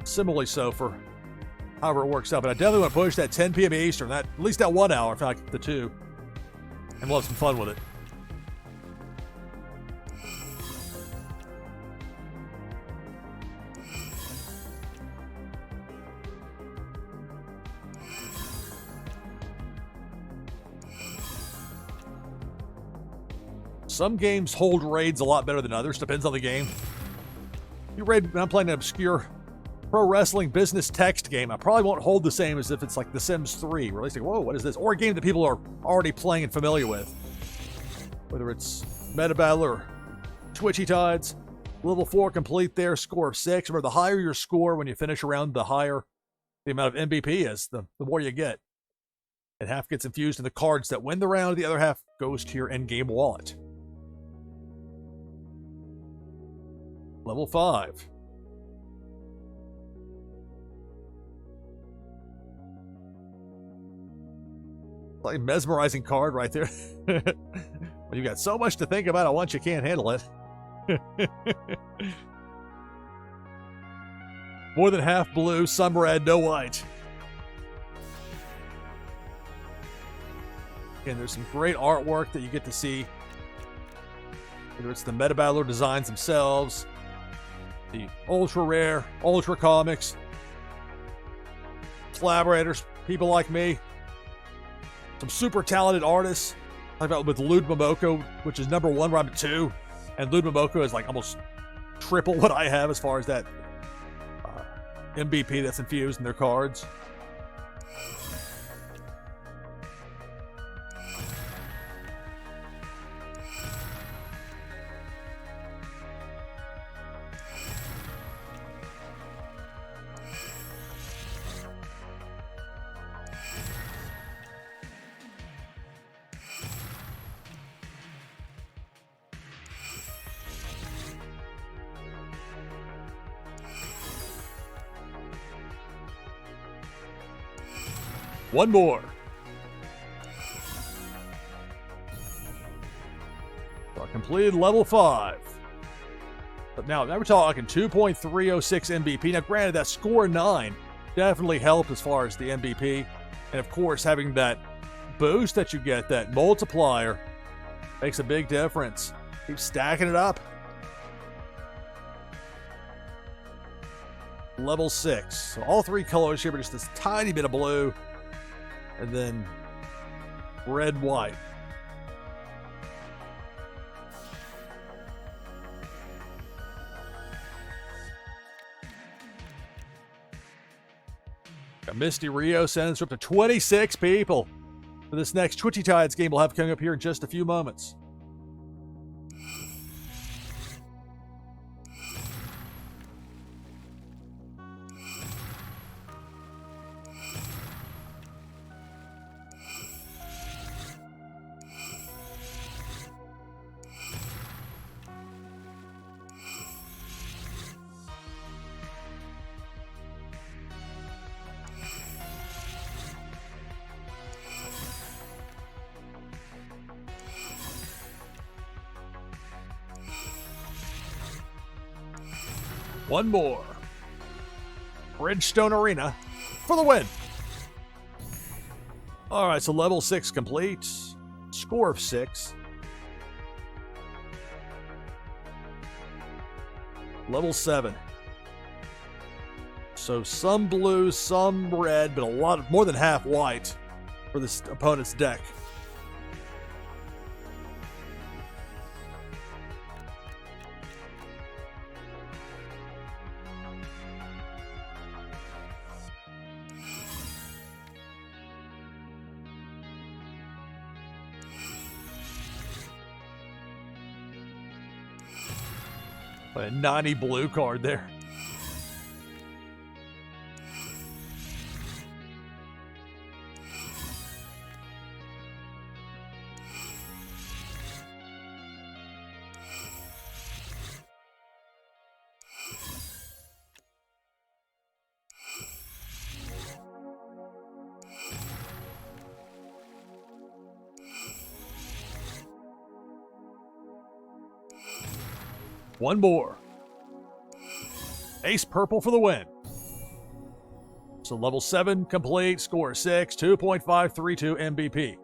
S1: similarly so for however it works out. But I definitely want to push that 10 p.m. Eastern, at least that 1 hour, if not the 2. And we'll have some fun with it. Some games hold raids a lot better than others. Depends on the game. You raid, when I'm playing an obscure pro wrestling business text game, I probably won't hold the same as if it's like The Sims 3, where at least like, whoa, what is this? Or a game that people are already playing and familiar with. Whether it's Meta Battler or Twitchy Tides. Level 4 complete there, score of 6. Remember, the higher your score when you finish around, the higher the amount of MVP is, the more you get. And half gets infused in the cards that win the round, the other half goes to your endgame wallet. Level 5. Like a mesmerizing card right there. When you've got so much to think about at once, you can't handle it. More than half blue, some red, no white. Again, there's some great artwork that you get to see. Whether it's the Meta Battler designs themselves, the ultra rare, ultra comics, collaborators, people like me, some super talented artists. I've got with Lud Momoko, which is number 1, I'm at 2. And Lud Momoko is like almost triple what I have as far as that MVP that's infused in their cards. One more. So I completed level 5. But now we're talking 2.306 MVP. Now, granted, that score 9 definitely helped as far as the MVP. And, of course, having that boost that you get, that multiplier, makes a big difference. Keep stacking it up. Level 6. So all 3 colors here, but just this tiny bit of blue. And then red, white. Got Misty Rio sends up to 26 people for this next Twitchy Tides game we'll have coming up here in just a few moments. One more. Bridgestone Arena for the win. All right, so level 6 complete. Score of 6. Level 7. So some blue, some red, but a lot, more than half white for this opponent's deck. A 90 blue card there. One more. Ace purple for the win. So level 7 complete, score 6, 2.532 MVP.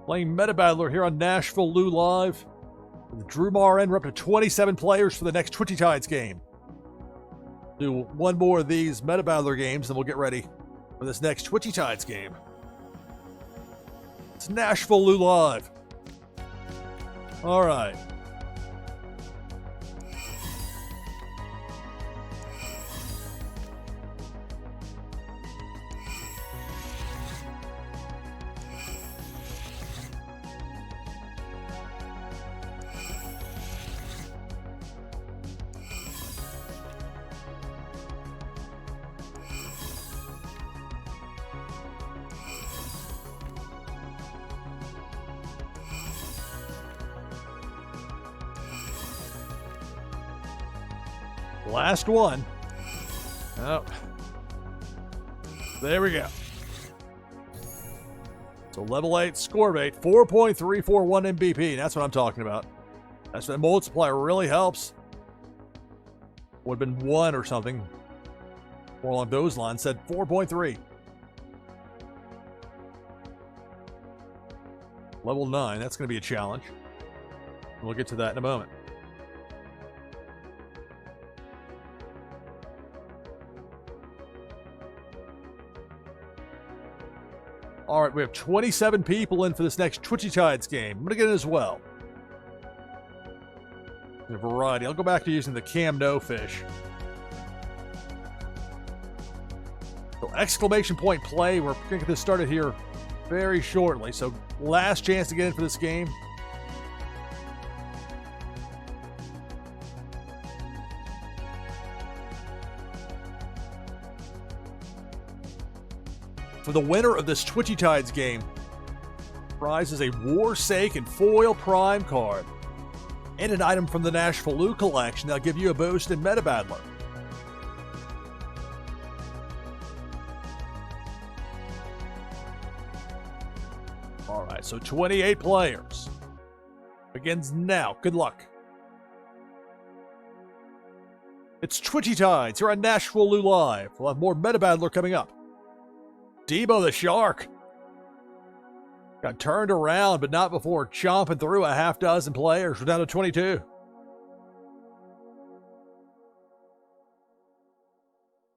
S1: Playing Meta Battler here on NashvilleLou Live. With Drew Marin, we're up to 27 players for the next Twitchy Tides game. Do one more of these Meta Battler games, and we'll get ready for this next Twitchy Tides game. It's NashvilleLou Live. All right. Last one. Oh. There we go. So level 8, score of 8, 4.341 MVP. That's what I'm talking about. That's that multiplier really helps. Would have been 1 or something. More along those lines. Said 4.3. Level 9. That's going to be a challenge. We'll get to that in a moment. All right, we have 27 people in for this next Twitchy Tides game. I'm going to get in as well. There's a variety. I'll go back to using the Cam No Fish. So exclamation point play. We're going to get this started here very shortly. So last chance to get in for this game. For the winner of this Twitchy Tides game, prize is a Warsake and Foil Prime card and an item from the NashvilleLou collection that'll give you a boost in Meta Battler. so 28 players. Begins now. Good luck. It's Twitchy Tides here on NashvilleLou Live. We'll have more Meta Battler coming up. Debo the Shark got turned around, but not before chomping through a half dozen players. We're down to 22.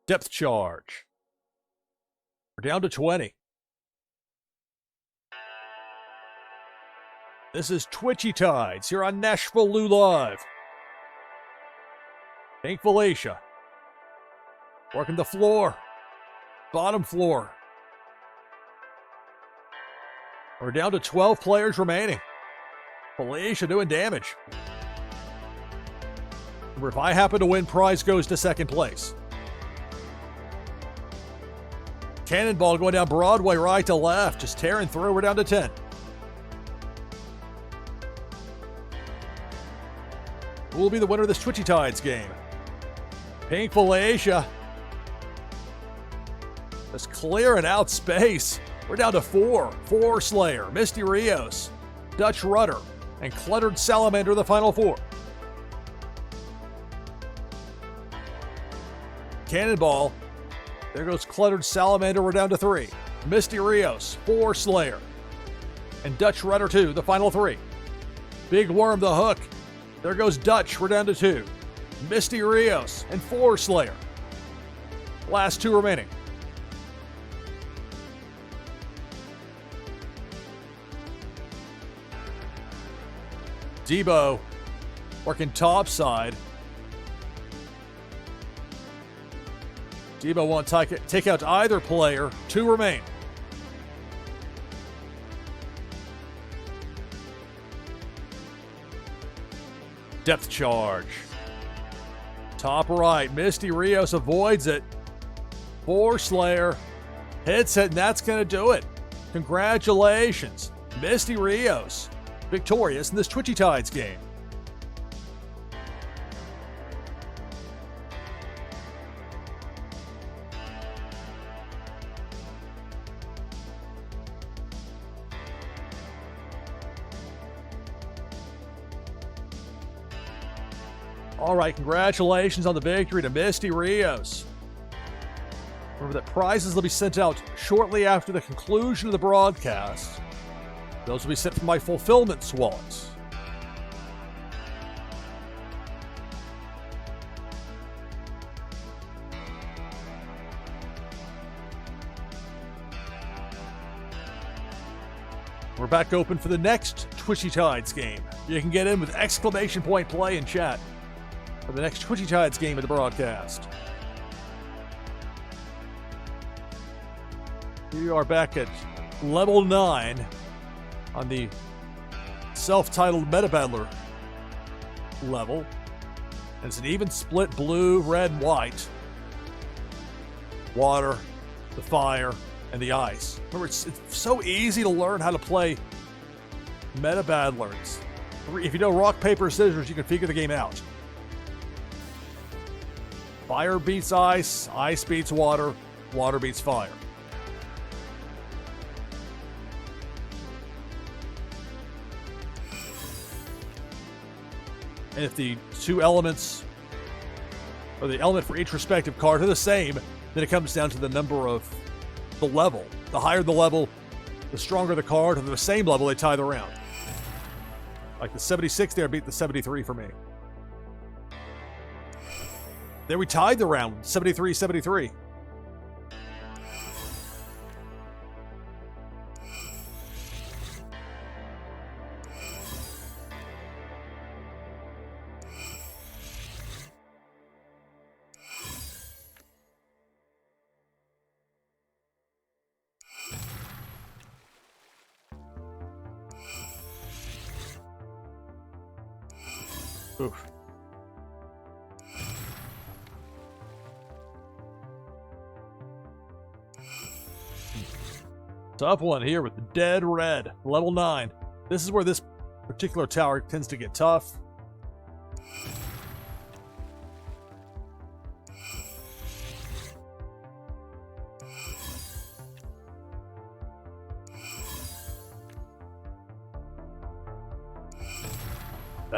S1: Depth charge. We're down to 20. This is Twitchy Tides here on NashvilleLou Live. Pink Felicia. Working the floor. Bottom floor. We're down to 12 players remaining. Felicia doing damage. Remember, if I happen to win, prize goes to second place. Cannonball going down Broadway right to left. Just tearing through. We're down to 10. Who will be the winner of this Twitchy Tides game? Pink Felicia. Just clearing out space. We're down to 4. 4 Slayer, Misty Rios, Dutch Rudder, and Cluttered Salamander, the final 4. Cannonball. There goes Cluttered Salamander. We're down to 3. Misty Rios, 4 Slayer, and Dutch Rudder 2, the final 3. Big Worm the Hook. There goes Dutch. We're down to 2. Misty Rios and 4 Slayer. Last 2 remaining. Debo working topside. Debo won't take out either player. 2 remain. Depth charge. Top right. Misty Rios avoids it. 4 Slayer. Hits it, and that's going to do it. Congratulations. Misty Rios victorious in this Twitchy Tides game. All right, congratulations on the victory to Misty Rios. Remember that prizes will be sent out shortly after the conclusion of the broadcast. Those will be sent from my fulfillment wallet. We're back open for the next Twitchy Tides game. You can get in with exclamation point play in chat for the next Twitchy Tides game of the broadcast. We are back at level 9 on the self-titled Meta Battler level. And it's an even split blue, red, and white. Water, the fire, and the ice. Remember, it's so easy to learn how to play Meta Battlers. If you know rock, paper, scissors, you can figure the game out. Fire beats ice, ice beats water, water beats fire. And if the 2 elements, or the element for each respective card, are the same, then it comes down to the number of the level. The higher the level, the stronger the card. If they're the same level, they tie the round. Like the 76 there beat the 73 for me. There we tied the round, 73-73. Oof. Tough one here with the dead red, level 9. This is where this particular tower tends to get tough.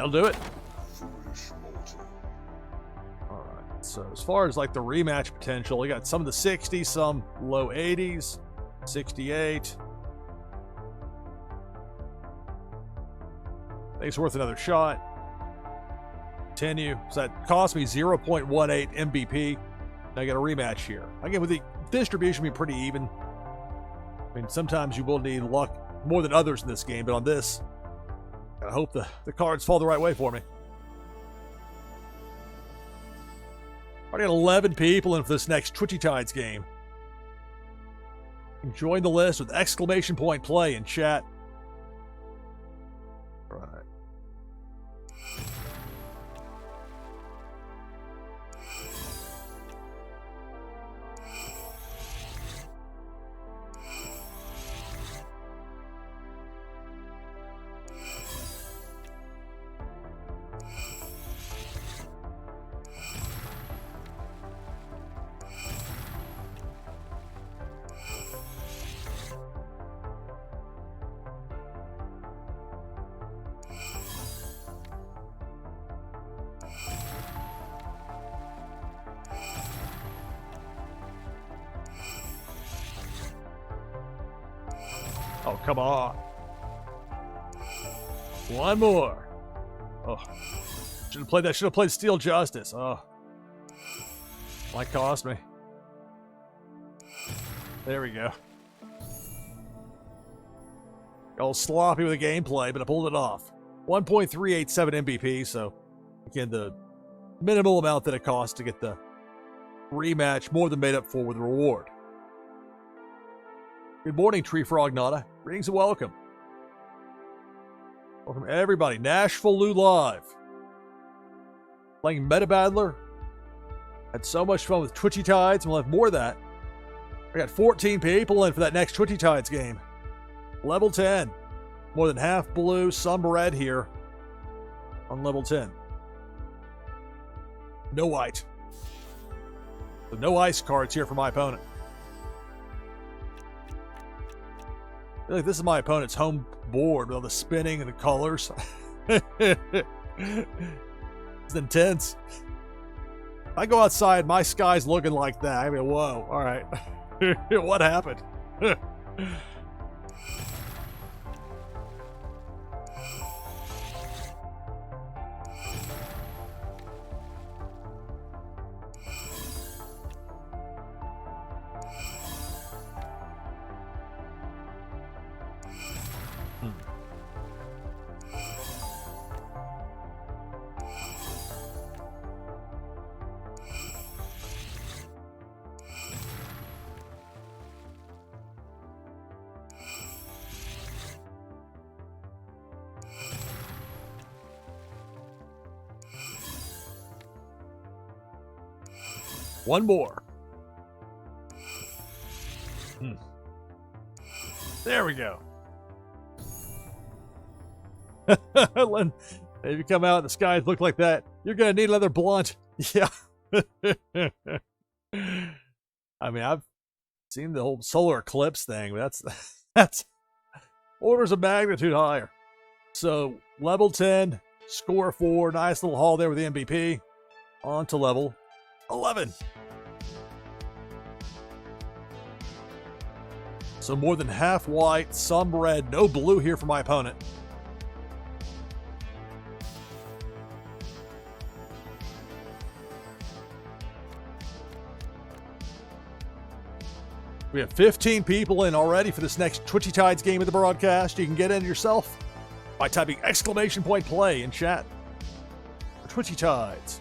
S1: That'll do it.
S2: Foolish mortal.
S1: All right. So as far as like the rematch potential, we got some of the 60s, some low 80s, 68. I think it's worth another shot. Continue. So that cost me 0.18 MVP. Now I got a rematch here. Again, with the distribution being pretty even. I mean, sometimes you will need luck more than others in this game, but on this, I hope the cards fall the right way for me. Already got 11 people in for this next Twitchy Tides game. Join the list with exclamation point play in chat. Right. Oh, come on. One more. Oh. Should have played that. Should have played Steel Justice. Oh. Might cost me. There we go. Got a little sloppy with the gameplay, but I pulled it off. 1.387 MVP, so again, the minimal amount that it costs to get the rematch more than made up for with the reward. Good morning, Tree Frog Nada. Greetings and welcome. Welcome everybody. NashvilleLou Live. Playing Meta Battler. Had so much fun with Twitchy Tides, and we'll have more of that. I got 14 people in for that next Twitchy Tides game. Level 10. More than half blue, some red here on level 10. No white. So no ice cards here for my opponent. I feel like this is my opponent's home board with all the spinning and the colors. It's intense. If I go outside, my sky's looking like that. I mean, whoa. All right. What happened? One more. There we go. If you come out and the skies look like that, you're going to need another blunt. Yeah. I mean, I've seen the whole solar eclipse thing, but that's orders of magnitude higher. So, level 10, score 4, nice little haul there with the MVP. On to level 11. So more than half white, some red, no blue here for my opponent. We have 15 people in already for this next Twitchy Tides game of the broadcast. You can get in yourself by typing exclamation point play in chat for Twitchy Tides.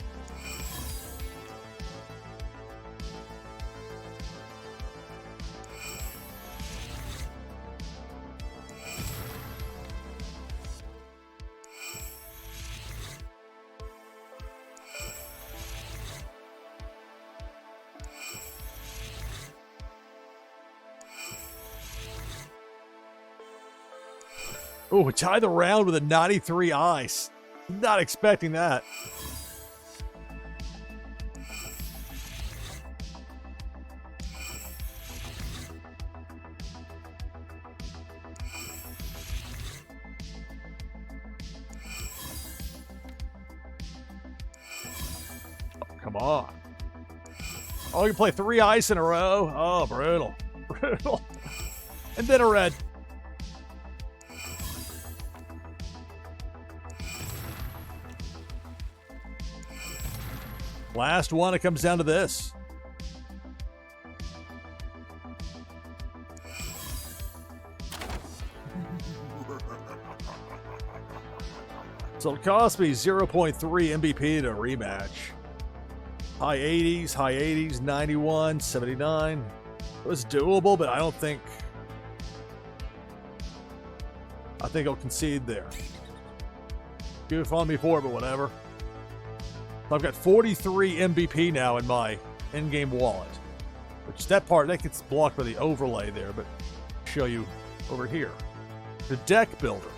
S1: Oh, tie the round with a 93 ice. Not expecting that. come on. Oh, you can play 3 ice in a row? Oh, brutal. Brutal. And then a red. Last one, it comes down to this. So it cost me 0.3 MVP to rematch. High 80s, 91, 79. It was doable, but I think I'll concede there. Goof on me for it, but whatever. So I've got 43 MVP now in my in-game wallet. Which that gets blocked by the overlay there, but I'll show you over here. The deck builder.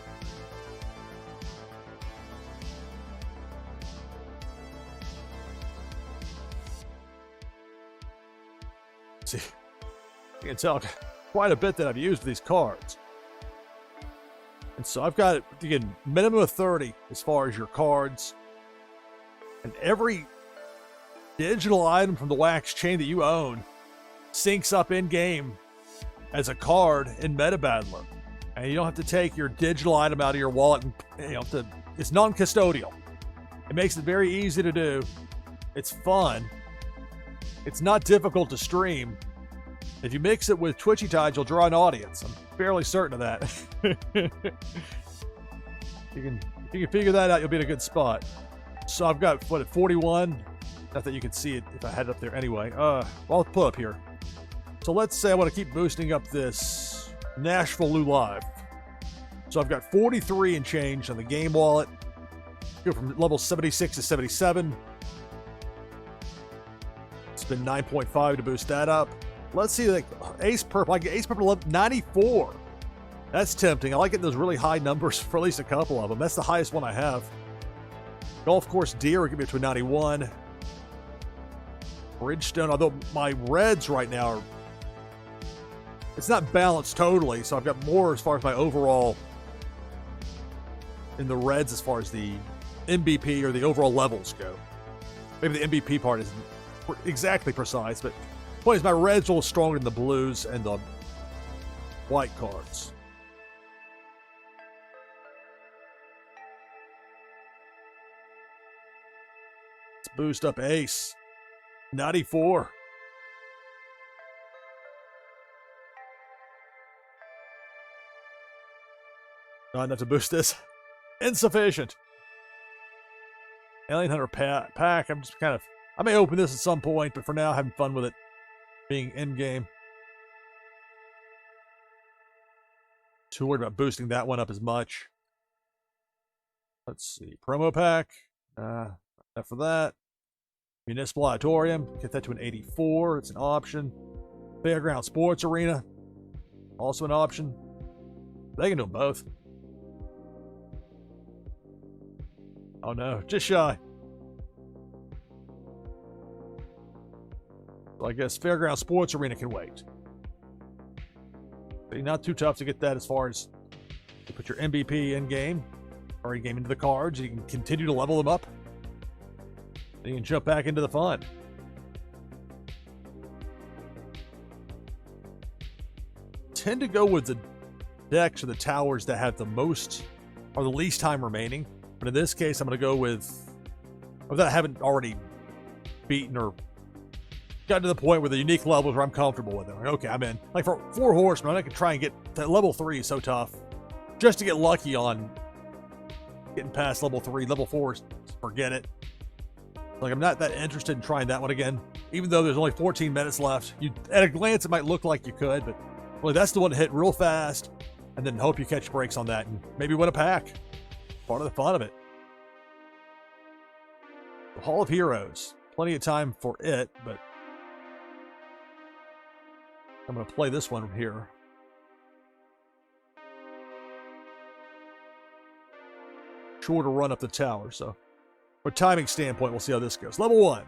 S1: See, you can tell quite a bit that I've used these cards. And so I've got, again, minimum of 30 as far as your cards. And every digital item from the wax chain that you own syncs up in-game as a card in Meta Battler. And you don't have to take your digital item out of your wallet and, it's non-custodial. It makes it very easy to do. It's fun. It's not difficult to stream. If you mix it with Twitchy Tides, you'll draw an audience. I'm fairly certain of that. If you can figure that out, you'll be in a good spot. So I've got, what, at 41? Not that you can see it if I had it up there anyway. I'll pull it up here. So let's say I want to keep boosting up this NashvilleLou Live. So I've got 43 and change on the game wallet. Go from level 76 to 77. It's been 9.5 to boost that up. Let's see, like Ace Purple. I get Ace Purple level 94. That's tempting. I like getting those really high numbers for at least a couple of them. That's the highest one I have. Golf Course Deer will give me to a 91. Bridgestone, although my reds right now are, it's not balanced totally, so I've got more as far as my overall in the reds as far as the MVP or the overall levels go. Maybe the MVP part isn't exactly precise, but the point is my red's a little stronger than the blues and the white cards. Let's boost up Ace. 94. Not enough to boost this. Insufficient. Alien Hunter pack. I'm just kind of, I may open this at some point, but for now, having fun with it being in-game. Too worried about boosting that one up as much. Let's see. Promo pack. Enough for that. Municipal Auditorium. Get that to an 84. It's an option. Fairground Sports Arena. Also an option. They can do them both. Oh no, just shy. So I guess Fairground Sports Arena can wait. Not too tough to get that as far as you put your MVP in game or in game into the cards. You can continue to level them up. Then you can jump back into the fun. Tend to go with the decks or the towers that have the most or the least time remaining. But in this case, I'm going to go with that I haven't already beaten or gotten to the point where the unique levels where I'm comfortable with it. Like, okay, I'm in. Like for 4 Horsemen, I can try and get that level 3 is so tough. Just to get lucky on getting past level 3. Level 4, forget it. Like, I'm not that interested in trying that one again. Even though there's only 14 minutes left. At a glance, it might look like you could, but really, that's the one to hit real fast. And then hope you catch breaks on that and maybe win a pack. Part of the fun of it. The Hall of Heroes. Plenty of time for it, but I'm going to play this one here. Shorter run up the tower, so from a timing standpoint, we'll see how this goes. Level 1,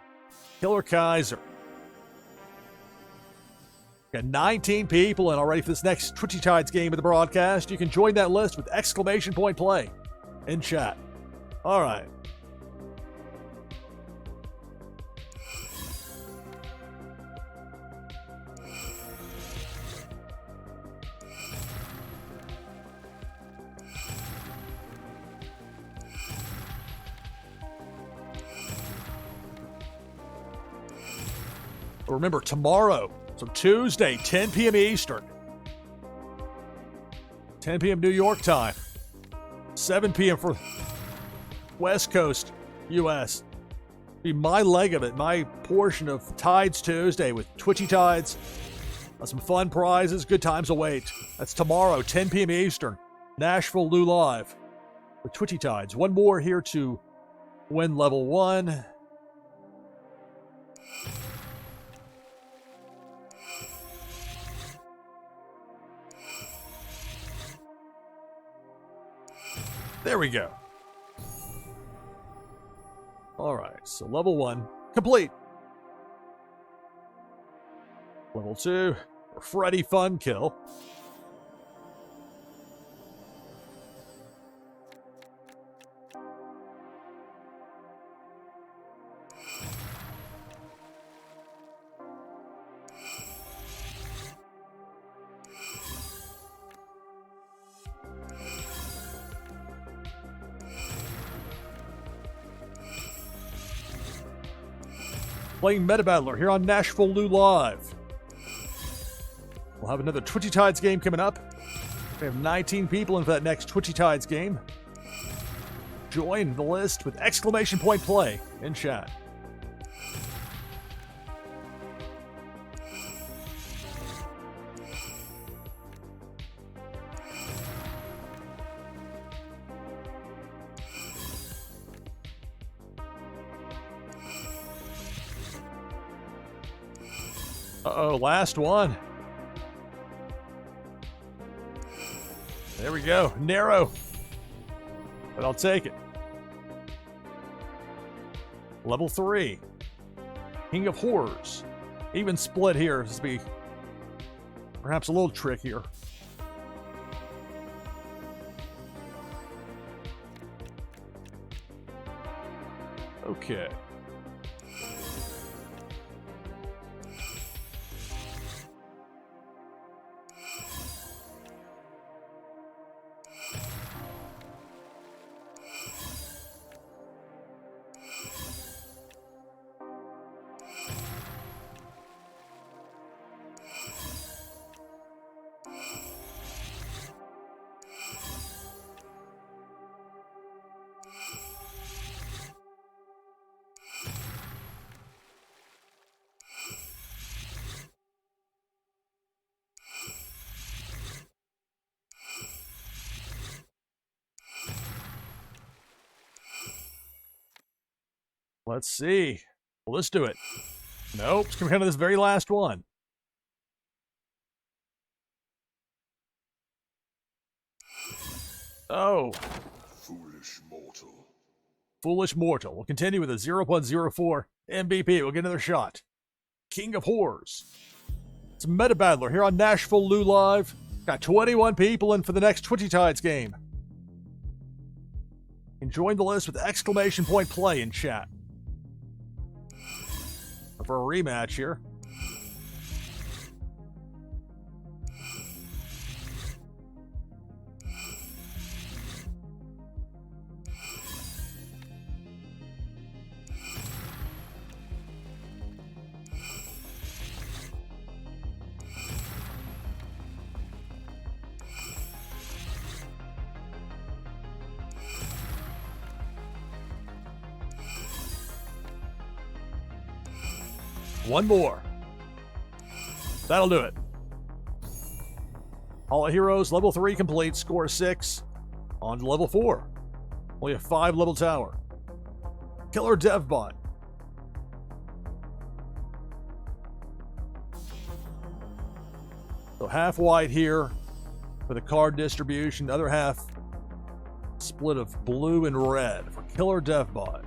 S1: Killer Kaiser. Got 19 people in already for this next Twitchy Tides game of the broadcast. You can join that list with !play in chat. All right. Remember, tomorrow, so Tuesday, 10 p.m. Eastern, 10 p.m. New York time, 7 p.m. for West Coast, U.S. Be my leg of it, my portion of Tides Tuesday with Twitchy Tides. Some fun prizes, good times await. That's tomorrow, 10 p.m. Eastern, NashvilleLou Live with Twitchy Tides. One more here to win level 1. There we go. All right, so level 1 complete. Level 2, Freddy Fun Kill. Playing Meta Battler here on NashvilleLou Live. We'll have another Twitchy Tides game coming up. We have 19 people in for that next Twitchy Tides game. Join the list with exclamation point play in chat. Uh-oh, last one. There we go. Narrow. But I'll take it. Level 3. King of Horrors. Even split here. This will be perhaps a little trickier. Okay. Let's see. Well, let's do it. Nope, it's coming down to this very last one. Oh.
S2: Foolish mortal.
S1: Foolish mortal. We'll continue with a 0.04 MVP. We'll get another shot. King of Horrors. It's Meta Battler here on NashvilleLou Live. Got 21 people in for the next Twitchy Tides game. And join the list with exclamation point play in chat. For a rematch here. One more. That'll do it. Hall of Heroes, level 3 complete, score 6. On to level 4. Only a 5 level tower. Killer DevBot. So half white here for the card distribution, the other half split of blue and red for Killer DevBot.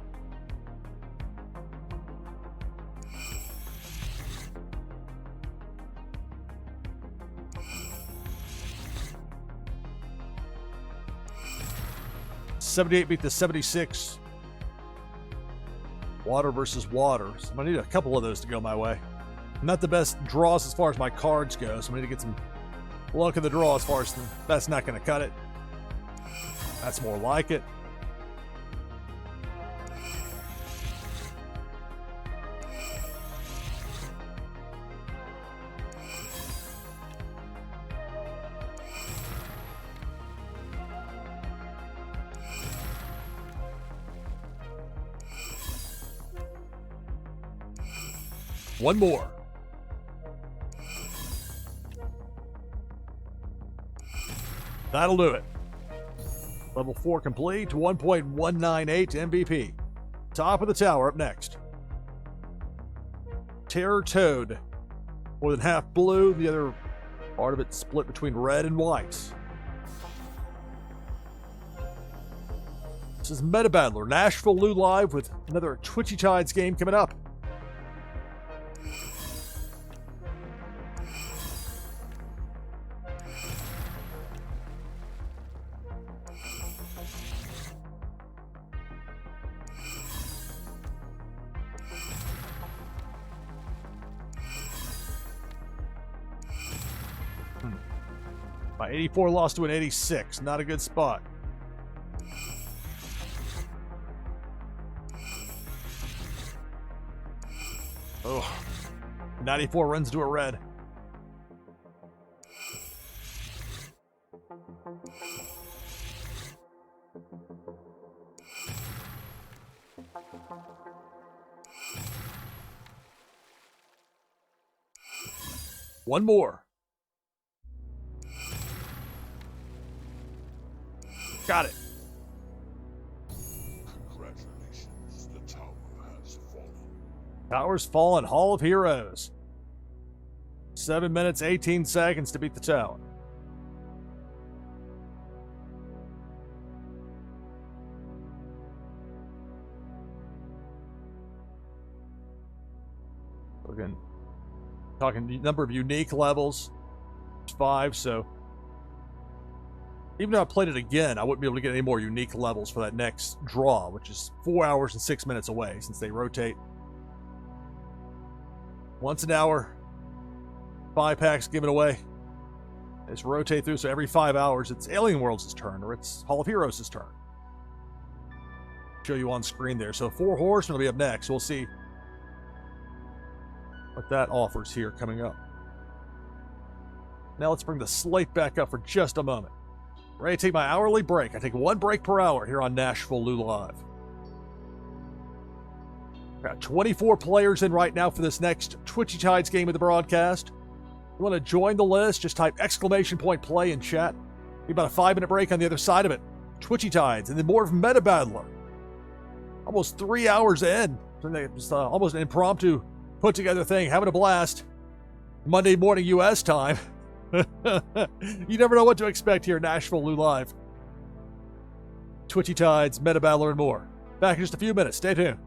S1: '78 beat the 76. Water versus water. So I'm gonna need a couple of those to go my way. Not the best draws as far as my cards go, so I need to get some luck of the draw as far as that's not gonna cut it. That's more like it. One more. That'll do it. Level 4 complete, 1.198 MVP. Top of the tower up next. Terror Toad. More than half blue, the other part of it split between red and white. This is Meta Battler, NashvilleLou Live with another Twitchy Tides game coming up. My 84 lost to an 86. Not a good spot. Oh, 94 runs to a red. One more. Got it.
S2: Congratulations, the tower has fallen.
S1: Tower's fallen. Hall of Heroes. 7 minutes, 18 seconds to beat the tower. Again, talking number of unique levels. 5, so even though I played it again, I wouldn't be able to get any more unique levels for that next draw, which is 4 hours and 6 minutes away, since they rotate once an hour. 5 packs given away. They just rotate through, so every 5 hours it's Alien Worlds' turn, or it's Hall of Heroes' turn. Show you on screen there. So 4 Horsemen will be up next. We'll see what that offers here coming up. Now let's bring the slate back up for just a moment. Ready to take my hourly break. I take 1 break per hour here on NashvilleLou Live. Got 24 players in right now for this next Twitchy Tides game of the broadcast. You want to join the list, just type !play in chat. Be about a 5-minute break on the other side of it. Twitchy Tides, and then more of Meta Battler. Almost 3 hours in. Just almost an impromptu put together thing. Having a blast. Monday morning U.S. time. You never know what to expect here at NashvilleLou Live. Twitchy Tides, Meta Battler, and more. Back in just a few minutes. Stay tuned.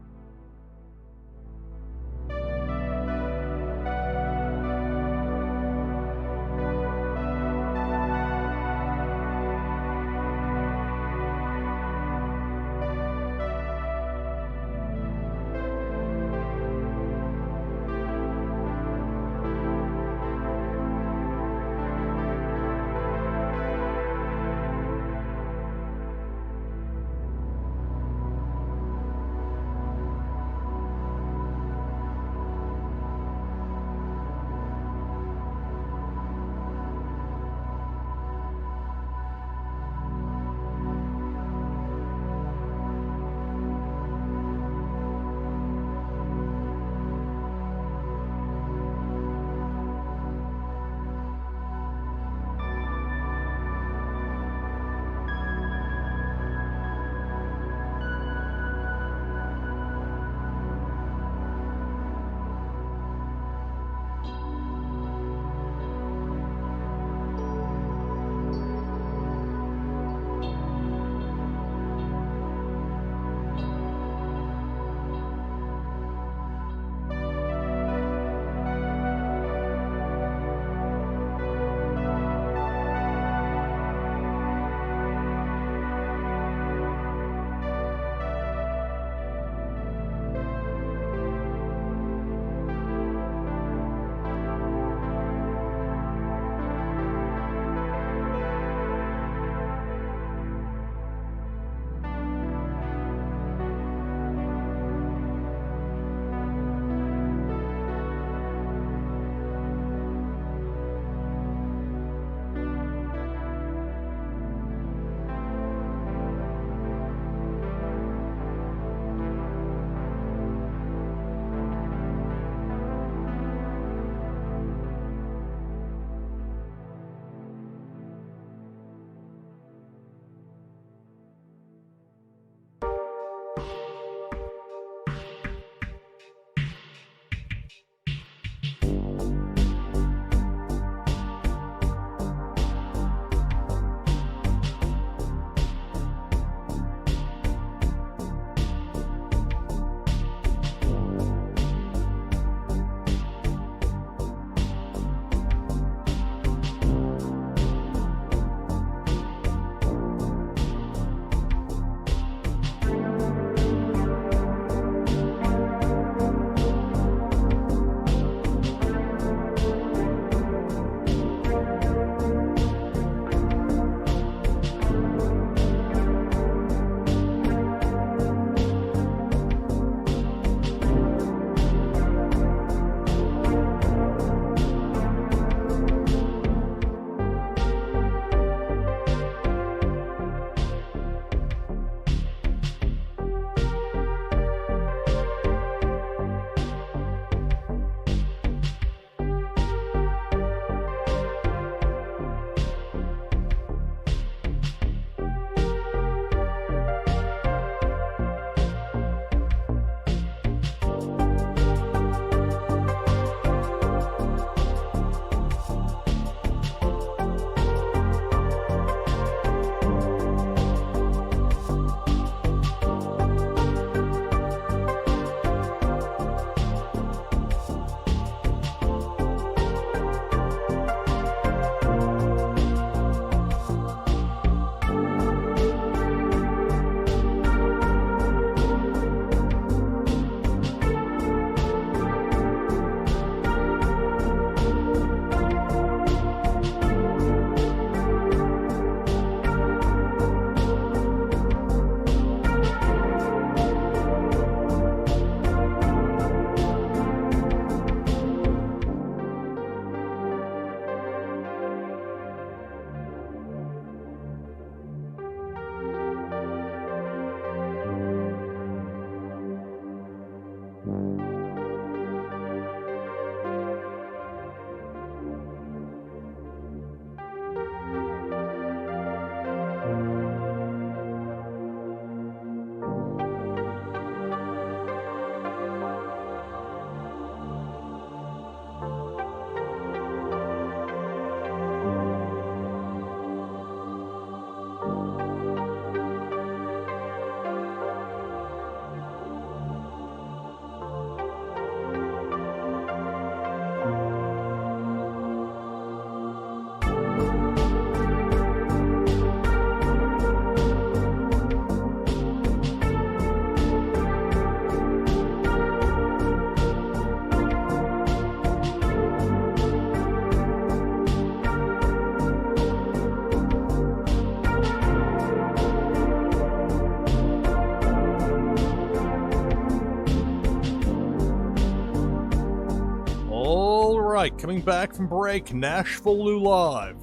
S1: right, coming back from break, NashvilleLou Live.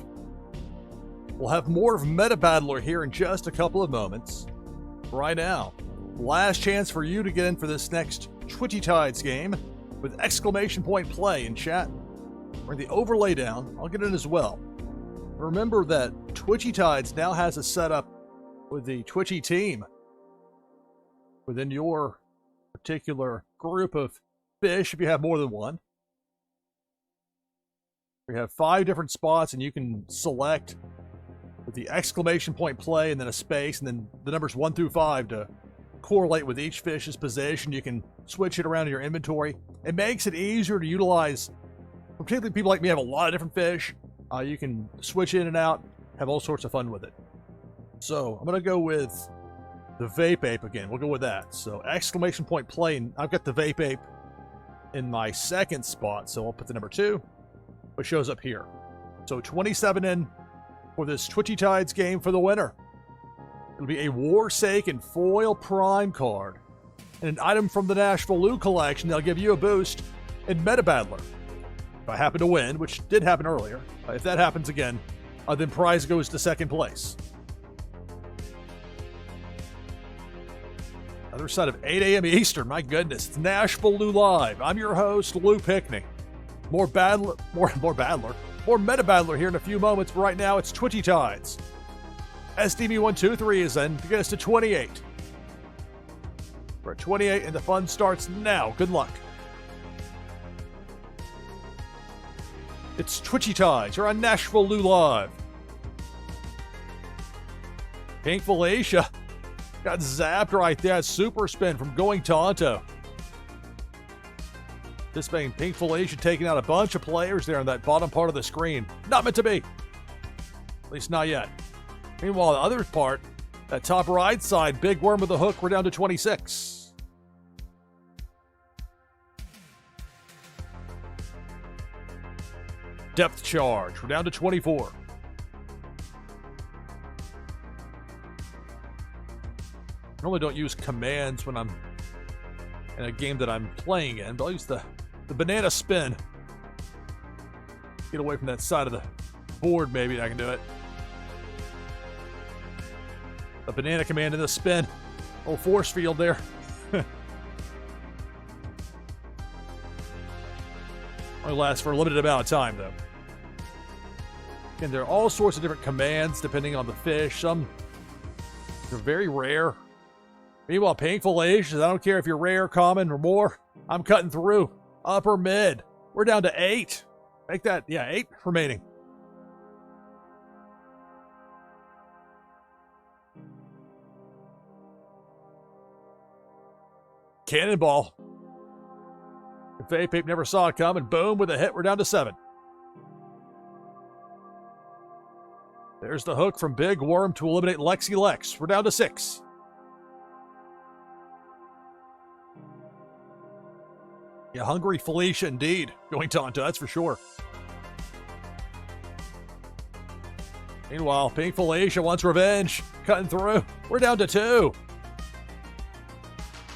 S1: We'll have more of Meta Battler here in just a couple of moments. Right now, last chance for you to get in for this next Twitchy Tides game with exclamation point play in chat. Bring the overlay down. I'll get in as well. Remember that Twitchy Tides now has a setup with the Twitchy team within your particular group of fish if you have more than one. We have 5 different spots, and you can select with the exclamation point play and then a space and then the numbers 1 through 5 to correlate with each fish's position. You can switch it around in your inventory. It makes it easier to utilize, particularly people like me have a lot of different fish. You can switch in and out, have all sorts of fun with it. So I'm going to go with the Vape Ape again. We'll go with that. So exclamation point play, and I've got the Vape Ape in my second spot, so I'll put the number 2, which shows up here. So 27 in for this Twitchy Tides game for the winner. It'll be a Warsaken foil prime card and an item from the NashvilleLou collection that'll give you a boost in Meta Battler. If I happen to win, which did happen earlier, if that happens again, then prize goes to second place. Other side of 8 a.m. Eastern, my goodness, it's NashvilleLou Live. I'm your host, Lou Pickney. More Meta Battler here in a few moments, but right now it's Twitchy Tides. SDB123 is in to get us to 28. We're at 28 and the fun starts now. Good luck. It's Twitchy Tides. You're on NashvilleLou Live. Pink Felicia got zapped right there. Super spin from Going Tonto. This being Pink Felicia taking out a bunch of players there in that bottom part of the screen. Not meant to be. At least not yet. Meanwhile, the other part, that top right side, Big Worm with the hook, we're down to 26. Depth charge, we're down to 24. I normally don't use commands when I'm in a game that I'm playing in, but I'll use the banana spin. Get away from that side of the board, maybe, and I can do it. A banana command in the spin. Old force field there. Only lasts for a limited amount of time, though. And there are all sorts of different commands depending on the fish. Some are very rare. Meanwhile, Pink Felicia, I don't care if you're rare, common, or more. I'm cutting through. Upper mid. We're down to 8. Make that, 8 remaining. Cannonball. Vape Ape never saw it coming. Boom, with a hit, we're down to 7. There's the hook from Big Worm to eliminate Lexi Lex. We're down to 6. Yeah, hungry Felicia indeed. Going Tonto, that's for sure. Meanwhile, Pink Felicia wants revenge. Cutting through. We're down to 2.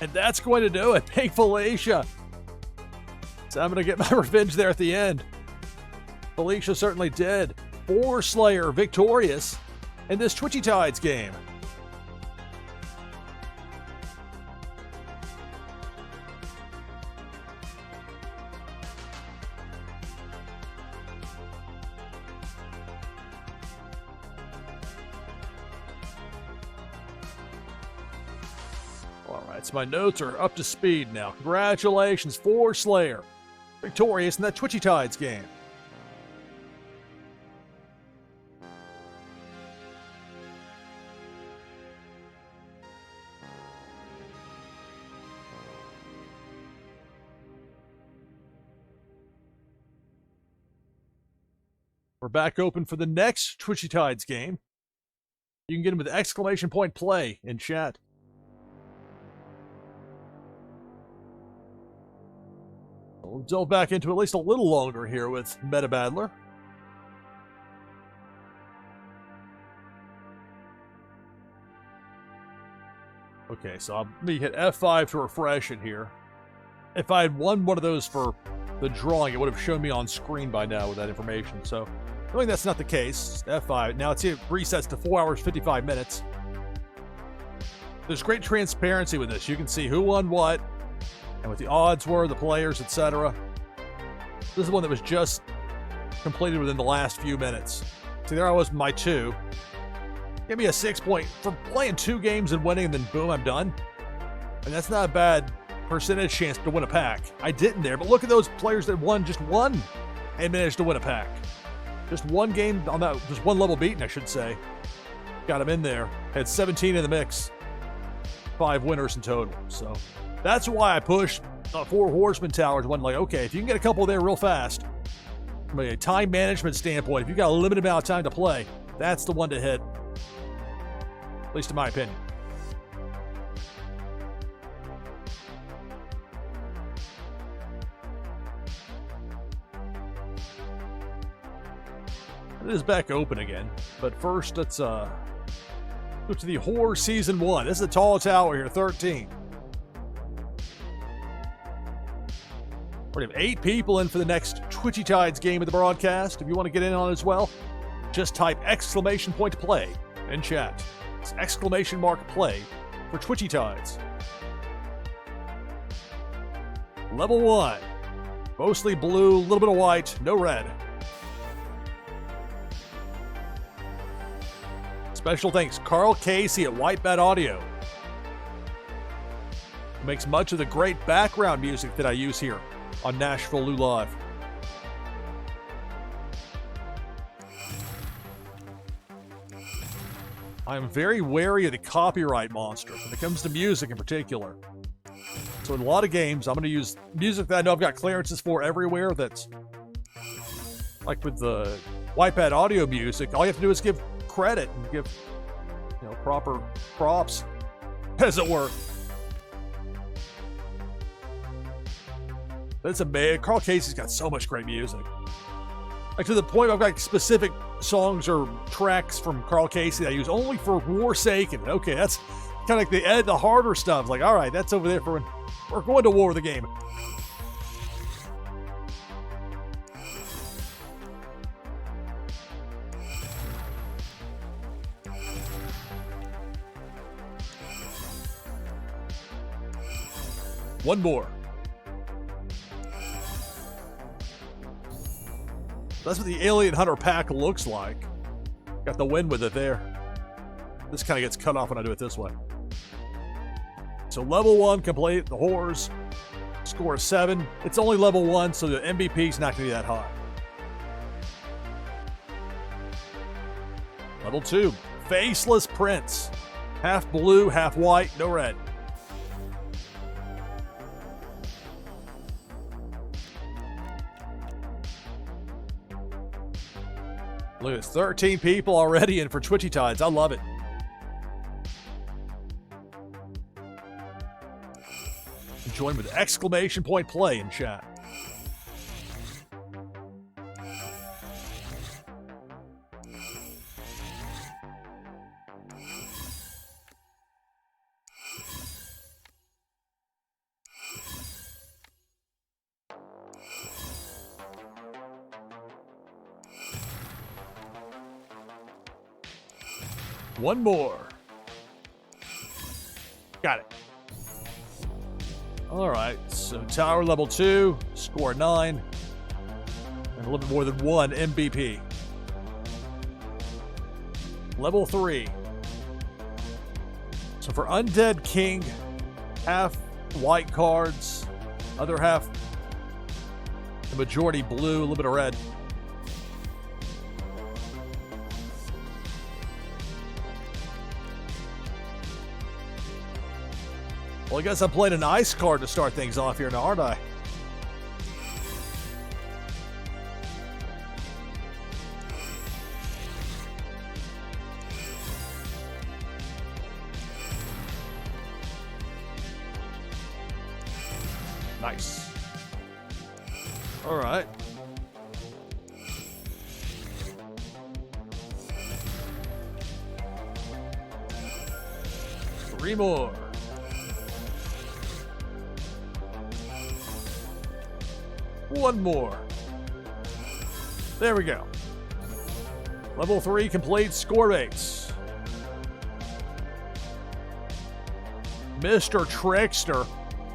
S1: And that's going to do it. Pink Felicia. So I'm going to get my revenge there at the end. Felicia certainly did. 4 Slayer victorious in this Twitchy Tides game. All right, so my notes are up to speed now. Congratulations, 4 Slayer victorious in that Twitchy Tides game. We're back open for the next Twitchy Tides game. You can get them with exclamation point play in chat. We'll delve back into at least a little longer here with Meta Battler. Okay, so let me hit F5 to refresh it here. If I had won one of those for the drawing, it would have shown me on screen by now with that information. So, knowing that's not the case, F5. Now it resets to 4 hours, 55 minutes. There's great transparency with this. You can see who won what, and what the odds were, the players, etc. This is one that was just completed within the last few minutes. See, there I was with my 2. Give me a 6 point for playing 2 games and winning, and then boom, I'm done. And that's not a bad percentage chance to win a pack. I didn't there, but look at those players that won just one and managed to win a pack. Just one game on that, just one level beaten, I should say. Got him in there. Had 17 in the mix. 5 winners in total. So that's why I pushed 4 Horseman Towers. One like, okay, if you can get a couple there real fast, from a time management standpoint, if you got a limited amount of time to play, that's the one to hit. At least in my opinion. It is back open again, but first let's go to the Horror Season 1. This is the tall tower here, 13. We have 8 people in for the next Twitchy Tides game of the broadcast. If you want to get in on it as well, just type !play in chat. It's !play for Twitchy Tides. Level 1. Mostly blue, a little bit of white, no red. Special thanks, Carl Casey at White Bat Audio. Who makes much of the great background music that I use here on NashvilleLou Live. I'm very wary of the copyright monster when it comes to music in particular. So in a lot of games, I'm going to use music that I know I've got clearances for everywhere. That's like with the White Bat Audio music. All you have to do is give credit and give, proper props, as it were. But it's amazing. Carl Casey's got so much great music. Like to the point I've got specific songs or tracks from Carl Casey that I use only for war's sake. And okay, that's kind of like the harder stuff. Like, all right, that's over there for when we're going to war with the game. One more. That's what the Alien Hunter pack looks like. Got the win with it there. This kind of gets cut off when I do it this way. So level 1 complete. The Horrors score 7. It's only level 1, so the MVP's not going to be that high. Level 2. Faceless Prince. Half blue, half white, no red. Look at this, 13 people already in for Twitchy Tides. I love it. Join with !play in chat. One more. Got it. All right, so tower level 2, score 9, and a little bit more than 1 MVP. Level 3. So for Undead King, half white cards, other half the majority blue, a little bit of red. Well, I guess I'm playing an ice card to start things off here now, aren't I? Nice. All right. Three more. One more. There we go. Level 3 complete score base. Mr. Trickster.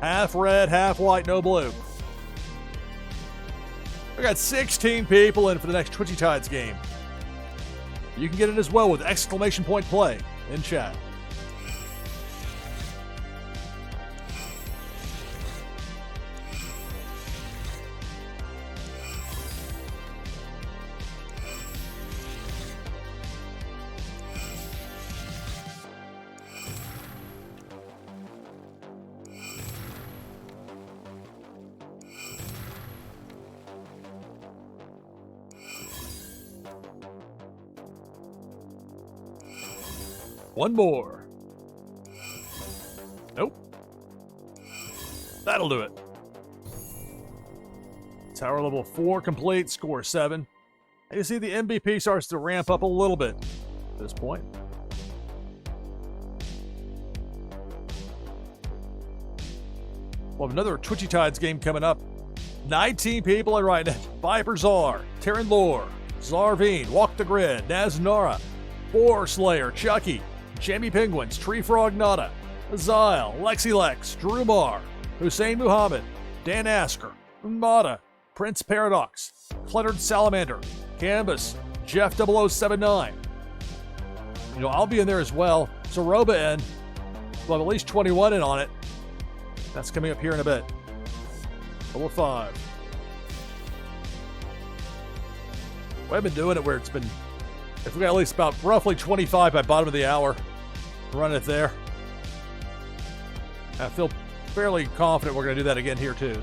S1: Half red, half white, no blue. We got 16 people in for the next Twitchy Tides game. You can get in as well with exclamation point play in chat. One more. Nope. That'll do it. Tower level 4 complete, score 7. And you see the MVP starts to ramp up a little bit at this point. We'll have another Twitchy Tides game coming up. 19 people in right now. Viper Czar, Terran Lore, Zarvine, Walk the Grid, Naznara, Boar Slayer, Chucky, Jamie Penguins, Tree Frog Nada, Azile, Lexilex, Drumar, Hussein Muhammad, Dan Asker, Mata, Prince Paradox, Cluttered Salamander, Canvas, Jeff 0079. You know, I'll be in there as well. Zeroba in. We'll have at least 21 in on it. That's coming up here in a bit. Level 5. We've been doing it where it's been, if we got at least about roughly 25 by bottom of the hour, run it there. I feel fairly confident we're going to do that again here too.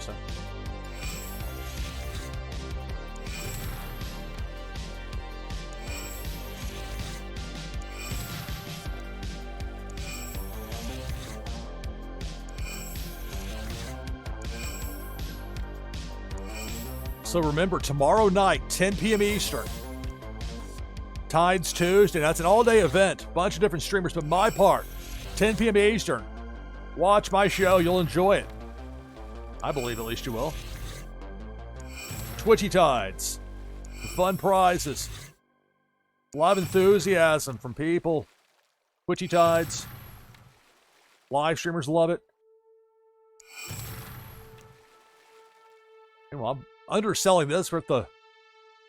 S1: So remember, tomorrow night, 10 p.m. Eastern, Tides Tuesday. That's an all-day event. Bunch of different streamers, but my part, 10 p.m. Eastern. Watch my show. You'll enjoy it. I believe at least you will. Twitchy Tides. Fun prizes. Live enthusiasm from people. Twitchy Tides. Live streamers love it. Well, I'm underselling this for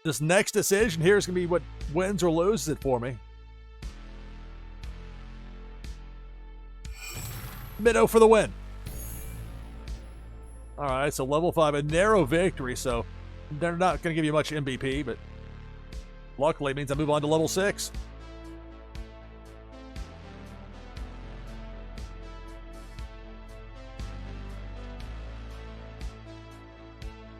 S1: this next decision here is going to be what wins or loses it for me. Minnow for the win. All right, so level 5, a narrow victory, so they're not going to give you much MVP, but luckily it means I move on to level 6.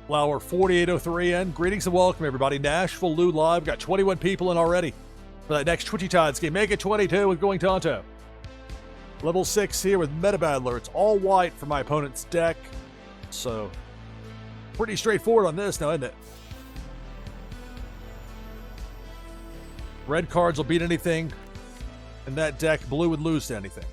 S1: Flower 4803 in. Greetings and welcome, everybody. NashvilleLou Live. Got 21 people in already for that next Twitchy Tides game. Make it 22 with Going Tonto. Level 6 here with Meta Battler. It's all white for my opponent's deck. So, pretty straightforward on this now, isn't it? Red cards will beat anything in that deck. Blue would lose to anything.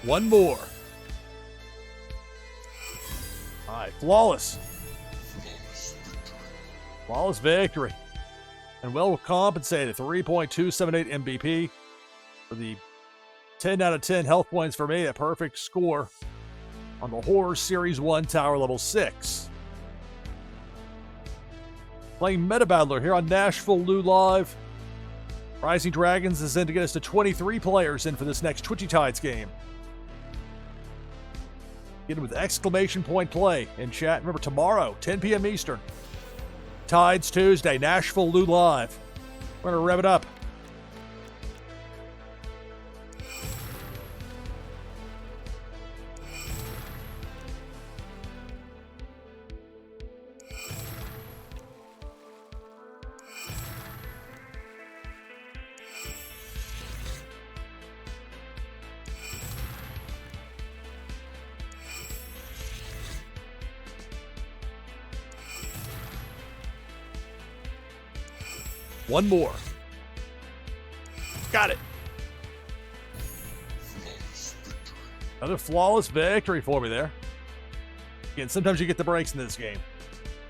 S1: One more. All right, flawless. Flawless victory. And well compensated. 3.278 MVP for the 10 out of 10 health points for me. A perfect score on the Horror Series 1 Tower Level 6. Playing Meta Battler here on NashvilleLou Live. Rising Dragons is in to get us to 23 players in for this next Twitchy Tides game. Get it with exclamation point play in chat. Remember, tomorrow, 10 p.m. Eastern. Tides Tuesday, NashvilleLou Live. We're going to rev it up. One more. Got it.
S2: Flawless victory.
S1: Another flawless victory for me there. Again, sometimes you get the breaks in this game.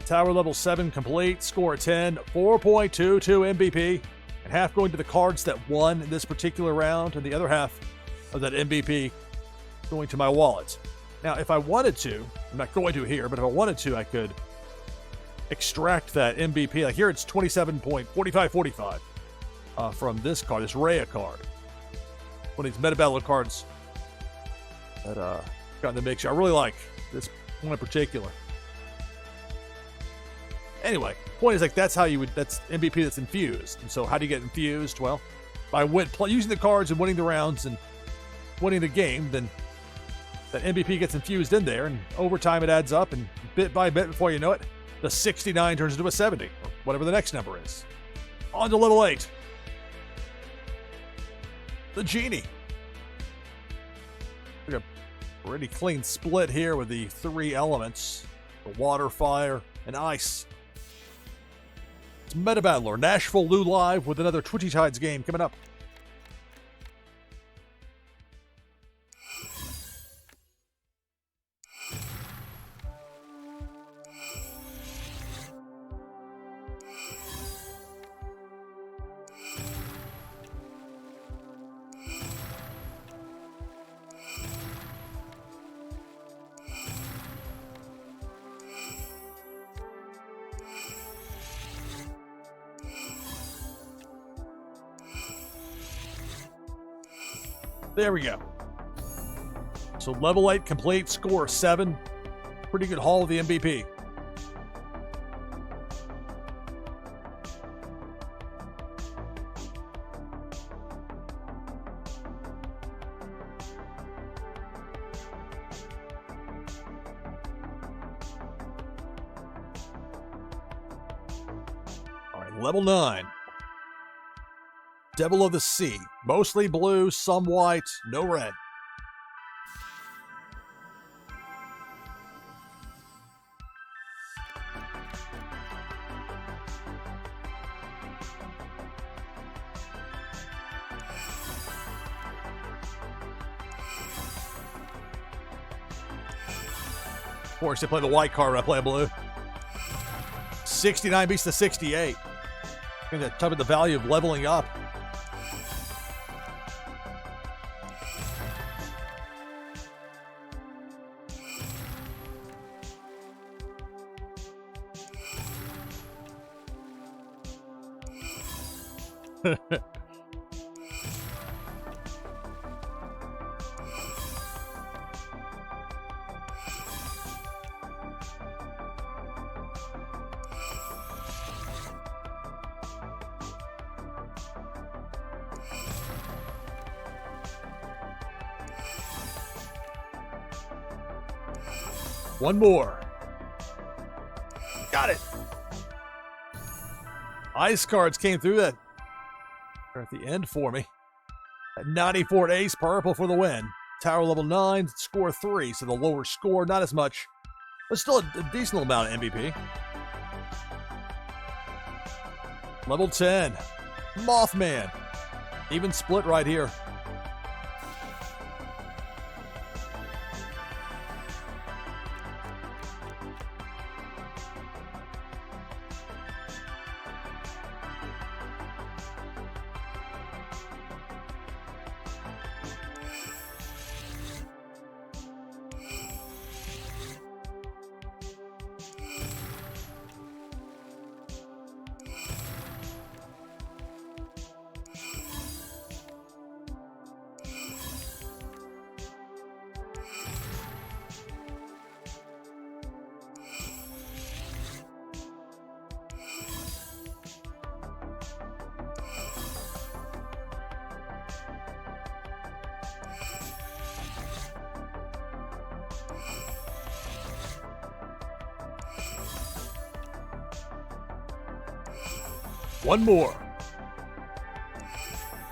S1: Tower level 7 complete, score 10, 4.22 MVP, and half going to the cards that won in this particular round, and the other half of that MVP going to my wallet. Now, if I wanted to, I'm not going to here, but if I wanted to, I could extract that MVP. Like here, it's 27.4545 from this card, this Rhea card. One of these Meta Battler cards that got in the mix. I really like this one in particular. Anyway, point is like that's how you would. That's MVP that's infused. And so, how do you get infused? Well, by using the cards and winning the rounds and winning the game, then that MVP gets infused in there, and over time it adds up, and bit by bit, before you know it, the 69 turns into a 70, or whatever the next number is. On to level 8. The Genie. Like a pretty clean split here with the 3 elements: the water, fire, and ice. It's Meta Battler, NashvilleLou live with another Twitchy Tides game coming up. There we go. So level 8 complete, score 7. Pretty good haul of the MVP. All right, level 9. Devil of the Sea. Mostly blue, some white, no red. Of course, they play the white card when I play a blue. 69 beats the 68. I think that talk about the value of leveling up. One more. Got it. Ice cards came through that at the end for me. At 94 ace, purple for the win. Tower level 9, score 3, so the lower score, not as much, but still a decent amount of MVP. Level 10, Mothman. Even split right here. One more.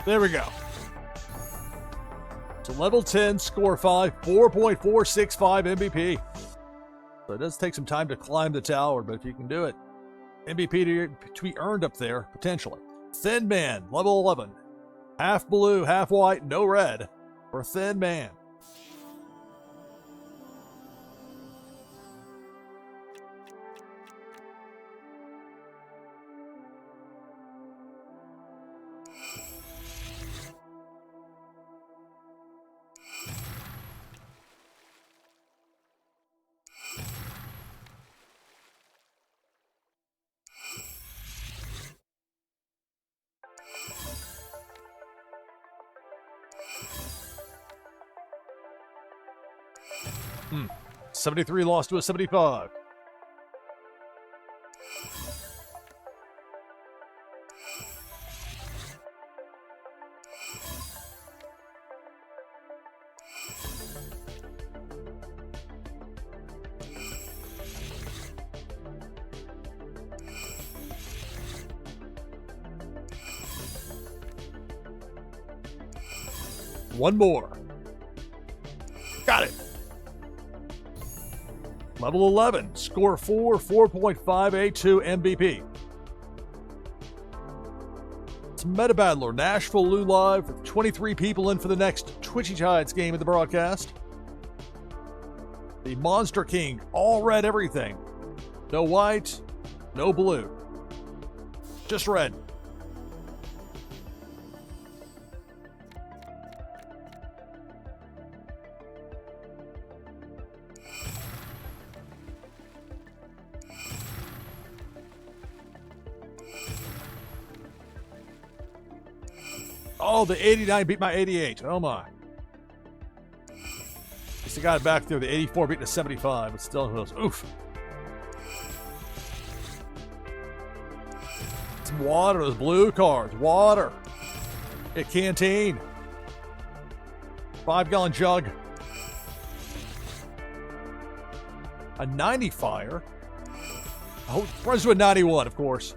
S1: There we go. So level 10, score 5, 4.465 MVP. So it does take some time to climb the tower, but if you can do it, MVP to be earned up there, potentially. Thin Man, level 11. Half blue, half white, no red. For Thin Man. Hmm. 73 lost to a 75. One more. Got it. Level 11. Score 4, 4.582 MVP. It's Meta Battler, NashvilleLou live with 23 people in for the next Twitchy Tides game of the broadcast. The Monster King, all red everything. No white, no blue. Just red. Oh, the 89 beat my 88. Oh my. At least I got it back there. The 84 beat the 75, but still goes, oof. Some water, those blue cards. Water. A canteen. 5-gallon jug. A 90 fire. Oh, runs to a 91, of course.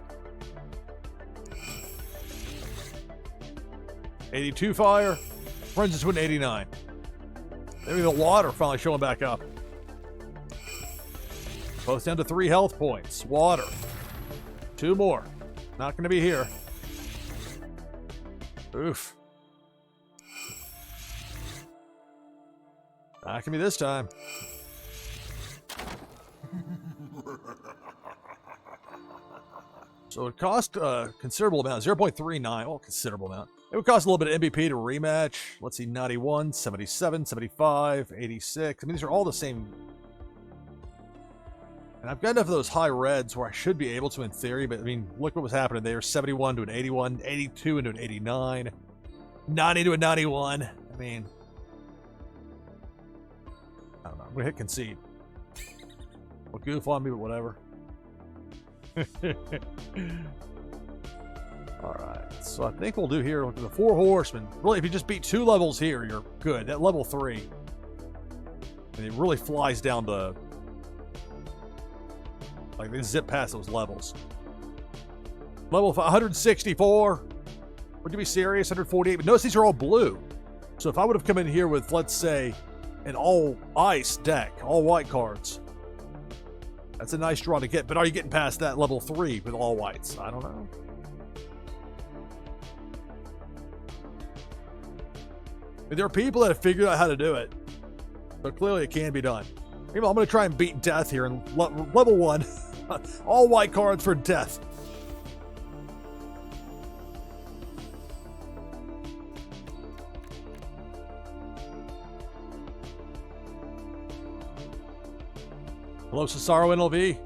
S1: 82 fire, runs into an 89. Maybe the water finally showing back up. Both down to 3 health points. Water. 2 more. Not going to be here. Oof. Not going to be this time. So it cost a considerable amount, 0.39, well, considerable amount. It would cost a little bit of MVP to rematch. Let's see, 91, 77, 75, 86. I mean, these are all the same. And I've got enough of those high reds where I should be able to in theory, but I mean, look what was happening there. 71 to an 81, 82 into an 89, 90 to a 91. I mean, I don't know. I'm going to hit concede. Well, goof on me, but whatever. Alright, so I think we'll do here with the 4 horsemen. Really, if you just beat 2 levels here, you're good. At level 3, and it really flies down to, like, they zip past those levels. Level 164. Would you be serious? 148. But notice these are all blue. So if I would have come in here with, let's say, an all ice deck, all white cards, that's a nice draw to get. But are you getting past that level 3 with all whites? I don't know. But there are people that have figured out how to do it. So clearly it can be done. Maybe I'm going to try and beat death here in level 1. All white cards for death. Hello, Cesaro NLV.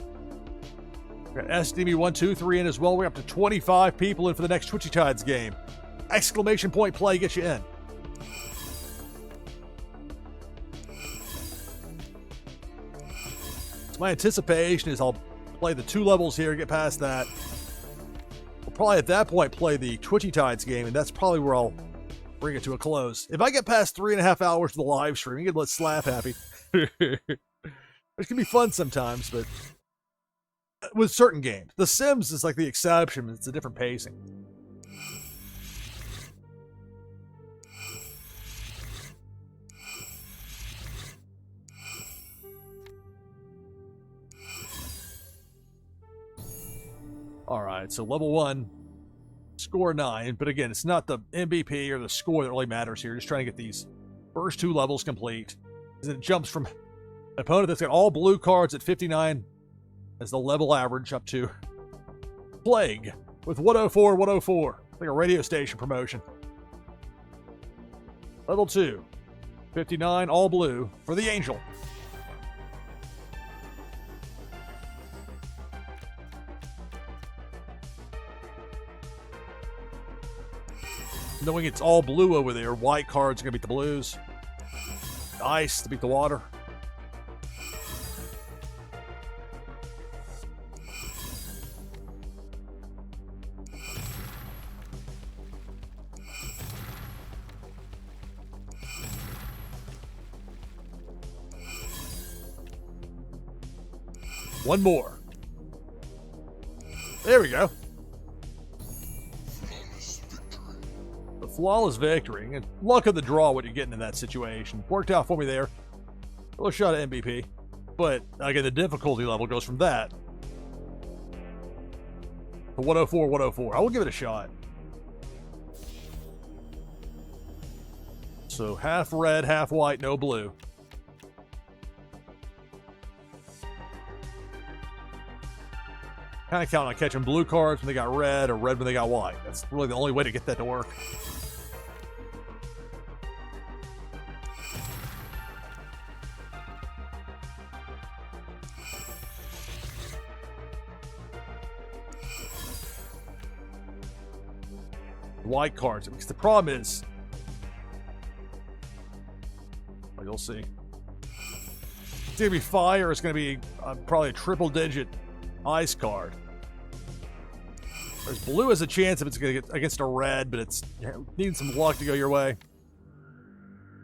S1: We got SDB123 in as well. We're up to 25 people in for the next Twitchy Tides game. Exclamation point play gets you in. So my anticipation is I'll play the 2 levels here, get past that. We'll probably at that point play the Twitchy Tides game, and that's probably where I'll bring it to a close. If I get past 3.5 hours of the live stream, you can let Slap happy. Which can be fun sometimes, but with certain games. The Sims is like the exception. It's a different pacing. All right, so level 1, Score 9, but again, it's not the MVP or the score that really matters here. Just trying to get these first 2 levels complete. Because it jumps from an opponent that's got all blue cards at 59 as the level average up to Plague with 104, 104. Like a radio station promotion. Level 2. 59, all blue for the Angel. Knowing it's all blue over there, white cards are going to beat the blues. Ice to beat the water. One more. There we go. The flawless victory. And luck of the draw what you're getting in that situation. Worked out for me there. A little shot at MVP. But again, the difficulty level goes from that to 104, 104. I will give it a shot. So half red, half white, no blue. Kind of count on catching blue cards when they got red or red when they got white. That's really the only way to get that to work. White cards, because the problem is, well, you'll see. It's going to be fire. It's going to be probably a triple-digit ice card. Whereas blue has a chance if it's going to get against a red, but it's needing some luck to go your way.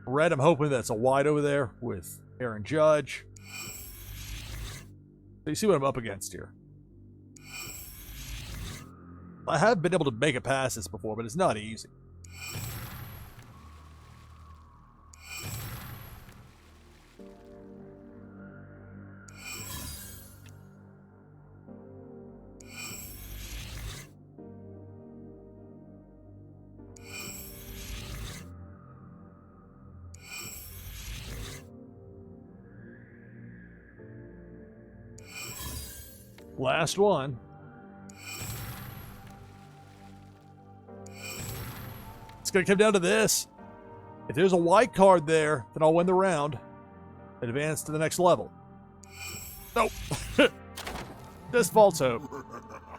S1: Red, I'm hoping that's a white over there with Aaron Judge. So you see what I'm up against here. I have been able to make it past this before, but it's not easy. Last one. It's going to come down to this. If there's a white card there, then I'll win the round and advance to the next level. Nope. Just false hope.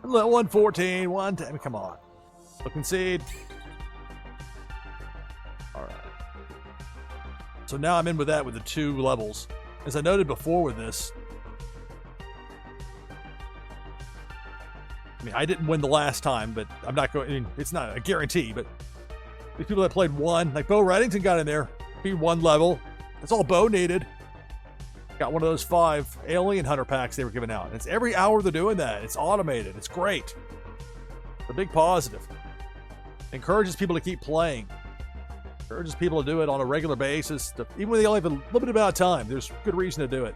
S1: 114, 110. I mean, come on. So concede. All right. So now I'm in with that with the 2 levels. As I noted before with this, I mean, I didn't win the last time, but I'm not going. I mean, it's not a guarantee, but these people that played 1, like Bo Reddington got in there, beat 1 level. That's all Bo needed. Got one of those 5 Alien Hunter packs they were giving out. And it's every hour they're doing that. It's automated. It's great. It's a big positive. Encourages people to keep playing. Encourages people to do it on a regular basis. Even when they only have a limited amount of time, there's good reason to do it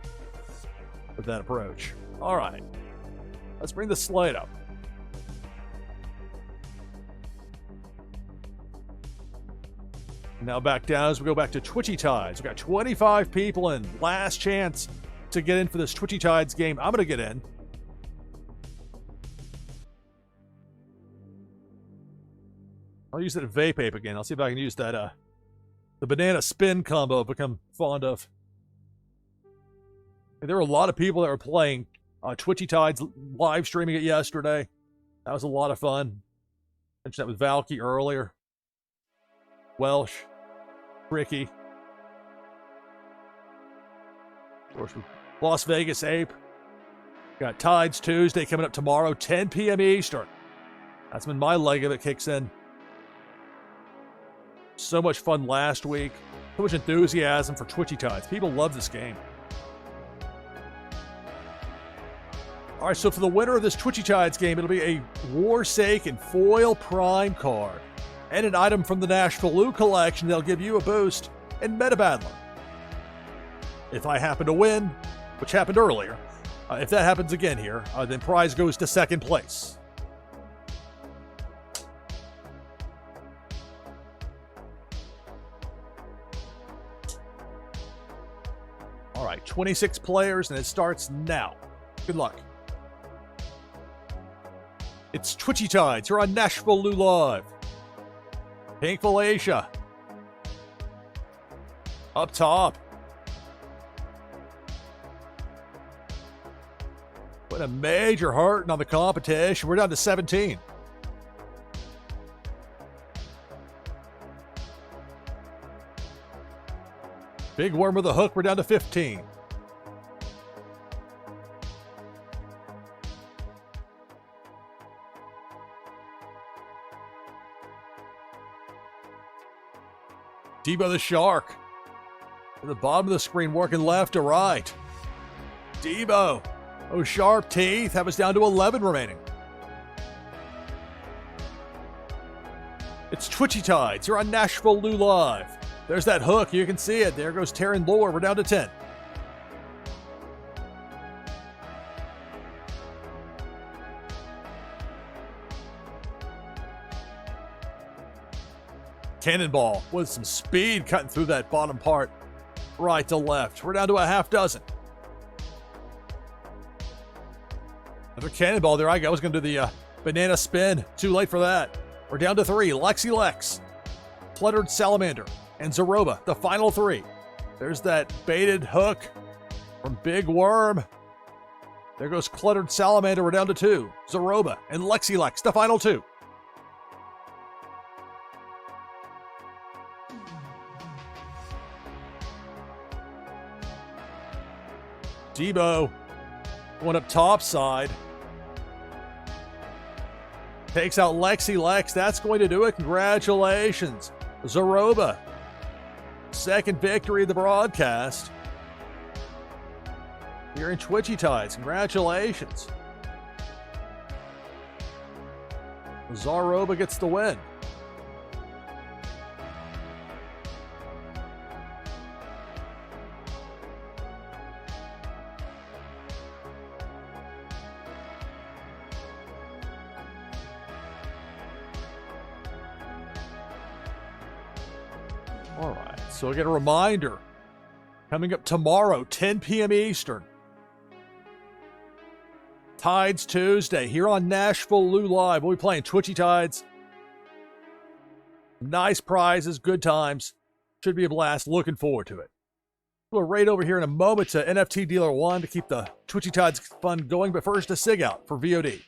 S1: with that approach. All right. Let's bring the slate up. Now back down as we go back to Twitchy Tides. We've got 25 people in. Last chance to get in for this Twitchy Tides game. I'm going to get in. I'll use that vape ape again. I'll see if I can use that the banana spin combo I've become fond of. And there were a lot of people that were playing Twitchy Tides, live streaming it yesterday. That was a lot of fun. Mentioned that with Valky earlier. Welsh. Ricky. Of course, Las Vegas Ape. Got Tides Tuesday coming up tomorrow, 10 p.m. Eastern. That's when my leg of it kicks in. So much fun last week. So much enthusiasm for Twitchy Tides. People love this game. All right, so for the winner of this Twitchy Tides game, it'll be a Warsaken Foil Prime card and an item from the NashvilleLou collection that'll give you a boost in Meta Battler. If I happen to win, which happened earlier, if that happens again here, then prize goes to second place. All right, 26 players, and it starts now. Good luck. It's Twitchy Tides here on NashvilleLou Live. Pink Felicia. Up top. What a major hurting on the competition. We're down to 17. Big Worm with a hook. We're down to 15. Debo the Shark. At the bottom of the screen, working left to right. Debo. Oh, sharp teeth. Have us down to 11 remaining. It's Twitchy Tides here on NashvilleLou Live. There's that hook. You can see it. There goes Taryn Lore. We're down to 10. Cannonball with some speed cutting through that bottom part. Right to left. We're down to a half dozen. Another cannonball there. I was going to do the banana spin. Too late for that. We're down to 3. Lexi Lex. Cluttered Salamander. And Zaroba. The final 3. There's that baited hook from Big Worm. There goes Cluttered Salamander. We're down to 2. Zaroba and Lexi Lex. The final 2. Debo going up top side. Takes out Lexi Lex. That's going to do it. Congratulations. Zaroba. Second victory of the broadcast. You're in Twitchy Tides. Congratulations. Zaroba gets the win. All right, so I get a reminder. Coming up tomorrow, 10 p.m. Eastern. Tides Tuesday here on NashvilleLou Live. We'll be playing Twitchy Tides. Nice prizes, good times. Should be a blast. Looking forward to it. We'll raid over here in a moment to NFT Dealer 1 to keep the Twitchy Tides fun going. But first, a SIG out for VOD.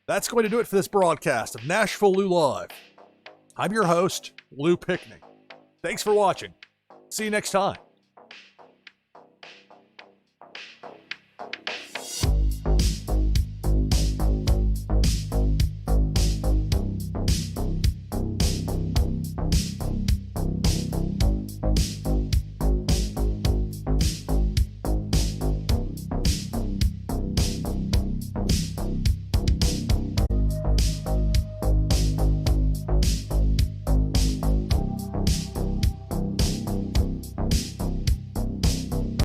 S1: That's going to do it for this broadcast of NashvilleLou Live. I'm your host, Lou Pickney. Thanks for watching. See you next time.